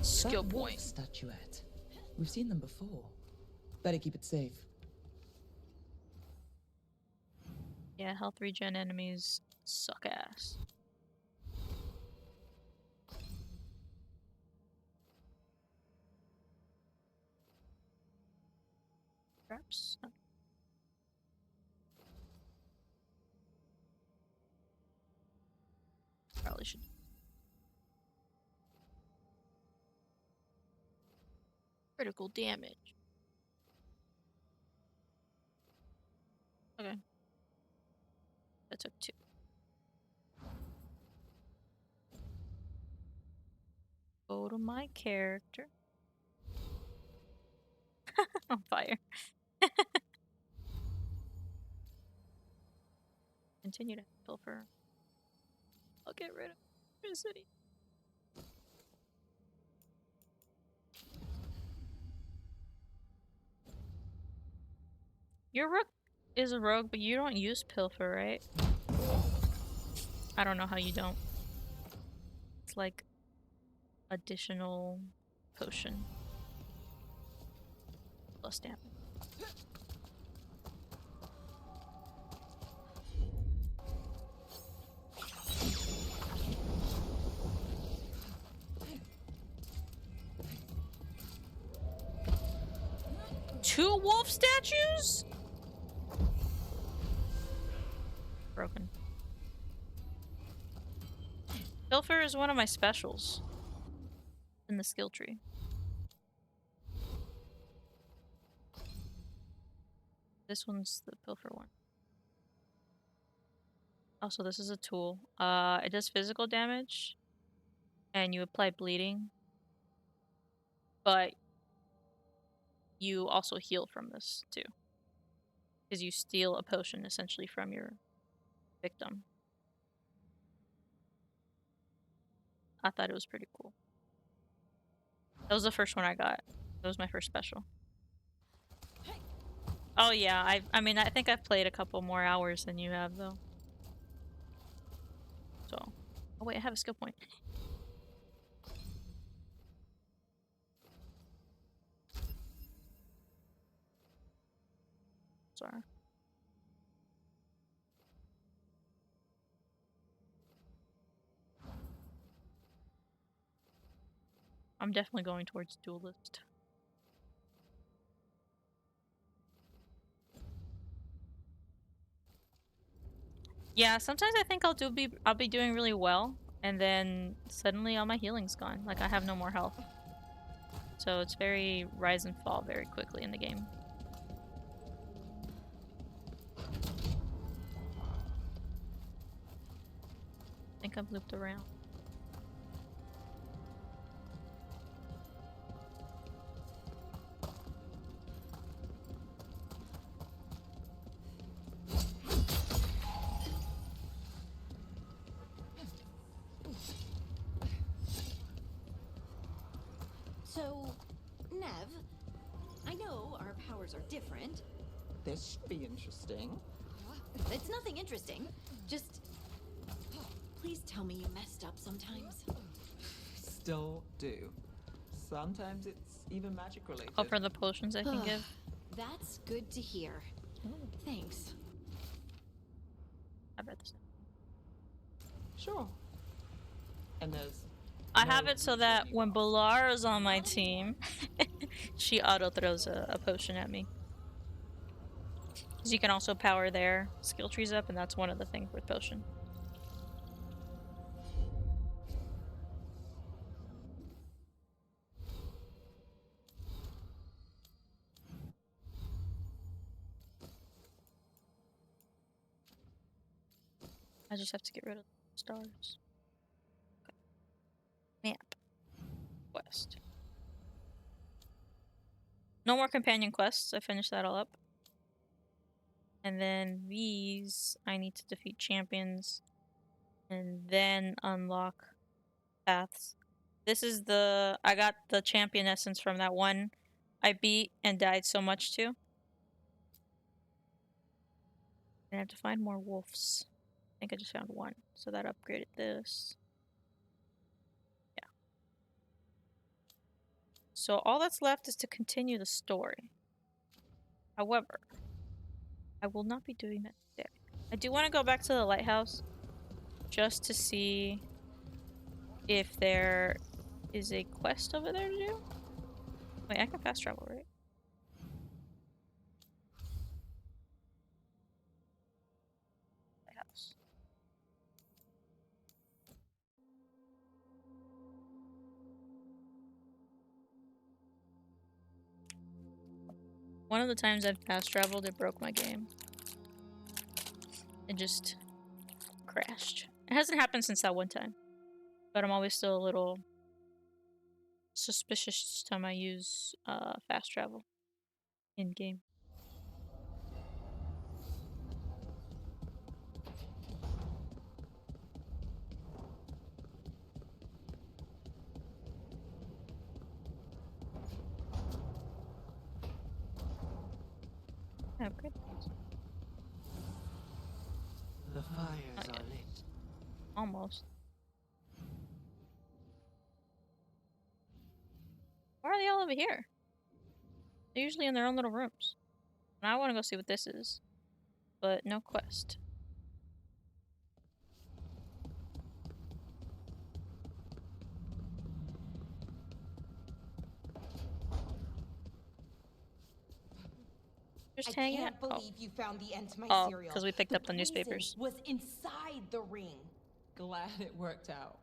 Skill That wolf point. statuette. We've seen them before. Better keep it safe. Yeah, health regen enemies suck ass. Traps? Probably should. Critical damage. Okay. That took 2. Go to my character. On fire. Continue to pilfer. I'll get rid of electricity. Your rook is a rogue, but you don't use pilfer, right? I don't know how you don't. It's like additional potion. Plus damage. Two wolf statues? Broken. Pilfer is one of my specials in the skill tree. This one's the pilfer one. Also, this is a tool. It does physical damage, and you apply bleeding, but you also heal from this too, because you steal a potion essentially from your victim. I thought it was pretty cool. That was the first one I got. That was my first special. Oh yeah, I mean, I think I've played a couple more hours than you have though. So, oh wait, I have a skill point. Sorry. I'm definitely going towards duelist. Yeah, sometimes I think I'll be doing really well, and then suddenly all my healing's gone. Like I have no more health. So it's very rise and fall very quickly in the game. I think I've looped around. So, Nev, I know our powers are different. This should be interesting. It's nothing interesting. Just please tell me you messed up sometimes. Still do. Sometimes it's even magic related. Oh, for the potions I can give? That's good to hear. Thanks. I read this. Sure. And there's I have it so that when Balar is on my team, she auto throws a potion at me. Because you can also power their skill trees up, and that's one of the things with potion. I just have to get rid of stars. Okay. Map. Quest. No more companion quests. I finished that all up. And then these, I need to defeat champions and then unlock paths. This is I got the champion essence from that one I beat and died so much to. I have to find more wolves. I think I just found one, so that upgraded this. Yeah. So all that's left is to continue the story. However, I will not be doing that today. I do want to go back to the lighthouse just to see if there is a quest over there to do. Wait, I can fast travel, right? Lighthouse. One of the times I've fast traveled, it broke my game. It just crashed. It hasn't happened since that one time, but I'm always still a little suspicious each time I use fast travel in game. Oh, good. The fires are lit. Almost. Why are they all over here? They're usually in their own little rooms. And I want to go see what this is, but no quest. Just I hanging can't out. believe you found the end to my Oh, cereal. because we picked up the poison newspapers. Was inside the ring. Glad it worked out.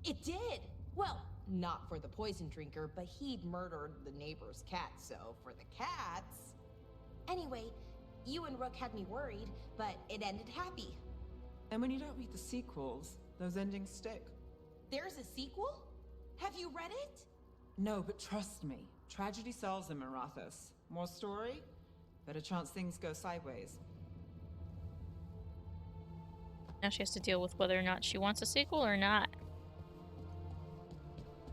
It did. Well, not for the poison drinker, but he'd murdered the neighbor's cat, so for the cats. Anyway, you and Rook had me worried, but it ended happy. And when you don't read the sequels, those endings stick. There's a sequel? Have you read it? No, but trust me. Tragedy sells in Marathas. More story? Better chance things go sideways. Now she has to deal with whether or not she wants a sequel or not.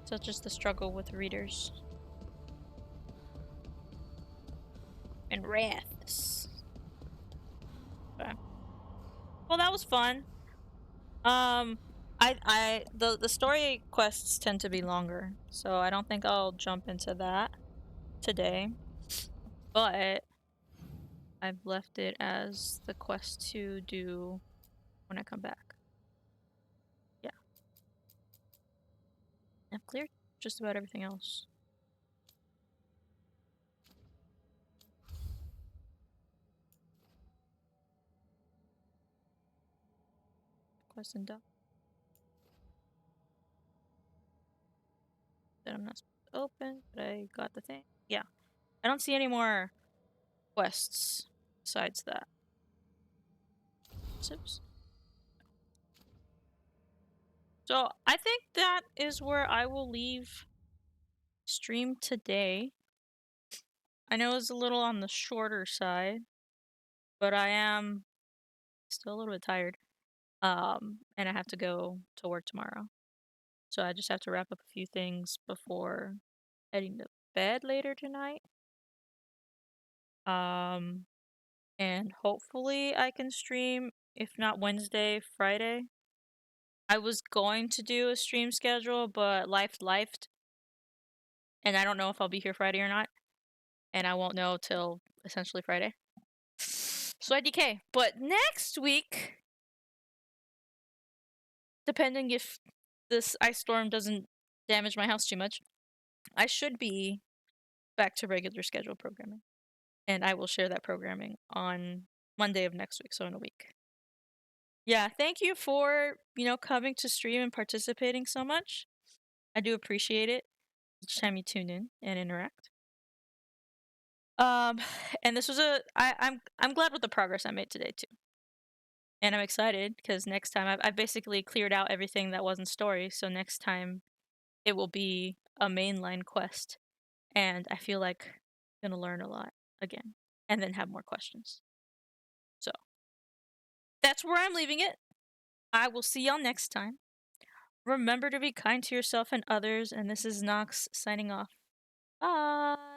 Such is the struggle with readers. And wraths. Okay. Well, that was fun. The story quests tend to be longer, so I don't think I'll jump into that today. But I've left it as the quest to do when I come back. Yeah. I've cleared just about everything else. Quest and done. That I'm not supposed to open, but I got the thing. Yeah. I don't see any more quests besides that. Oops. So I think that is where I will leave stream today. I know it's a little on the shorter side, but I am still a little bit tired. And I have to go to work tomorrow. So I just have to wrap up a few things before heading to bed later tonight. And hopefully I can stream, if not Wednesday, Friday. I was going to do a stream schedule, but life lifed. And I don't know if I'll be here Friday or not. And I won't know till essentially Friday. So I DK. But next week, depending if this ice storm doesn't damage my house too much, I should be back to regular schedule programming. And I will share that programming on Monday of next week, so in a week. Yeah, thank you for, coming to stream and participating so much. I do appreciate it each time you tune in and interact. And this was I'm glad with the progress I made today too. And I'm excited because next time I've basically cleared out everything that wasn't story, so next time it will be a mainline quest. And I feel like I'm gonna learn a lot again and then have more questions. So that's where I'm leaving it. I will see y'all next time. Remember to be kind to yourself and others, and this is Nox signing off. Bye!